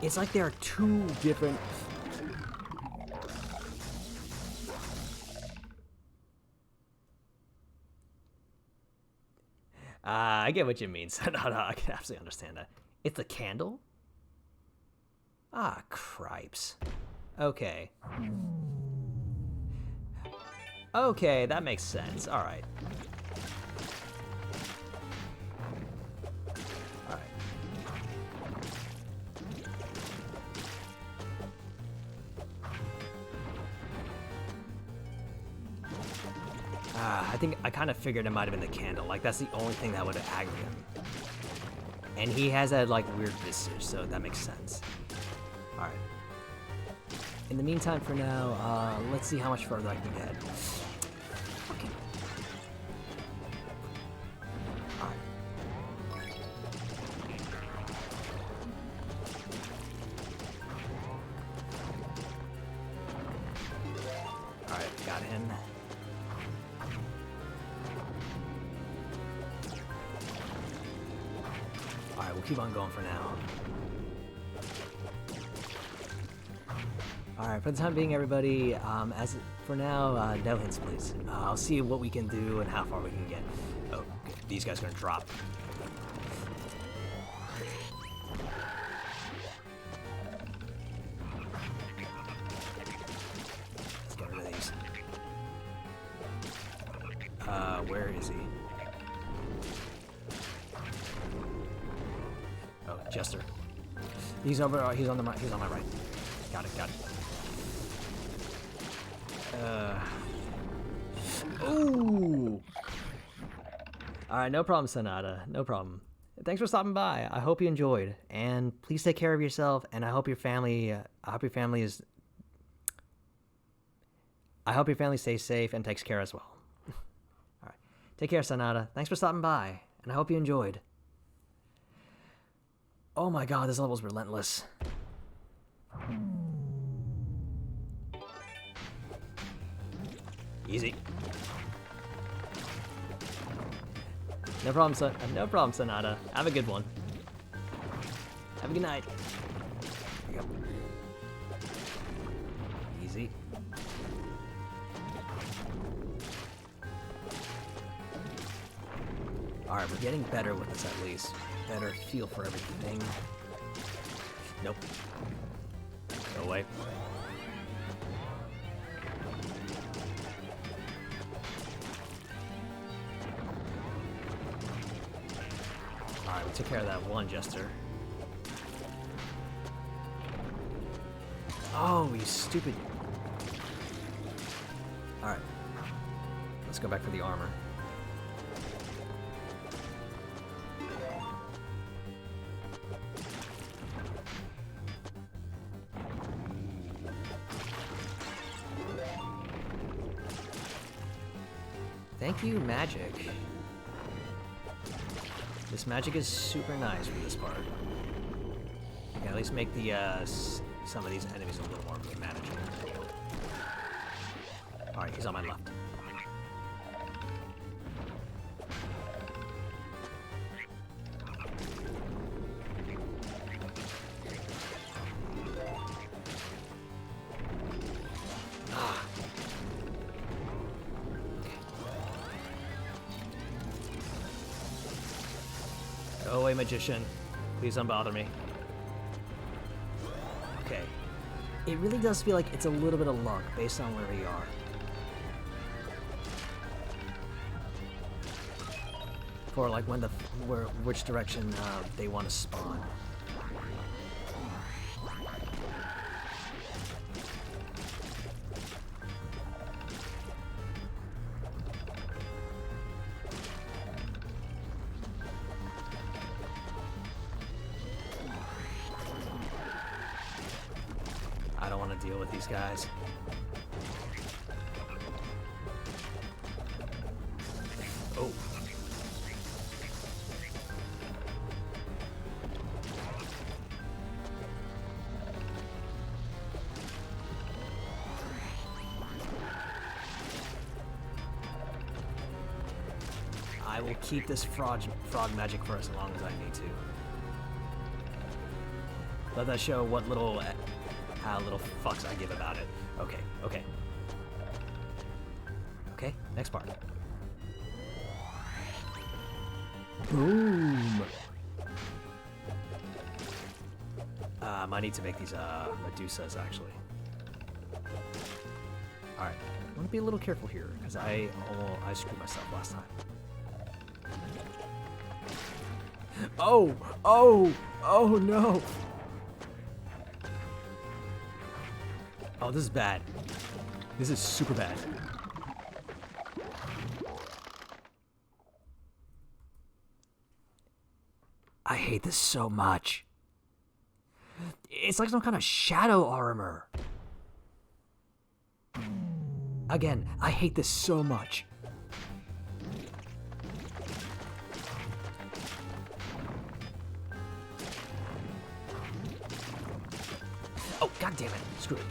Speaker 2: It's like there are two different... I get what you mean. No, I can absolutely understand that. It's a candle? Ah, cripes. Okay. Okay, that makes sense. Alright. I think I kind of figured it might have been the candle. Like, that's the only thing that would have aggroed him. And he has that, like, weird visage, so that makes sense. Alright. In the meantime, for now, let's see how much further I can get. Okay. Alright. Alright, got him. Alright, we'll keep on going for now. Alright, for the time being, everybody, as for now, no hints, please. I'll see what we can do and how far we can get. Oh, okay. These guys are gonna drop. Let's get rid of these. Where is he? Oh, Jester. He's over. He's on my right. Got it. Ooh. All right, no problem, Sonata. No problem. Thanks for stopping by. I hope you enjoyed, and please take care of yourself. And I hope your family. I hope your family stays safe and takes care as well. All right, take care, Sonata. Thanks for stopping by, and I hope you enjoyed. Oh my God, this level's relentless. Easy. No problem, Sonata. Have a good one. Have a good night. There you go. Easy. Alright, we're getting better with this at least. Better feel for everything. Nope. Go away. took care of that one jester. Oh, you stupid. Alright. Let's go back for the armor. Thank you, magic. This magic is super nice for this part. You can at least make the some of these enemies a little more manageable. Alright, he's on my left. Go away, magician. Please don't bother me. Okay. It really does feel like it's a little bit of luck based on where we are. For like when which direction they want to spawn. I don't want to deal with these guys. Oh. I will keep this frog magic for as long as I need to. Let that show what little fucks I give about it. Okay, okay. Okay, next part. Boom! I need to make these Medusas, actually. Alright, I want to be a little careful here, because I screwed myself last time. Oh! Oh! Oh no! Oh, this is bad. This is super bad. I hate this so much. It's like some kind of shadow armor. Again, I hate this so much. Oh, god damn it. Screw it.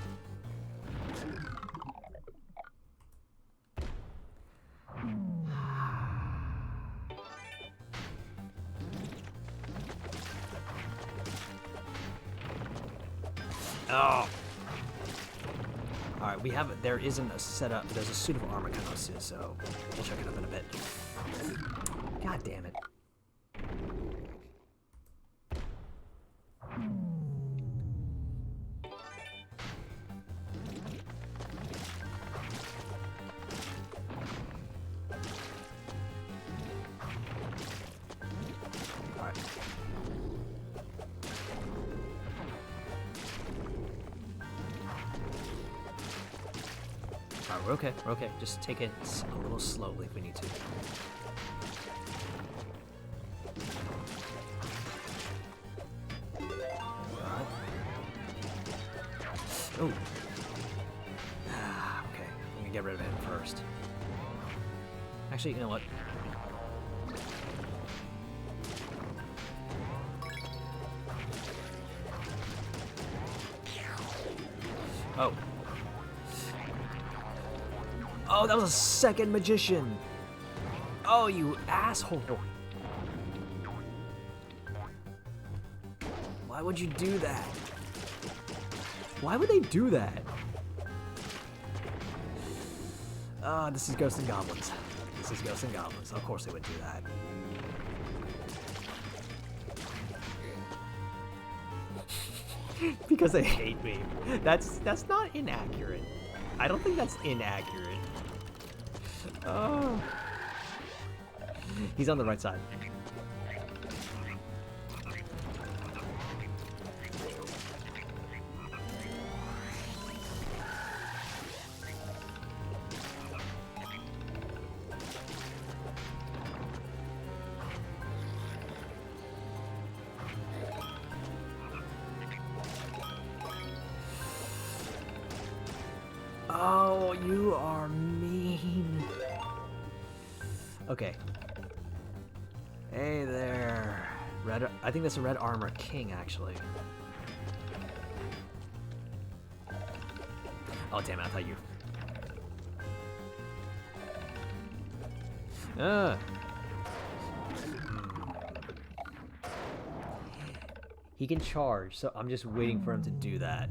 Speaker 2: Oh. Alright, there isn't a setup, there's a suit of armor kind of soon, so we'll check it up in a bit. God damn it. Alright. Alright, we're okay, we're okay. Just take it a little slowly if we need to. Alright. Oh. Okay, I'm gonna get rid of him first. Actually, you know what? Oh. Oh, that was a second magician. Oh, you asshole. Why would you do that? Why would they do that? This is Ghosts and Goblins. This is Ghosts and Goblins. Of course they would do that. Because they hate me. That's not inaccurate. I don't think that's inaccurate. Oh. He's on the right side. Oh, you are mean. Okay. Hey there. Red. I think that's a red armor king, actually. Oh, damn it. I thought you... He can charge, so I'm just waiting for him to do that.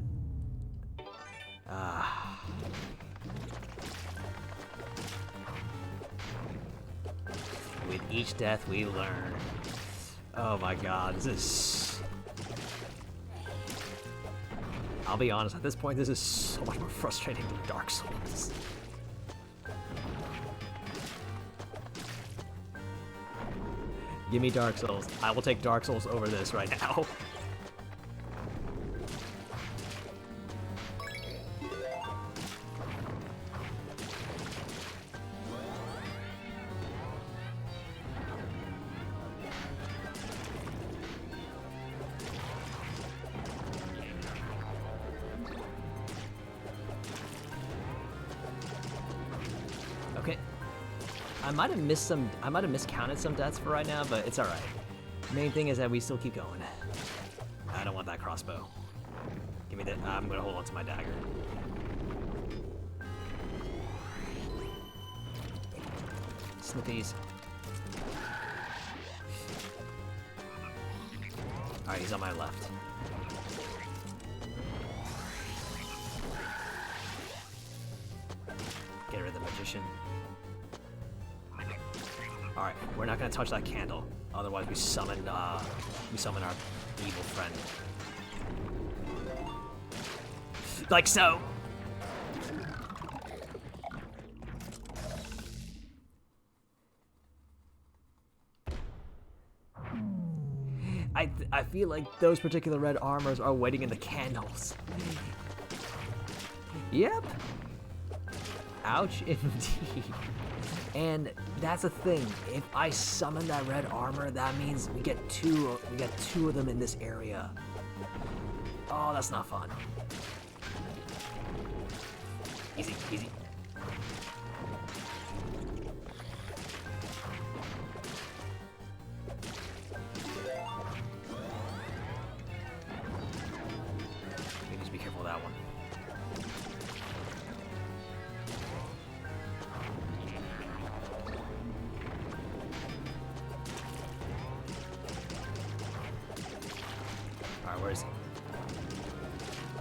Speaker 2: With each death we learn. Oh my god, this is... I'll be honest, at this point this is so much more frustrating than Dark Souls. Give me Dark Souls. I will take Dark Souls over this right now. Okay. I might have miscounted some deaths for right now, but it's alright. Main thing is that we still keep going. I don't want that crossbow. Give me that. I'm gonna hold on to my dagger. Sniffies. Alright, he's on my left. Get rid of the magician. Alright, we're not gonna touch that candle. Otherwise we summon our evil friend. Like so! I feel like those particular red armors are waiting in the candles. Yep. Ouch, indeed. And that's the thing. If I summon that red armor, that means we get two of them in this area. Oh, that's not fun. Easy, easy. Just be careful of that one. Alright, where is he?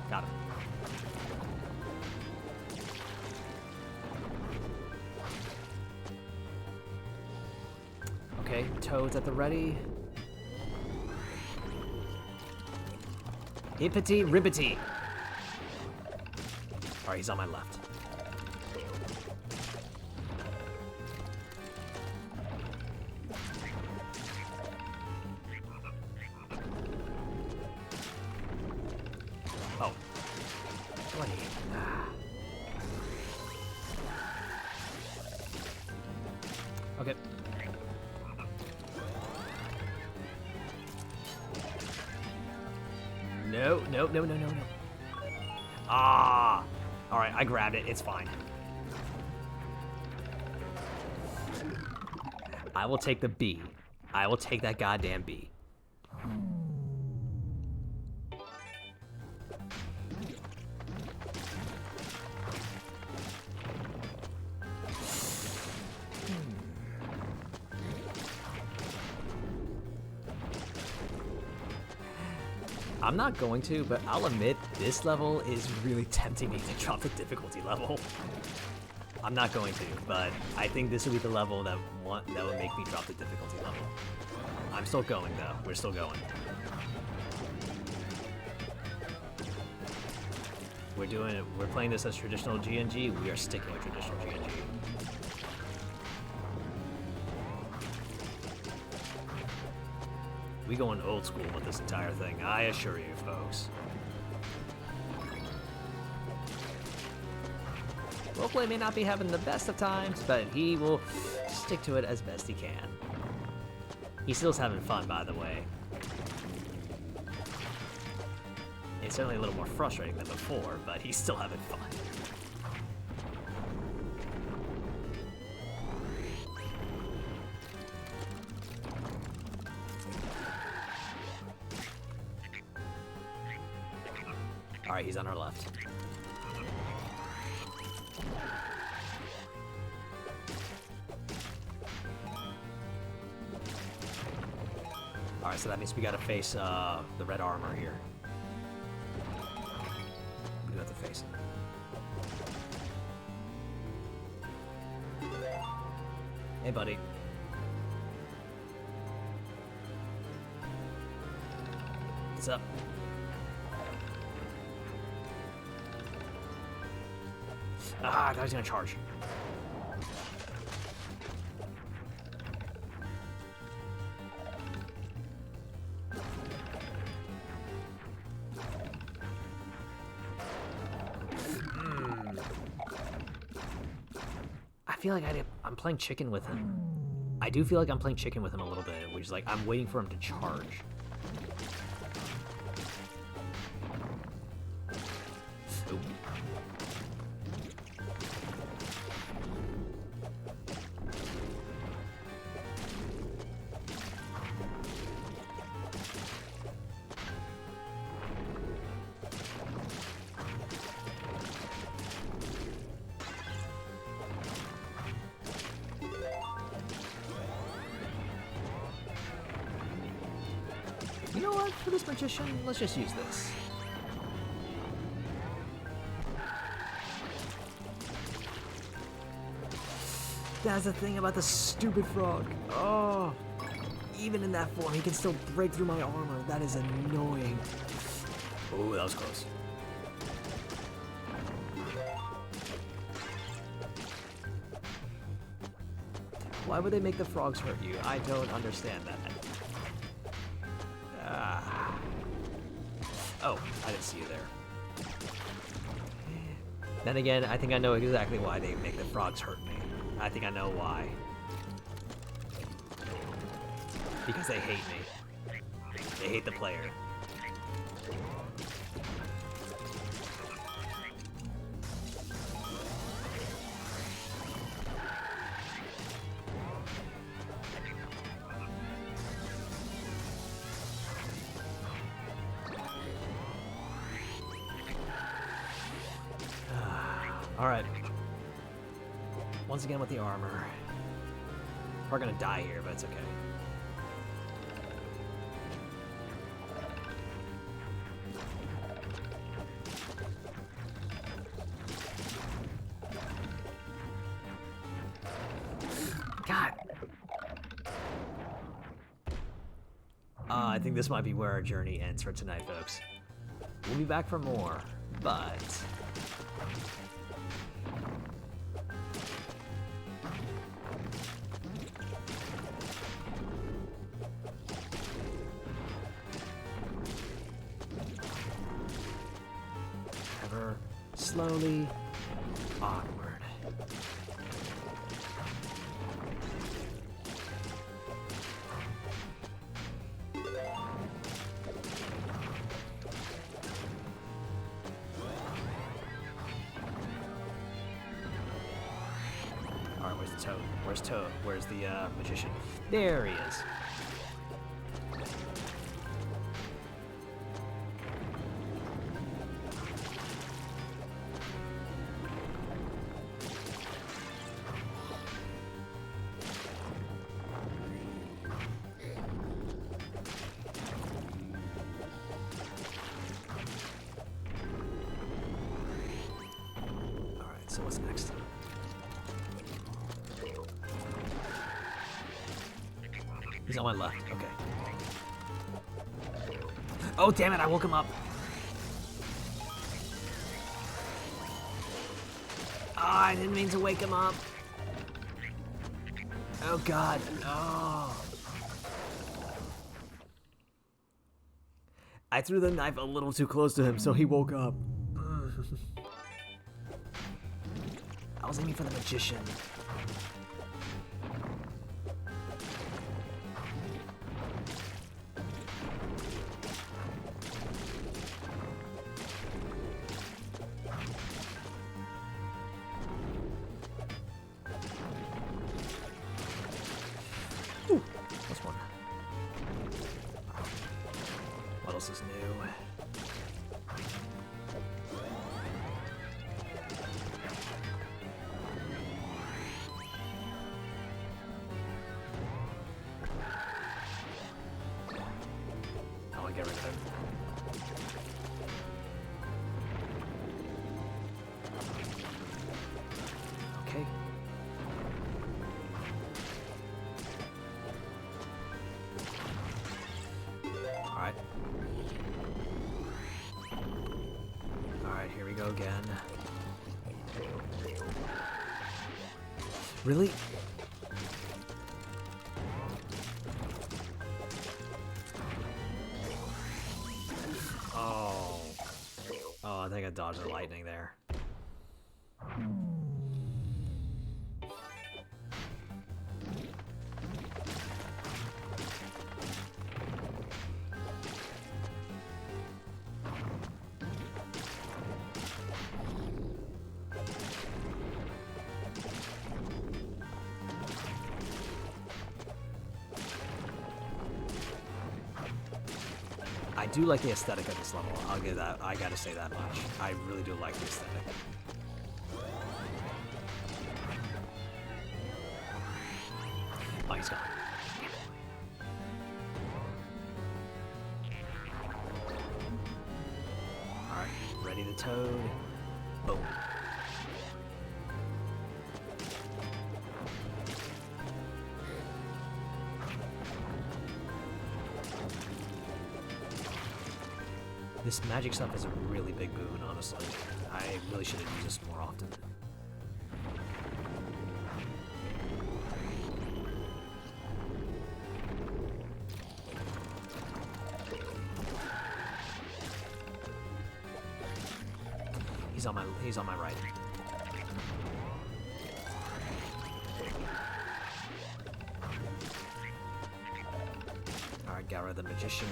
Speaker 2: Got him. Okay, Toad's at the ready. Hippity ribbity. Alright, he's on my left. Oh. Bloody. Okay. No, no, no, no, no, no. Ah! Alright, I grabbed it. It's fine. I will take the B. I will take that goddamn B. I'm not going to, but I'll admit this level is really tempting me to drop the difficulty level. I'm not going to, but I think this will be the level that would make me drop the difficulty level. I'm still going though. We're still going. We're playing this as traditional GNG. We are sticking with traditional GNG. We going old school with this entire thing, I assure you, folks. Roleplay may not be having the best of times, but he will stick to it as best he can. He still's having fun, by the way. It's certainly a little more frustrating than before, but he's still having fun.
Speaker 1: Alright, he's on our left. Alright, so that means we gotta face the red armor here. We do have to face it. Hey, buddy. What's up? Ah, I thought he was gonna charge. I feel like I'm playing chicken with him. I do feel like I'm playing chicken with him a little bit, which is like I'm waiting for him to charge. Ooh. You know what? For this magician, let's just use this. That's the thing about the stupid frog. Oh, even in that form, he can still break through my armor. That is annoying. Oh, that was close. Why would they make the frogs hurt you? I don't understand that. Oh, I didn't see you there. Then again, I think I know exactly why they make the frogs hurt me. I think I know why. Because they hate me. They hate the player. Alright. Once again with the armor. We're gonna die here, but it's okay. God! I think this might be where our journey ends for tonight, folks. We'll be back for more, but... ever slowly onward. Alright, where's the toad? Where's Toad? Where's the magician? There he is. So what's next? He's on my left. Okay. Oh, damn it. I woke him up. Ah, I didn't mean to wake him up. Oh, God. No. I threw the knife a little too close to him, so he woke up. I was aiming for the magician. Ooh, that's one. What else is new?
Speaker 2: again. Really? Oh. Oh, I think I dodged the lightning there. I do like the aesthetic of this level. I'll give that. I gotta say that much. I really do like the aesthetic. Oh, he's gone. Alright, ready to toad. Boom. This magic stuff is a really big boon, honestly. I really should have used this more often. He's on my right. Alright, got rid of the magician.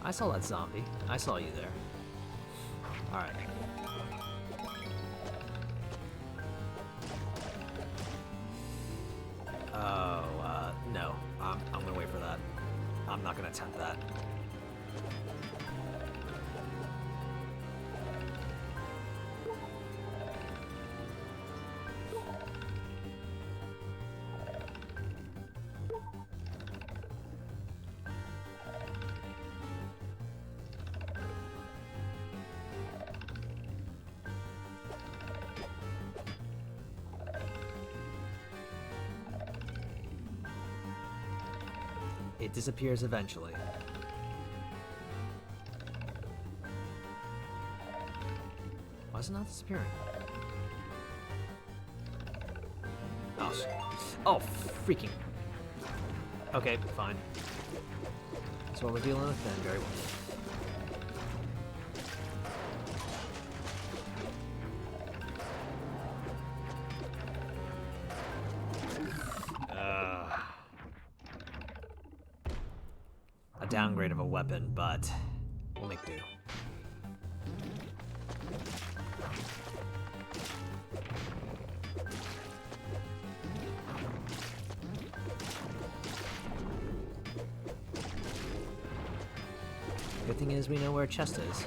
Speaker 2: I saw that zombie. I saw you there. Alright. Oh, no. I'm gonna wait for that. I'm not gonna attempt that. It disappears eventually. Why is it not disappearing? Oh, freaking. Okay, fine. That's what we're dealing with then, very well. A downgrade of a weapon, but we'll make do. Good thing is we know where a chest is,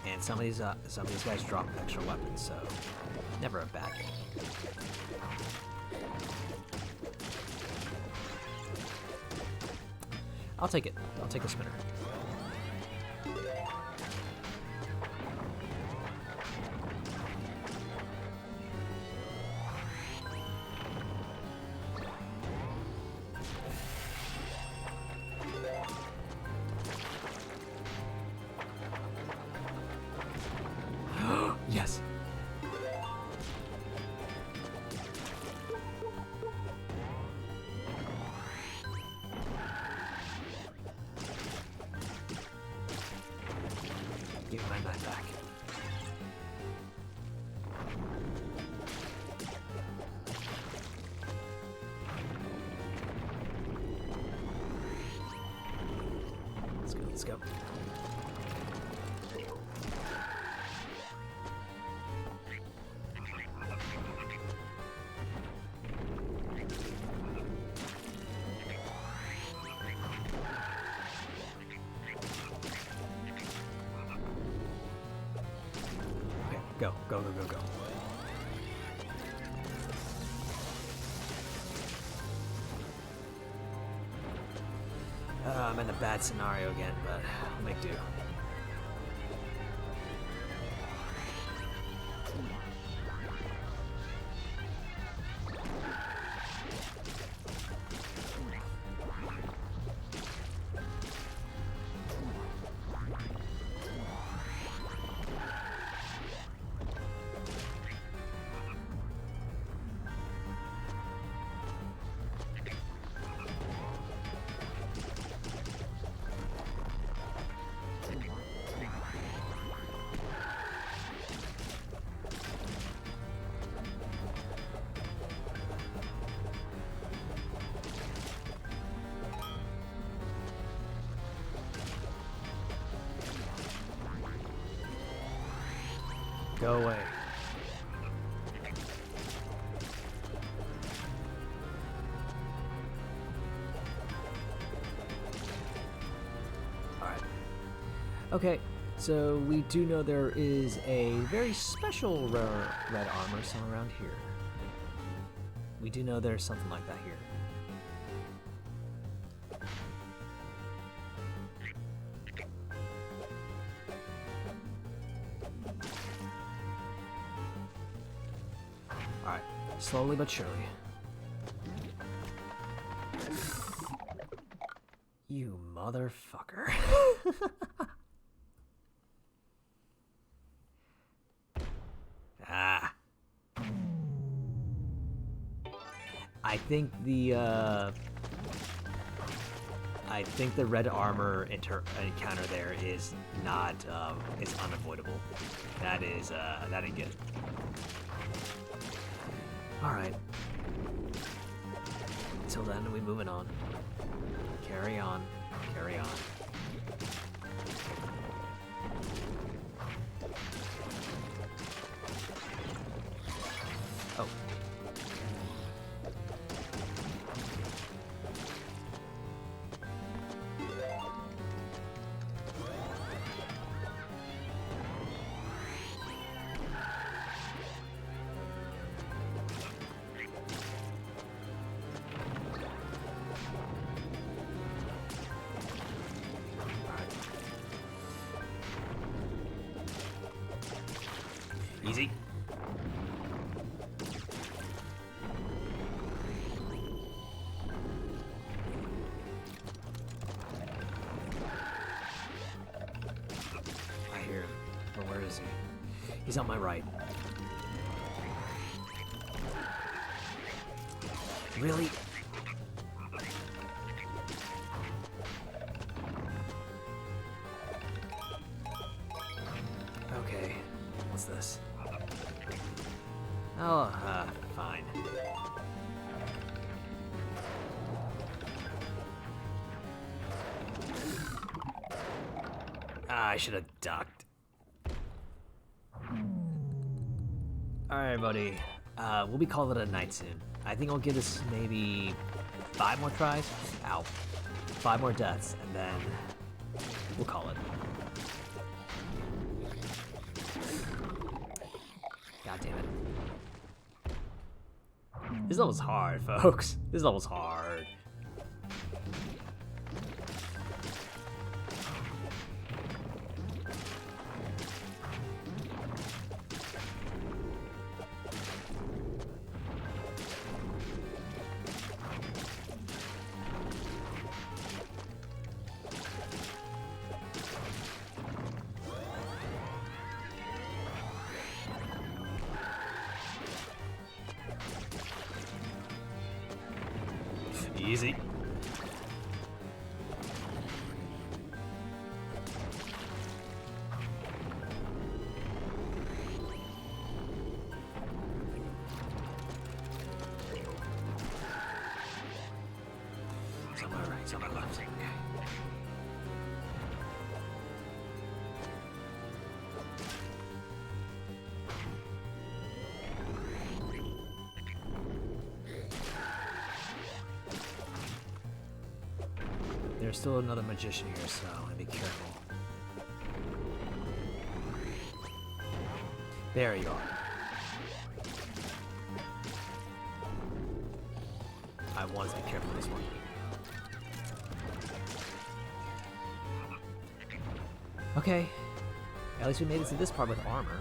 Speaker 2: and some of these guys drop extra weapons, so never a bad thing. I'll take it. I'll take the spinner. Yes. Give my knife back. Let's go, let's go. Go, go, go, go, go. I'm in a bad scenario again, but I'll make do.
Speaker 1: Go away. Alright. Okay, so we do know there is a very special red armor somewhere around here. We do know there's something like that here. Alright, slowly but surely. You motherfucker. Ah. I think the red armor encounter there is not is unavoidable. That ain't good. All right. Until then, we moving on. Carry on. Carry on. Oh. Easy. I hear him. But where is he? He's on my right. Really? Okay. What's this? Oh, fine. I should have ducked. Alright, buddy. We'll be calling it a night soon. I think I'll give this maybe 5 more tries. Ow. 5 more deaths, and then we'll call it. God damn it. This level's hard, folks. This level's hard. Easy. It's on my right, it's on my left. There's still another magician here, so I want to be careful. There you are. I want to be careful with this one. Okay. At least we made it to this part with armor.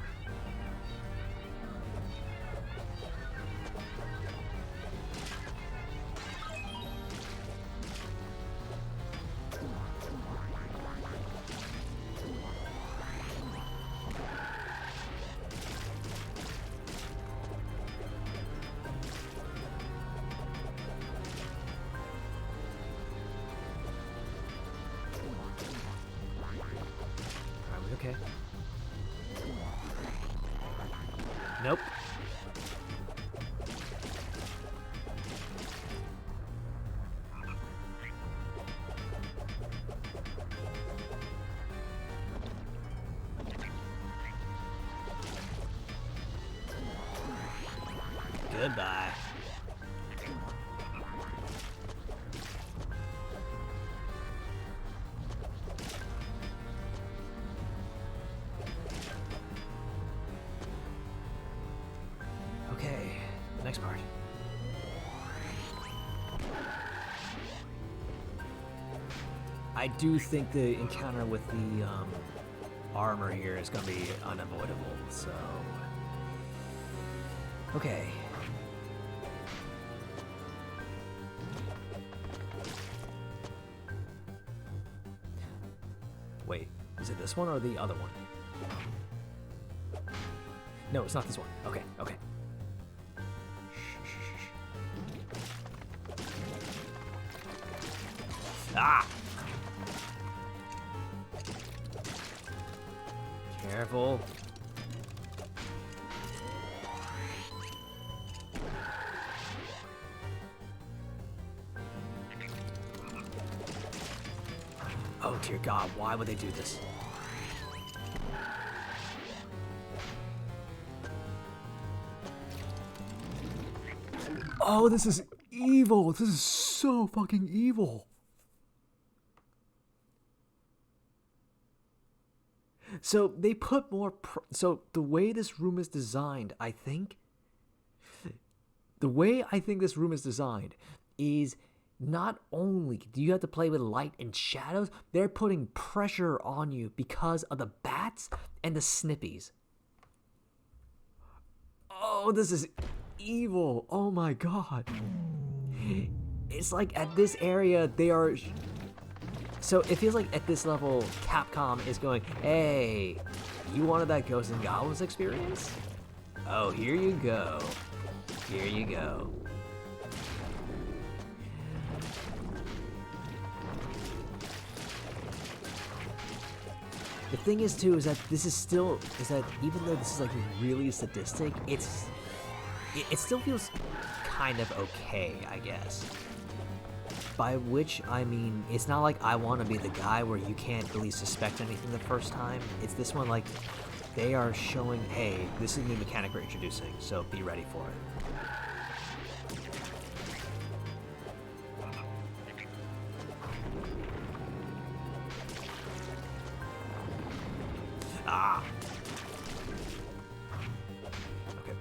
Speaker 1: Okay. Nope. Goodbye. Okay, next part. I do think the encounter with the armor here is gonna be unavoidable, so... Okay. Wait, is it this one or the other one? No, it's not this one. Okay, okay. Ah! Careful. Oh dear God, why would they do this? Oh, this is evil. This is so fucking evil. So they put more... so the way this room is designed, I think... The way I think this room is designed is not only do you have to play with light and shadows, they're putting pressure on you because of the bats and the snippies. Oh, this is evil. Oh my God. It's like at this area, they are... So it feels like at this level, Capcom is going, hey, you wanted that Ghosts and Goblins experience? Oh, here you go. Here you go. The thing is too, is that this is still, is that even though this is like really sadistic, it still feels kind of okay, I guess. By which I mean, it's not like I want to be the guy where you can't really suspect anything the first time. It's this one like, they are showing, hey, this is a new mechanic we're introducing, so be ready for it. Ah! Okay.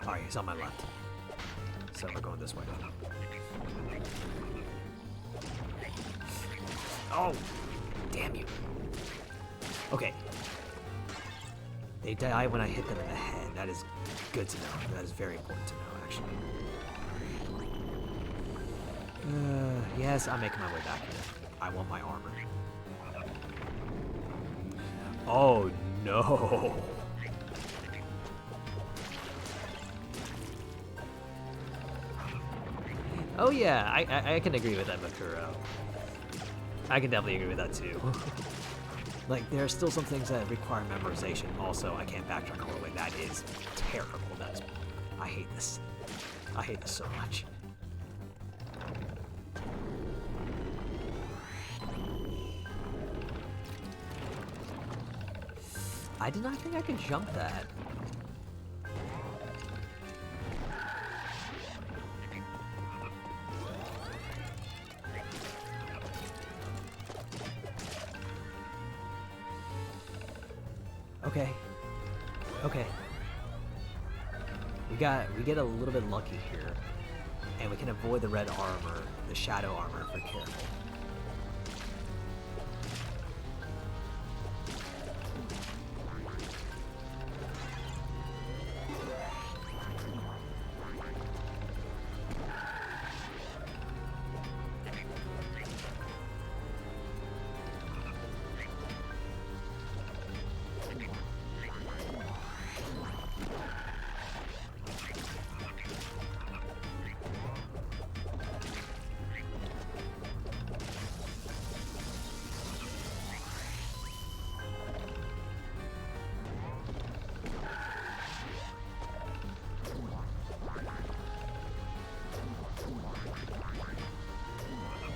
Speaker 1: Alright, he's on my left. So we're going this way. Oh! Damn you. Okay. They die when I hit them in the head. That is good to know. That is very important to know, actually. Yes, I'm making my way back here. I want my armor. Oh, no. Oh yeah, I can agree with that, Makuro. I can definitely agree with that too. Like, there are still some things that require memorization. Also, I can't backtrack all the way. That is terrible. I hate this. I hate this so much. I did not think I could jump that. Okay. Okay. We get a little bit lucky here. And we can avoid the red armor, the shadow armor, if we're careful.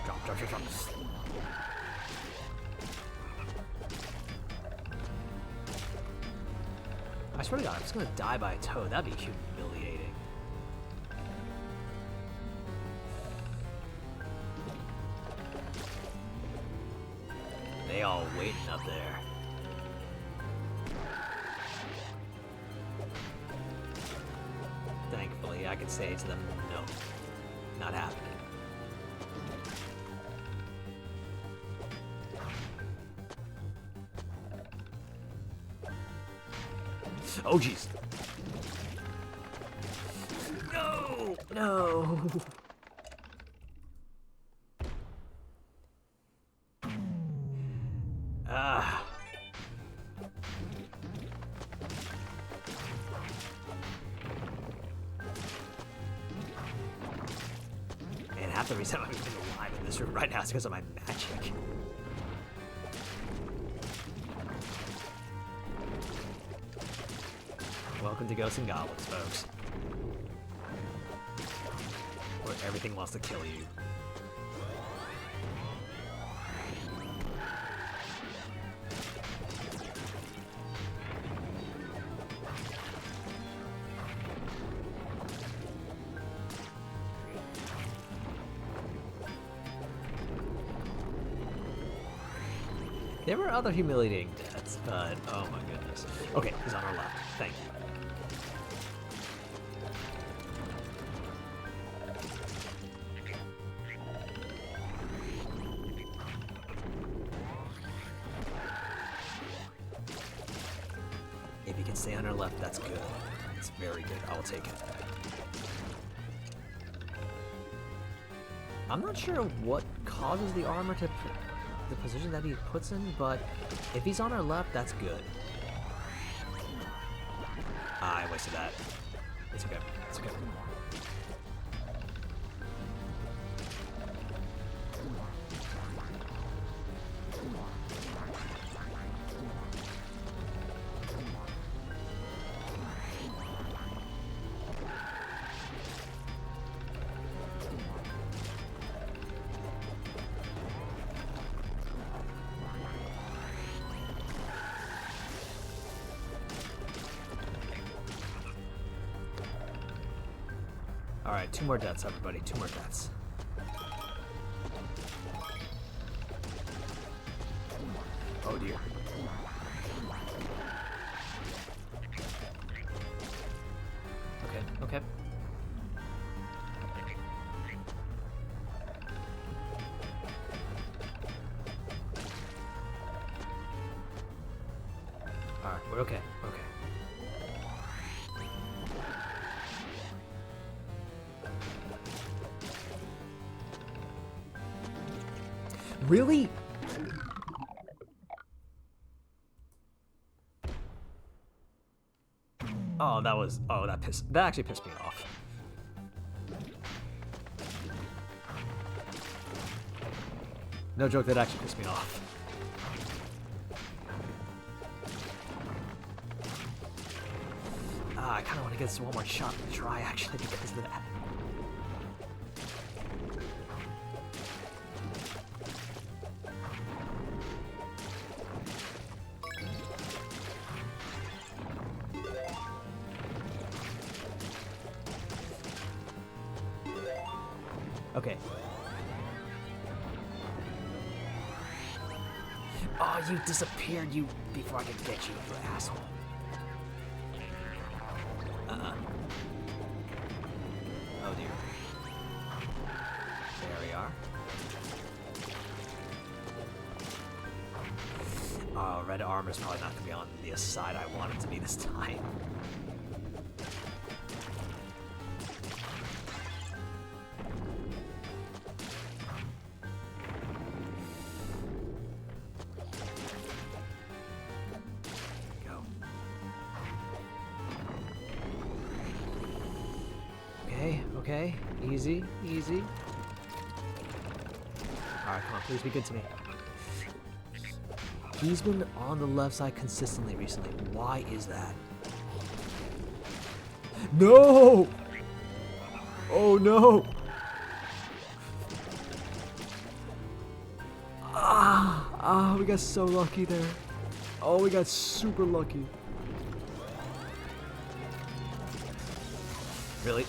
Speaker 1: Drop. I swear to God, I'm just gonna die by a toad. That'd be humiliating. They all waiting up there. Thankfully, I can say to them, no, not happening. Oh, jeez. No! No! Ah. Man, half the reason I'm even alive in this room right now is because of my magic. Welcome to Ghosts and Goblins, folks. Where everything wants to kill you. There were other humiliating deaths, but oh my goodness. Okay, he's on our left. Thank you. If you can stay on our left, that's good. It's very good. I will take it. I'm not sure what causes the armor to the position that he puts in, but if he's on our left, that's good. I wasted that. It's okay. It's okay. Alright, 2 more deaths, everybody. 2 more deaths. Oh dear. Okay, okay. Alright, we're okay. We're okay. Really? Oh, that actually pissed me off. No joke, that actually pissed me off. I kind of want to get this one more shot to try, actually, because of that. Okay. Oh, you disappeared, you, before I could get you, you asshole. Oh dear. There we are. Oh, red armor's probably not gonna be on the side I want it to be this time. Okay, easy, easy. Alright, come on, please be good to me. He's been on the left side consistently recently. Why is that? No! Oh no!
Speaker 2: we got so lucky there. Oh, we got super lucky.
Speaker 1: Really?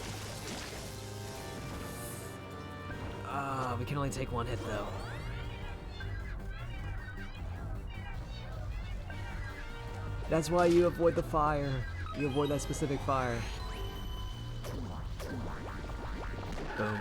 Speaker 1: We can only take one hit though.
Speaker 2: That's why you avoid the fire. You avoid that specific fire.
Speaker 1: Boom.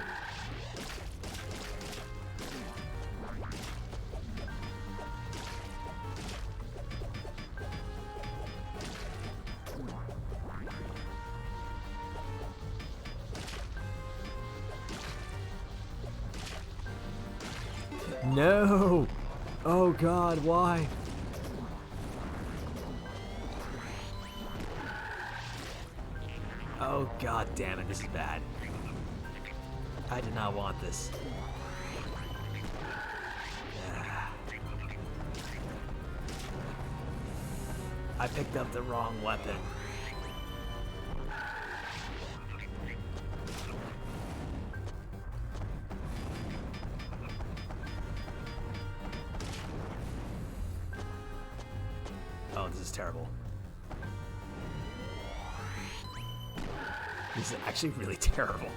Speaker 2: No! Oh god, why?
Speaker 1: Oh god damn it, this is bad. I did not want this. I picked up the wrong weapon. Oh, this is terrible. This is actually really terrible.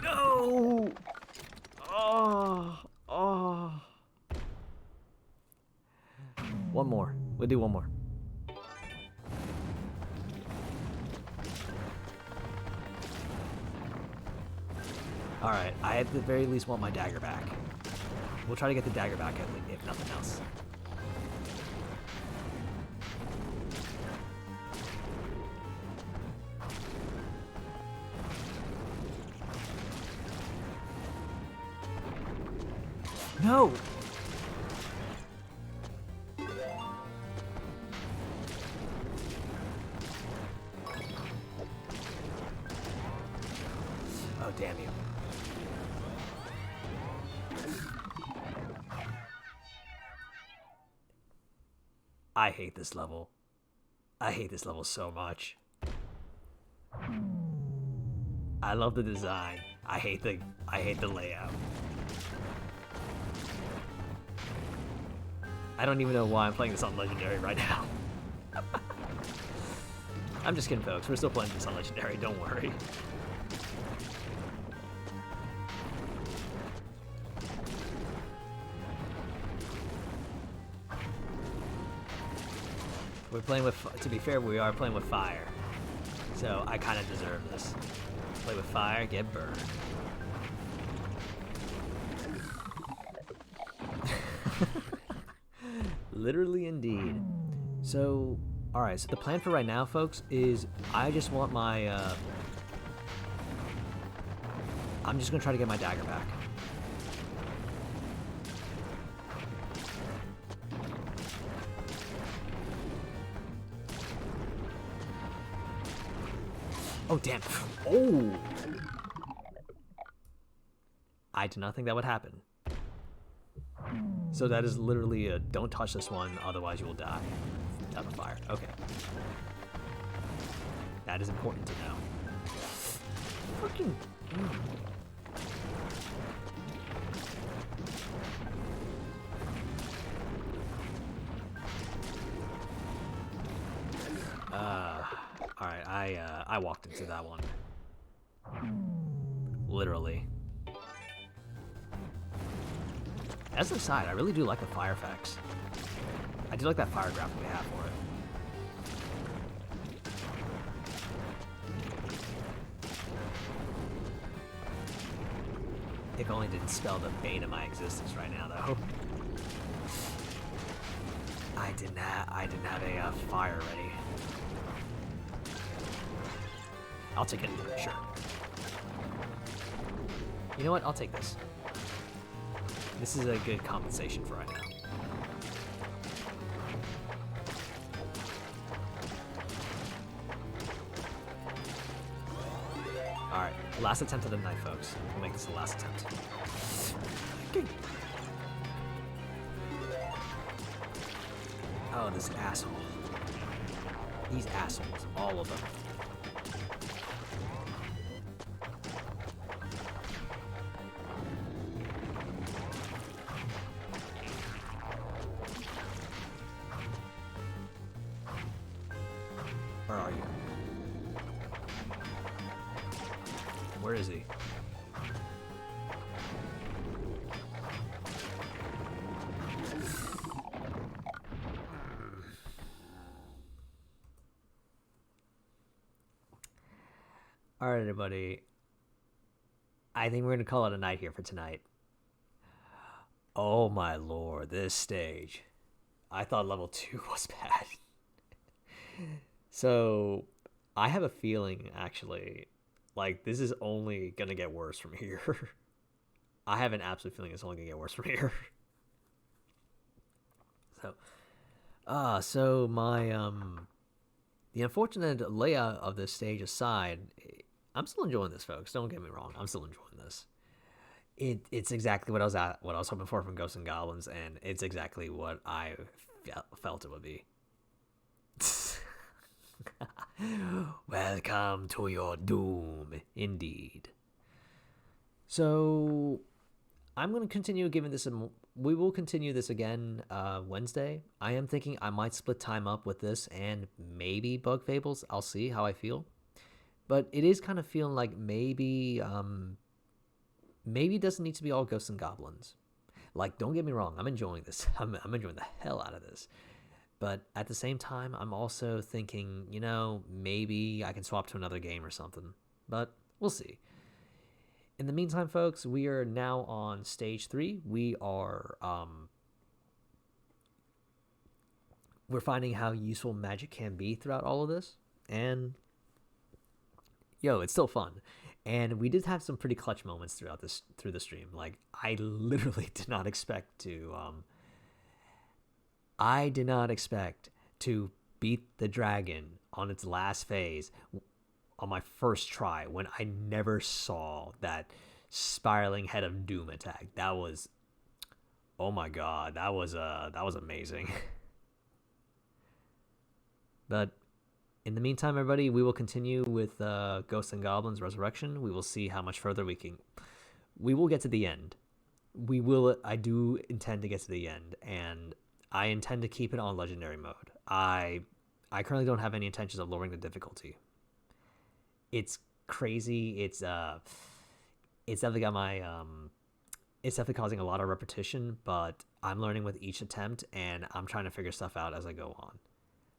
Speaker 1: No! Oh. One more. We'll do one more. Alright, I at the very least want my dagger back. We'll try to get the dagger back if nothing else. No! Oh, damn you. I hate this level. I hate this level so much. I love the design. I hate the layout. I don't even know why I'm playing this on Legendary right now. I'm just kidding, folks. We're still playing this on Legendary. Don't worry. We're playing with, to be fair, we are playing with fire. So I kind of deserve this. Play with fire, get burned. Literally indeed. So, alright, so the plan for right now, folks, is I just want my, I'm just gonna try to get my dagger back. Oh, damn. Oh! I did not think that would happen. So that is literally a don't touch this one, otherwise you will die. Type of fire. Okay. That is important to know. Fucking. Alright, I walked into that one. Literally. As an aside, I really do like the fire effects. I do like that fire graphic we have for it. If only didn't spell the bane of my existence right now, though. I didn't have a fire ready. I'll take it, sure. You know what? I'll take this. This is a good compensation for right now. Alright, last attempt of the night, folks. We'll make this the last attempt. Okay. Oh, this asshole. These assholes, all of them. Where are you? Where is he? Alright, everybody. I think we're going to call it a night here for tonight. Oh my lord, this stage. I thought level 2 was bad. So, I have a feeling, actually, like, this is only going to get worse from here. I have an absolute feeling it's only going to get worse from here. So my, the unfortunate layout of this stage aside, I'm still enjoying this, folks. Don't get me wrong. I'm still enjoying this. It's exactly what I was hoping for from Ghosts and Goblins, and it's exactly what I felt it would be. Welcome to your doom, indeed. So, I'm going to continue giving this we will continue this again Wednesday. I am thinking I might split time up with this and maybe Bug Fables. I'll see how I feel. But it is kind of feeling like maybe it doesn't need to be all Ghosts and Goblins. Like, don't get me wrong, I'm enjoying this. I'm enjoying the hell out of this. But at the same time, I'm also thinking, maybe I can swap to another game or something. But we'll see. In the meantime, folks, we are now on stage 3. We are we're finding how useful magic can be throughout all of this, and it's still fun. And we did have some pretty clutch moments through the stream. Like, I literally did not expect to beat the dragon on its last phase on my first try when I never saw that spiraling head of doom attack. That was, oh my god, that was amazing. But in the meantime, everybody, we will continue with Ghosts and Goblins Resurrection. We will see how much further we can. We will get to the end. I do intend to get to the end, and I intend to keep it on Legendary mode. I currently don't have any intentions of lowering the difficulty. It's crazy. It's definitely got my it's definitely causing a lot of repetition, but I'm learning with each attempt, and I'm trying to figure stuff out as I go on.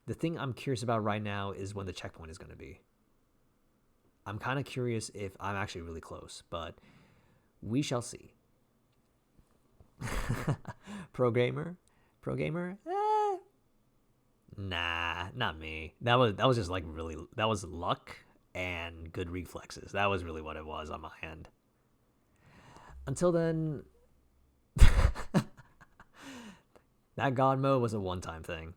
Speaker 1: The thing I'm curious about right now is when the checkpoint is going to be. I'm kind of curious if I'm actually really close, but we shall see. Pro gamer? Nah, not me. That was just like really, that was luck and good reflexes. That was really what it was on my end. Until then, that God mode was a one-time thing.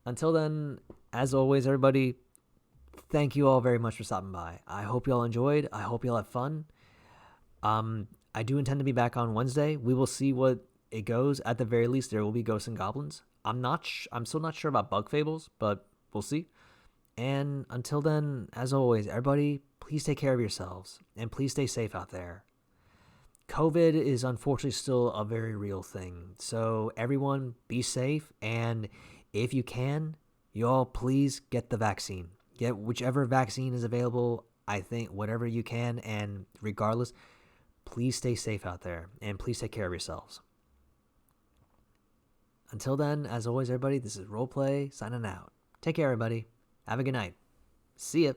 Speaker 1: Until then, as always, everybody, thank you all very much for stopping by. I hope you all enjoyed. I hope you all had fun. I do intend to be back on Wednesday. We will see what it goes. At the very least, there will be Ghosts and Goblins. I'm still not sure about Bug Fables, but we'll see. And until then, as always, everybody, please take care of yourselves and please stay safe out there. COVID is unfortunately still a very real thing. So everyone, be safe, and if you can, y'all please get the vaccine. Get whichever vaccine is available. I think whatever you can, and regardless, please stay safe out there and please take care of yourselves. Until then, as always, everybody, this is Roleplay signing out. Take care, everybody. Have a good night. See ya.